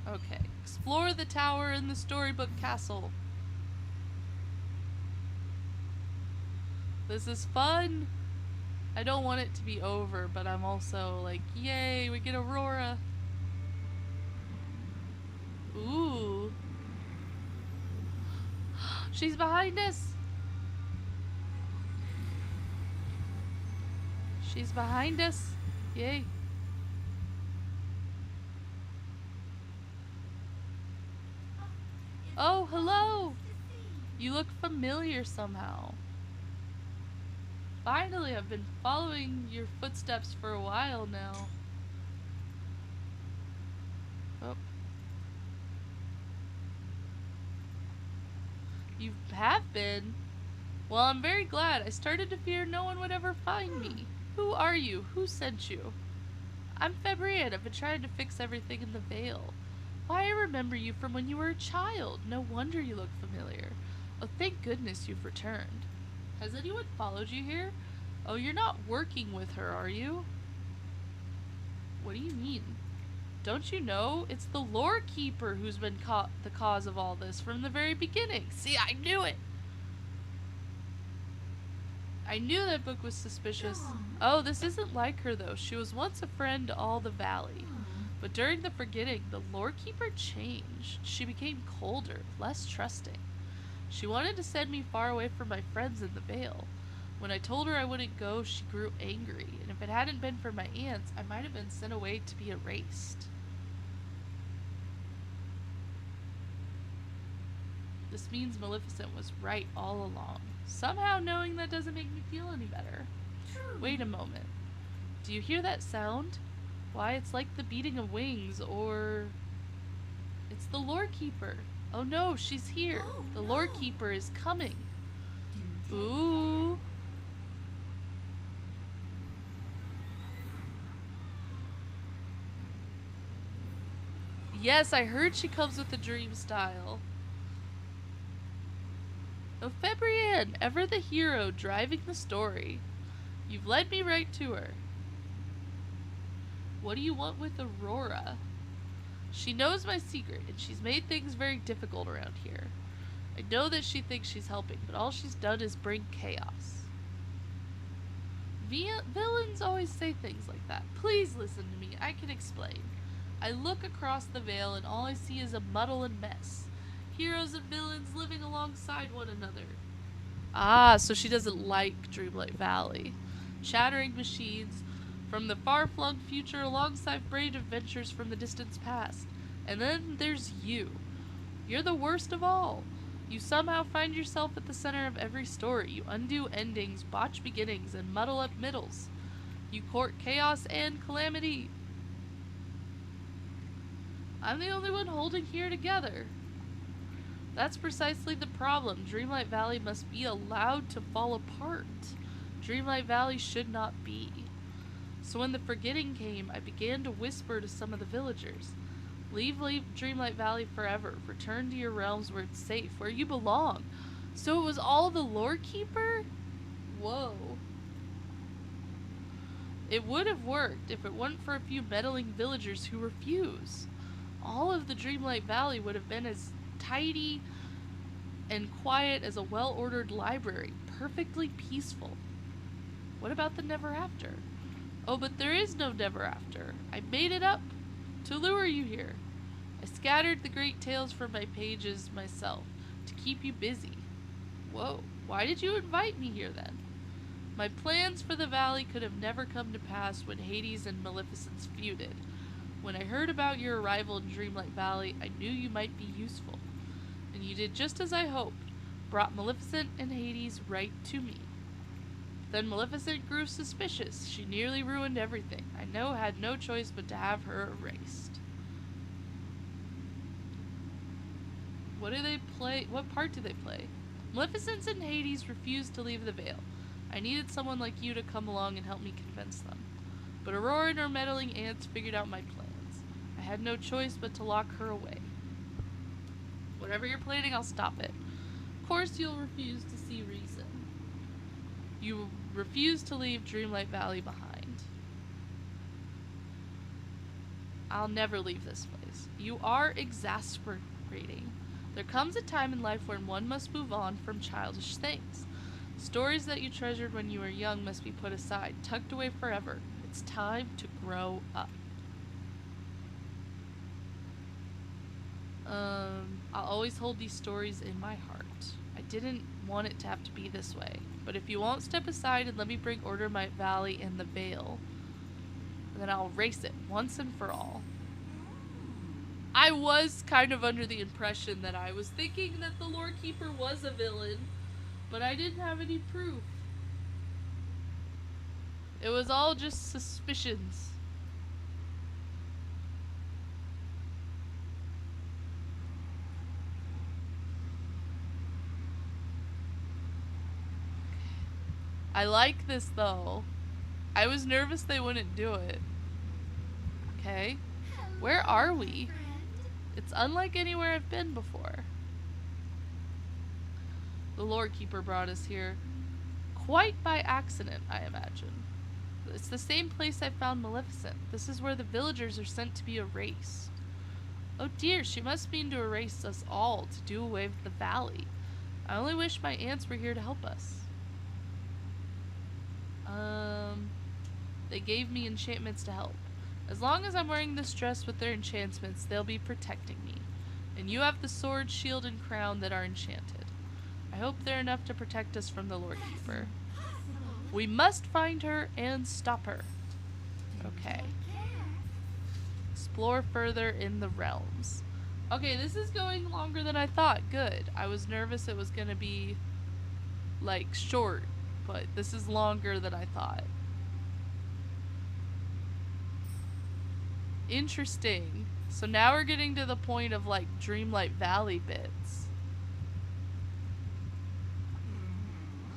Okay. Explore the tower in the Storybook Castle. This is fun. I don't want it to be over, but I'm also like, yay, we get Aurora. Ooh. She's behind us. She's behind us. Yay. Oh, hello! You look familiar somehow. Finally, I've been following your footsteps for a while now. Oh. You have been? Well, I'm very glad. I started to fear no one would ever find me. Who are you? Who sent you? I'm Fabrienne. I've been trying to fix everything in the Vale. Why, I remember you from when you were a child. No wonder you look familiar. Oh, thank goodness you've returned. Has anyone followed you here? Oh, you're not working with her, are you? What do you mean? Don't you know? It's the lore keeper who's been the cause of all this from the very beginning. See, I knew it! I knew that book was suspicious. Oh, this isn't like her, though. She was once a friend to all the valley. But during the forgetting, the lore keeper changed. She became colder, less trusting. She wanted to send me far away from my friends in the Vale. When I told her I wouldn't go, she grew angry, and if it hadn't been for my aunts, I might have been sent away to be erased. This means Maleficent was right all along. Somehow knowing that doesn't make me feel any better. Wait a moment. Do you hear that sound? Why, it's like the beating of wings, or... It's the lore keeper. Oh no, she's here. The lore keeper is coming. Ooh. Yes, I heard she comes with a dream style. Oh, Fabrienne, ever the hero driving the story. You've led me right to her. What do you want with Aurora? She knows my secret, and she's made things very difficult around here. I know that she thinks she's helping, but all she's done is bring chaos. Villains always say things like that. Please listen to me, I can explain. I look across the Vale, and all I see is a muddle and mess. Heroes and villains living alongside one another. Ah, so she doesn't like Dreamlight Valley. Shattering machines from the far-flung future alongside brave adventures from the distant past. And then there's you. You're the worst of all. You somehow find yourself at the center of every story. You undo endings, botch beginnings, and muddle up middles. You court chaos and calamity. I'm the only one holding here together. That's precisely the problem. Dreamlight Valley must be allowed to fall apart. Dreamlight Valley should not be. So when the forgetting came, I began to whisper to some of the villagers. Leave Dreamlight Valley forever. Return to your realms where it's safe, where you belong. So it was all the lore keeper? Whoa. It would have worked if it weren't for a few meddling villagers who refuse. All of the Dreamlight Valley would have been as tidy and quiet as a well-ordered library, perfectly peaceful. What about the Never After? Oh, but there is no Never After. I made it up to lure you here. I scattered the great tales from my pages myself to keep you busy. Whoa, why did you invite me here then? My plans for the valley could have never come to pass when Hades and Maleficent feuded. When I heard about your arrival in Dreamlight Valley, I knew you might be useful. And you did just as I hoped, brought Maleficent and Hades right to me. Then Maleficent grew suspicious. She nearly ruined everything. I had no choice but to have her erased. What do they play? What part do they play? Maleficent and Hades refused to leave the Vale. I needed someone like you to come along and help me convince them. But Aurora and her meddling aunts figured out my plans. I had no choice but to lock her away. Whatever you're planning, I'll stop it. Of course you'll refuse to see reason. You refuse to leave Dreamlight Valley behind. I'll never leave this place. You are exasperating. There comes a time in life when one must move on from childish things. Stories that you treasured when you were young must be put aside, tucked away forever. It's time to grow up. I'll always hold these stories in my heart. I didn't want it to have to be this way. But if you won't step aside and let me bring order my valley in the Vale, then I'll erase it once and for all. I was kind of under the impression that I was thinking that the Lore Keeper was a villain, but I didn't have any proof. It was all just suspicions. I like this though. I was nervous they wouldn't do it. Okay. Where are we? It's unlike anywhere I've been before. The Lore Keeper brought us here. Quite by accident, I imagine. It's the same place I found Maleficent. This is where the villagers are sent to be erased. Oh dear, she must mean to erase us all, to do away with the valley. I only wish my aunts were here to help us. They gave me enchantments to help. As long as I'm wearing this dress with their enchantments, they'll be protecting me. And you have the sword, shield, and crown that are enchanted. I hope they're enough to protect us from the Lord Keeper. We must find her and stop her. Okay. Explore further in the realms. Okay, this is going longer than I thought. Good. I was nervous it was going to be, like, short, but this is longer than I thought. Interesting. So now we're getting to the point of, like, Dreamlight Valley bits.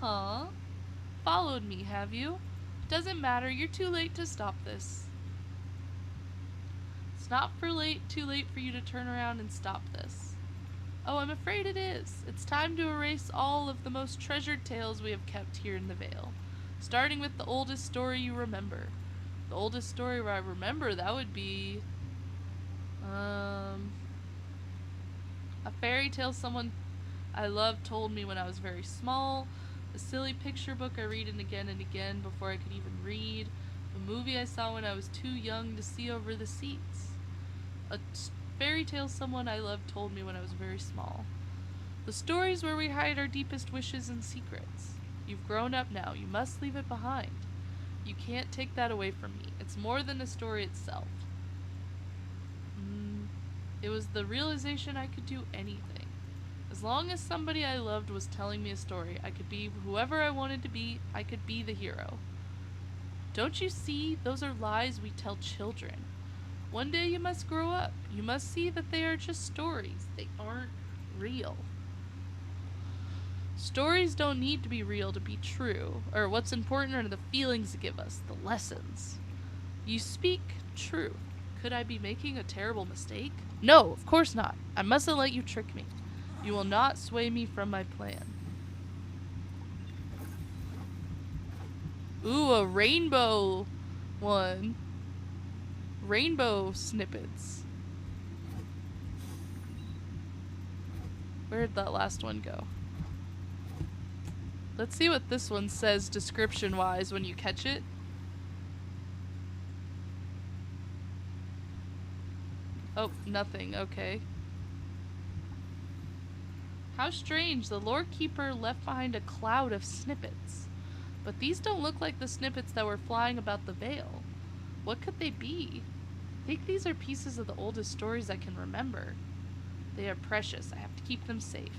Huh? Followed me, have you? Doesn't matter, you're too late to stop this. It's not too late for you to turn around and stop this. Oh, I'm afraid it is. It's time to erase all of the most treasured tales we have kept here in the Vale. Starting with the oldest story you remember. The oldest story where I remember, that would be a fairy tale someone I loved told me when I was very small. A silly picture book I read again and again before I could even read. A movie I saw when I was too young to see over the seats. A fairy tale someone I loved told me when I was very small. The stories where we hide our deepest wishes and secrets. You've grown up now. You must leave it behind. You can't take that away from me. It's more than a story itself. It was the realization I could do anything. As long as somebody I loved was telling me a story, I could be whoever I wanted to be. I could be the hero. Don't you see? Those are lies we tell children. One day you must grow up. You must see that they are just stories. They aren't real. Stories don't need to be real to be true. Or what's important are the feelings they give us, the lessons. You speak true. Could I be making a terrible mistake? No, of course not. I mustn't let you trick me. You will not sway me from my plan. Ooh, a rainbow one. Rainbow snippets. Where'd that last one go? Let's see what this one says description-wise when you catch it. Oh, nothing. Okay. How strange. The Lore Keeper left behind a cloud of snippets. But these don't look like the snippets that were flying about the Vale. What could they be? I think these are pieces of the oldest stories I can remember. They are precious. I have to keep them safe.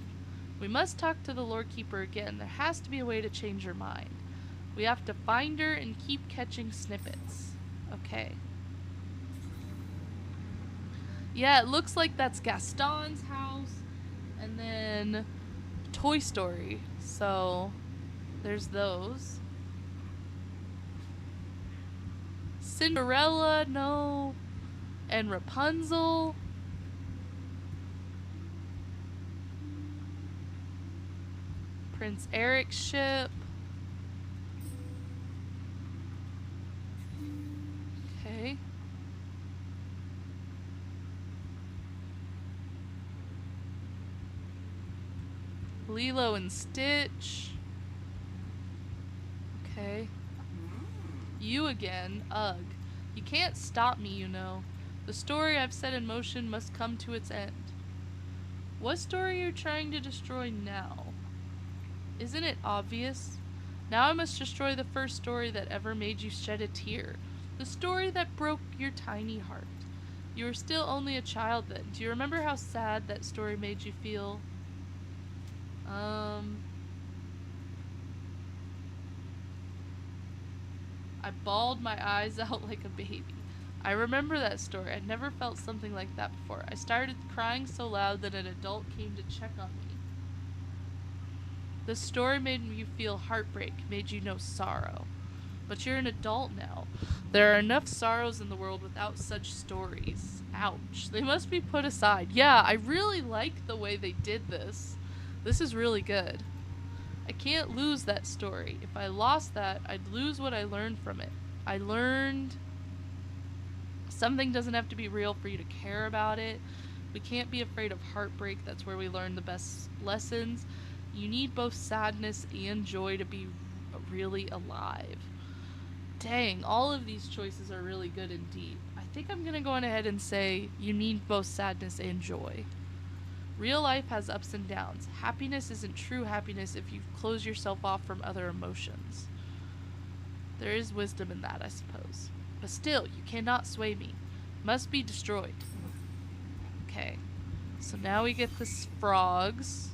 We must talk to the Lore Keeper again. There has to be a way to change her mind. We have to find her and keep catching snippets. Okay. Yeah, it looks like that's Gaston's house. And then Toy Story. So there's those. Cinderella, no. And Rapunzel. Prince Eric's ship. Okay. Lilo and Stitch. Okay. You again. Ugh. You can't stop me, you know. The story I've set in motion must come to its end. What story are you trying to destroy now? Isn't it obvious? Now I must destroy the first story that ever made you shed a tear. The story that broke your tiny heart. You were still only a child then. Do you remember how sad that story made you feel? I bawled my eyes out like a baby. I remember that story. I'd never felt something like that before. I started crying so loud that an adult came to check on me. The story made you feel heartbreak, made you know sorrow. But you're an adult now. There are enough sorrows in the world without such stories. Ouch. They must be put aside. Yeah, I really like the way they did this. This is really good. I can't lose that story. If I lost that, I'd lose what I learned from it. I learned something doesn't have to be real for you to care about it. We can't be afraid of heartbreak. That's where we learn the best lessons. You need both sadness and joy to be really alive. Dang, all of these choices are really good and deep. I think I'm going to go on ahead and say you need both sadness and joy. Real life has ups and downs. Happiness isn't true happiness if you close yourself off from other emotions. There is wisdom in that, I suppose. But still, you cannot sway me. Must be destroyed. Okay. So now we get the frogs.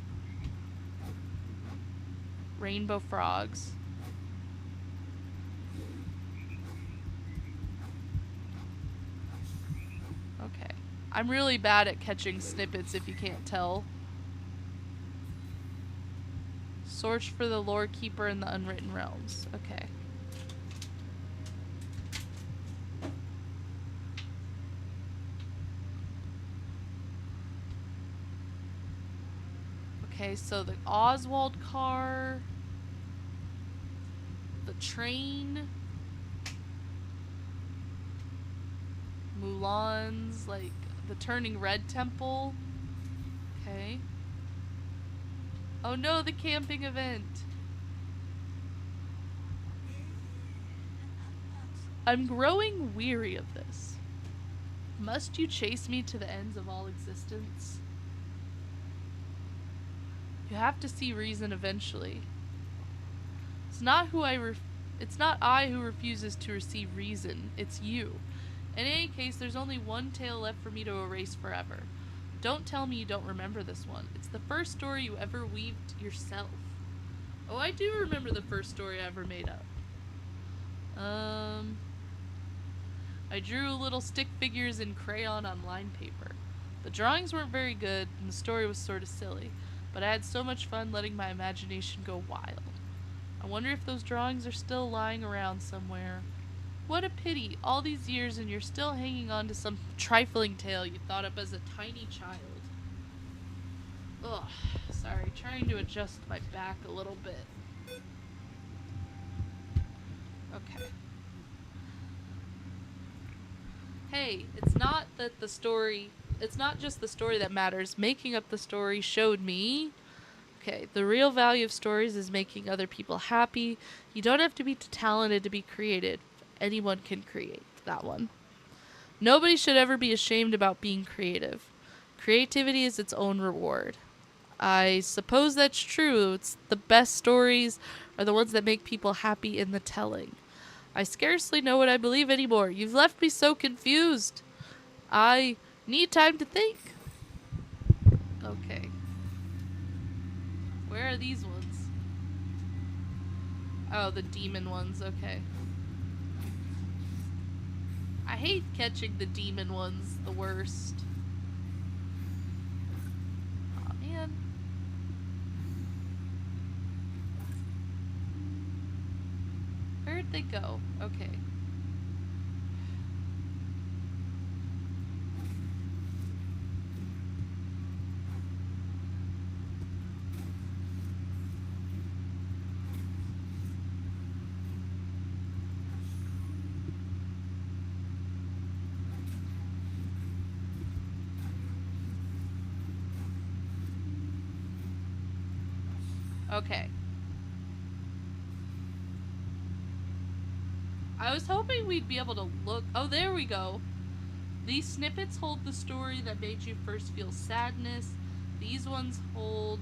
Rainbow frogs. Okay. I'm really bad at catching snippets if you can't tell. Search for the lore keeper in the unwritten realms. Okay. Okay, so the Oswald car, the train, Mulan's, like, the Turning Red Temple. Okay. Oh no, the camping event. I'm growing weary of this. Must you chase me to the ends of all existence? You have to see reason eventually. It's not I who refuses to receive reason, it's you. In any case, there's only one tale left for me to erase forever. Don't tell me you don't remember this one. It's the first story you ever weaved yourself. Oh, I do remember the first story I ever made up. I drew little stick figures in crayon on line paper. The drawings weren't very good, and the story was sort of silly, but I had so much fun letting my imagination go wild. I wonder if those drawings are still lying around somewhere. What a pity, all these years and you're still hanging on to some trifling tale you thought up as a tiny child. Ugh, sorry, trying to adjust my back a little bit. Okay. Hey, it's not just the story that matters. Making up the story showed me. Okay, the real value of stories is making other people happy. You don't have to be talented to be creative. Anyone can create that one. Nobody should ever be ashamed about being creative. Creativity is its own reward. I suppose that's true. It's the best stories are the ones that make people happy in the telling. I scarcely know what I believe anymore. You've left me so confused. I need time to think. Okay. Where are these ones? Oh, the demon ones. Okay. I hate catching the demon ones. The worst. Aw, man. Where'd they go? Okay. Okay. I was hoping we'd be able to look. Oh, there we go. These snippets hold the story that made you first feel sadness. These ones hold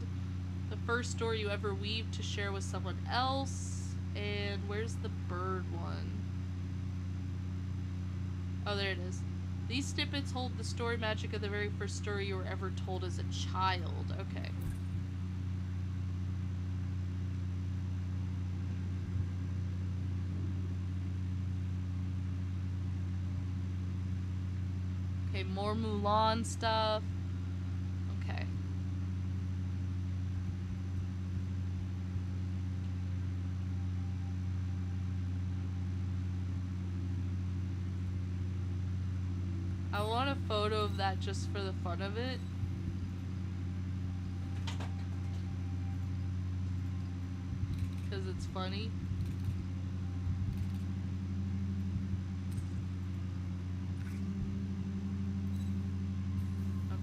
The first story you ever weave to share with someone else. And where's the bird one? Oh, there it is. These snippets hold the story magic of the very first story you were ever told as a child. Okay. Okay, more Mulan stuff. Okay. I want a photo of that just for the fun of it. Because it's funny.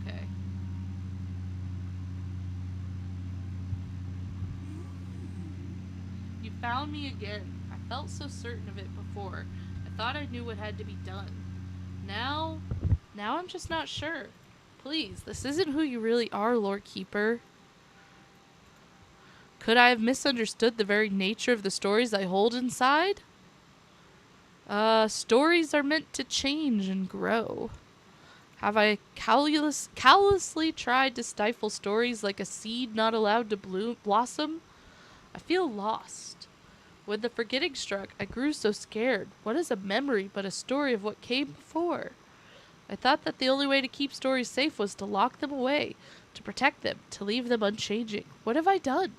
Okay. You found me again. I felt so certain of it before. I thought I knew what had to be done. Now I'm just not sure. Please, this isn't who you really are, Lord Keeper. Could I have misunderstood the very nature of the stories I hold inside? Stories are meant to change and grow. Have I callously tried to stifle stories like a seed not allowed to blossom? I feel lost. When the forgetting struck, I grew so scared. What is a memory but a story of what came before? I thought that the only way to keep stories safe was to lock them away, to protect them, to leave them unchanging. What have I done?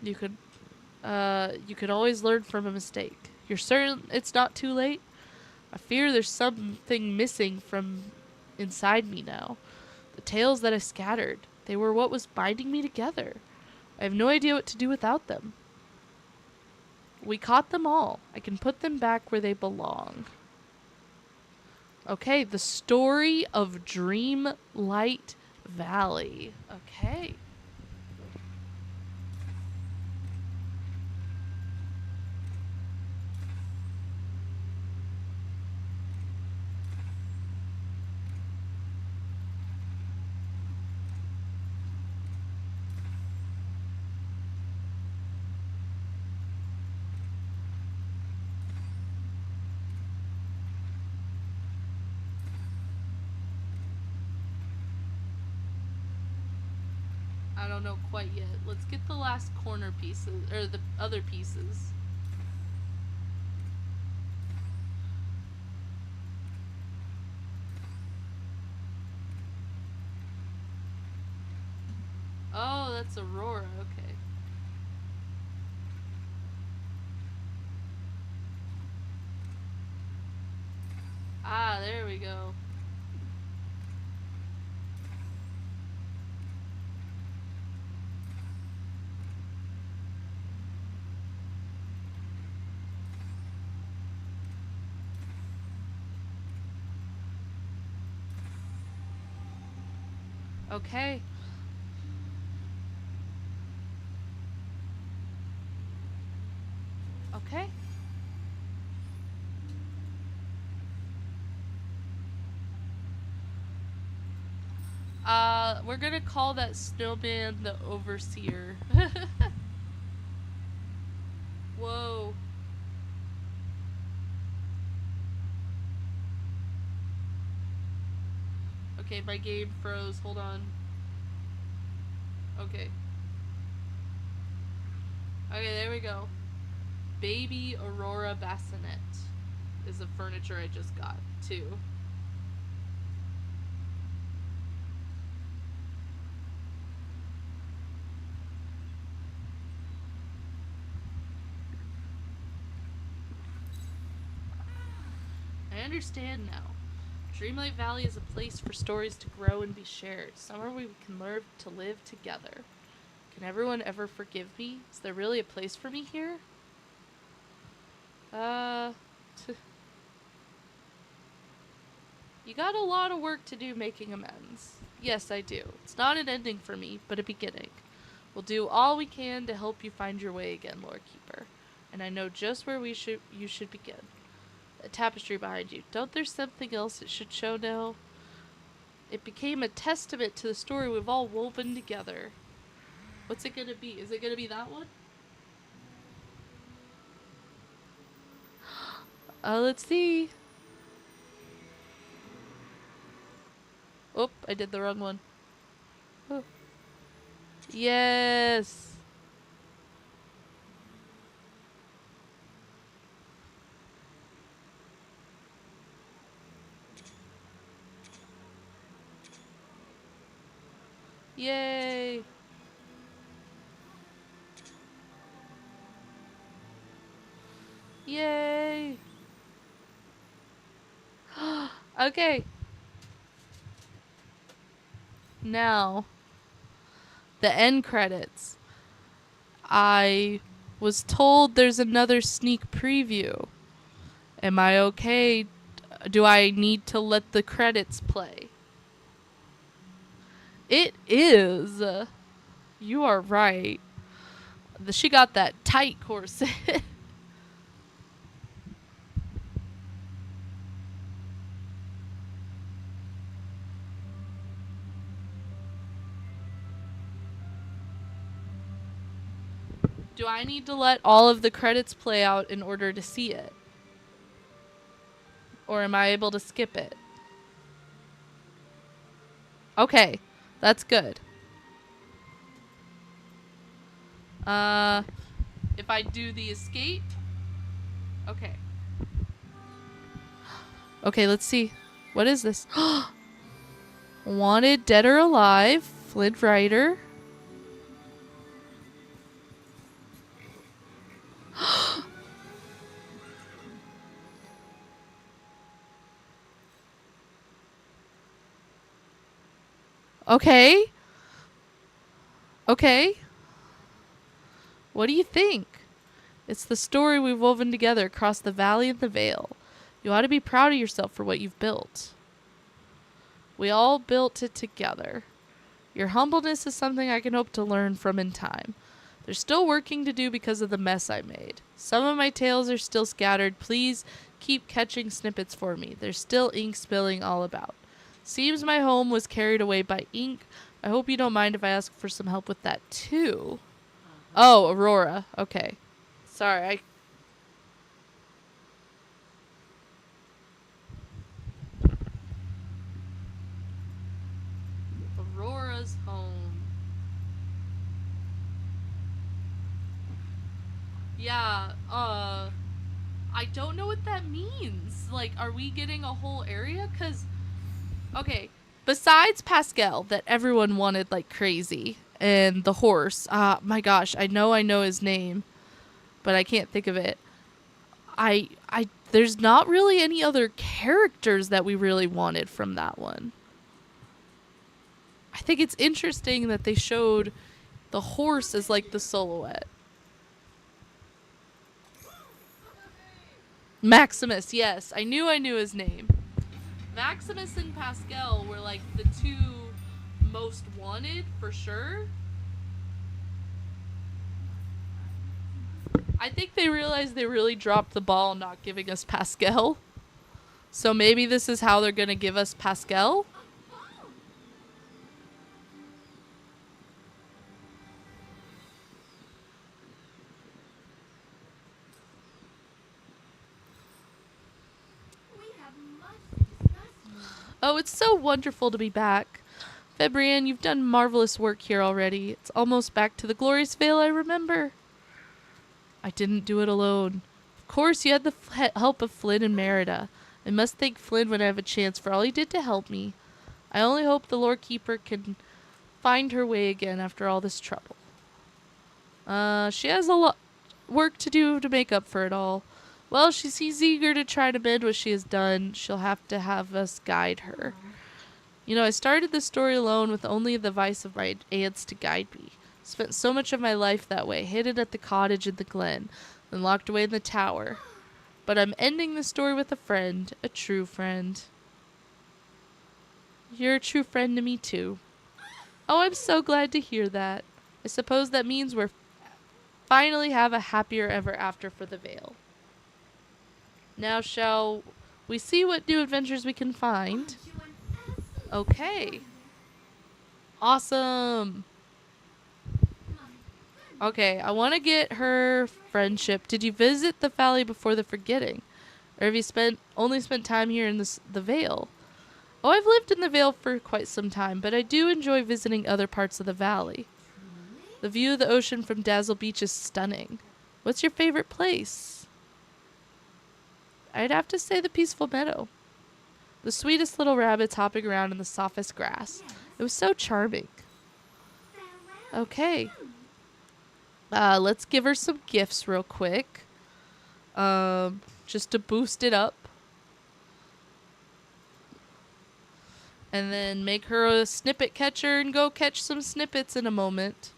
You could always learn from a mistake. You're certain it's not too late? I fear there's something missing from inside me now. The tales that I scattered, they were what was binding me together. I have no idea what to do without them. We caught them all. I can put them back where they belong. Okay, the story of Dreamlight Valley. Okay. I don't know quite yet. Let's get the last corner pieces, or the other pieces. Oh, that's Aurora, okay. Ah, there we go. Okay. Okay. We're gonna call that snowman the overseer. Whoa. Okay, my game froze. Hold on. Okay. Okay, there we go. Baby Aurora Bassinet is the furniture I just got, too. I understand now. Dreamlight Valley is a place for stories to grow and be shared, somewhere we can learn to live together. Can everyone ever forgive me? Is there really a place for me here? You got a lot of work to do making amends. Yes, I do. It's not an ending for me, but a beginning. We'll do all we can to help you find your way again, Lord Keeper. And I know just where you should begin. A tapestry behind you. Don't there's something else it should show now? It became a testament to the story we've all woven together. What's it gonna be? Is it gonna be that one? Let's see. Oh, I did the wrong one. Oh. Yes. Yay. Yay. Okay. Now, the end credits. I was told there's another sneak preview. Am I okay? Do I need to let the credits play? It is. You are right. She got that tight corset. Do I need to let all of the credits play out in order to see it? Or am I able to skip it? Okay, that's good. If I do the escape? Okay. Okay, let's see. What is this? Wanted, dead or alive, Flint Rider. Okay. Okay. What do you think? It's the story we've woven together across the valley and the vale. You ought to be proud of yourself for what you've built. We all built it together. Your humbleness is something I can hope to learn from in time. There's still working to do because of the mess I made. Some of my tales are still scattered. Please keep catching snippets for me. There's still ink spilling all about. Seems my home was carried away by ink. I hope you don't mind if I ask for some help with that too. Oh, Aurora. Okay. Sorry, Aurora's home. Yeah, I don't know what that means. Like, are we getting a whole area? 'Cause, okay, besides Pascal that everyone wanted like crazy, and the horse, my gosh, I know his name, but I can't think of it. There's not really any other characters that we really wanted from that one. I think it's interesting that they showed the horse as like the silhouette. Maximus, yes. I knew his name. Maximus and Pascal were like the two most wanted for sure. I think they realized they really dropped the ball not giving us Pascal. So maybe this is how they're going to give us Pascal? Oh, it's so wonderful to be back. Fabrienne, you've done marvelous work here already. It's almost back to the glorious Vale I remember. I didn't do it alone. Of course, you had the help of Flynn and Merida. I must thank Flynn when I have a chance for all he did to help me. I only hope the Lord Keeper can find her way again after all this trouble. She has a lot work to do to make up for it all. Well, she seems eager to try to mend what she has done. She'll have to have us guide her. You know, I started this story alone with only the advice of my aunts to guide me. Spent so much of my life that way, hidden at the cottage in the glen, and locked away in the tower. But I'm ending the story with a friend, a true friend. You're a true friend to me, too. Oh, I'm so glad to hear that. I suppose that means we're finally have a happier ever after for the Vale. Now shall we see what new adventures we can find? Okay. Awesome. Okay, I want to get her friendship. Did you visit the valley before the forgetting? Or have you only spent time here in the Vale? Oh, I've lived in the Vale for quite some time, but I do enjoy visiting other parts of the valley. The view of the ocean from Dazzle Beach is stunning. What's your favorite place? I'd have to say the peaceful meadow. The sweetest little rabbits hopping around in the softest grass. It was so charming. Okay. Let's give her some gifts real quick. Just to boost it up. And then make her a snippet catcher and go catch some snippets in a moment.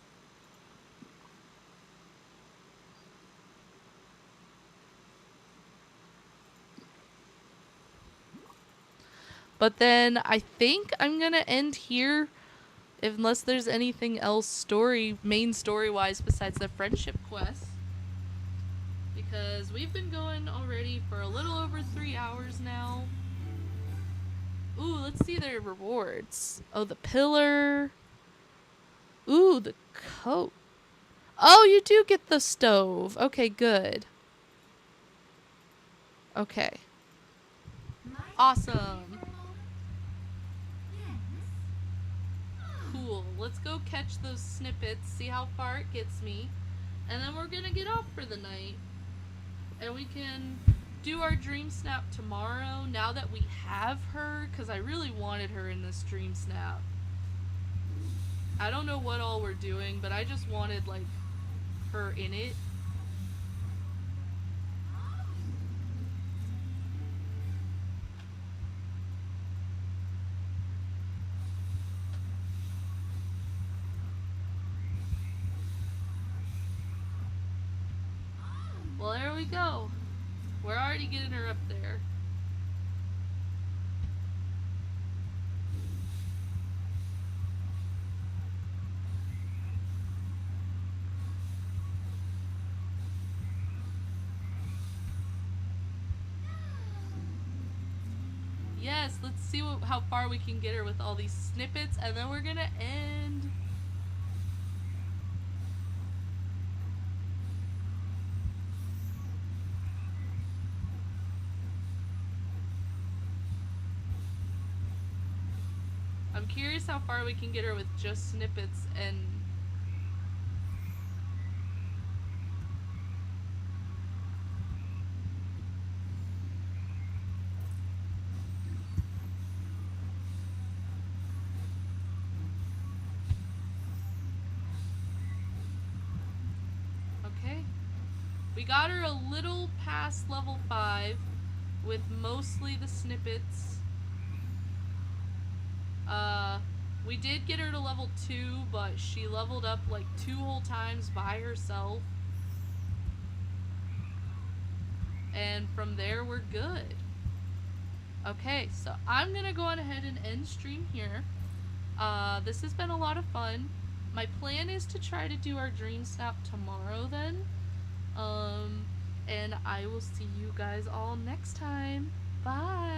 But then I think I'm going to end here unless there's anything else main story-wise besides the friendship quest. Because we've been going already for a little over 3 hours now. Ooh, let's see their rewards. Oh, the pillar. Ooh, the coat. Oh, you do get the stove. Okay, good. Okay. Awesome. Cool. Let's go catch those snippets, see how far it gets me, and then we're gonna get off for the night. And we can do our dream snap tomorrow now that we have her, because I really wanted her in this dream snap. I don't know what all we're doing, but I just wanted, like, her in it. Well, there we go. We're already getting her up there. Yes, let's see how far we can get her with all these snippets, and then we're gonna end. I'm curious how far we can get her with just snippets and... Okay. We got her a little past level 5 with mostly the snippets. We did get her to level 2, but she leveled up like 2 whole times by herself. And from there, we're good. Okay, so I'm gonna go on ahead and end stream here. This has been a lot of fun. My plan is to try to do our dream snap tomorrow then. And I will see you guys all next time. Bye!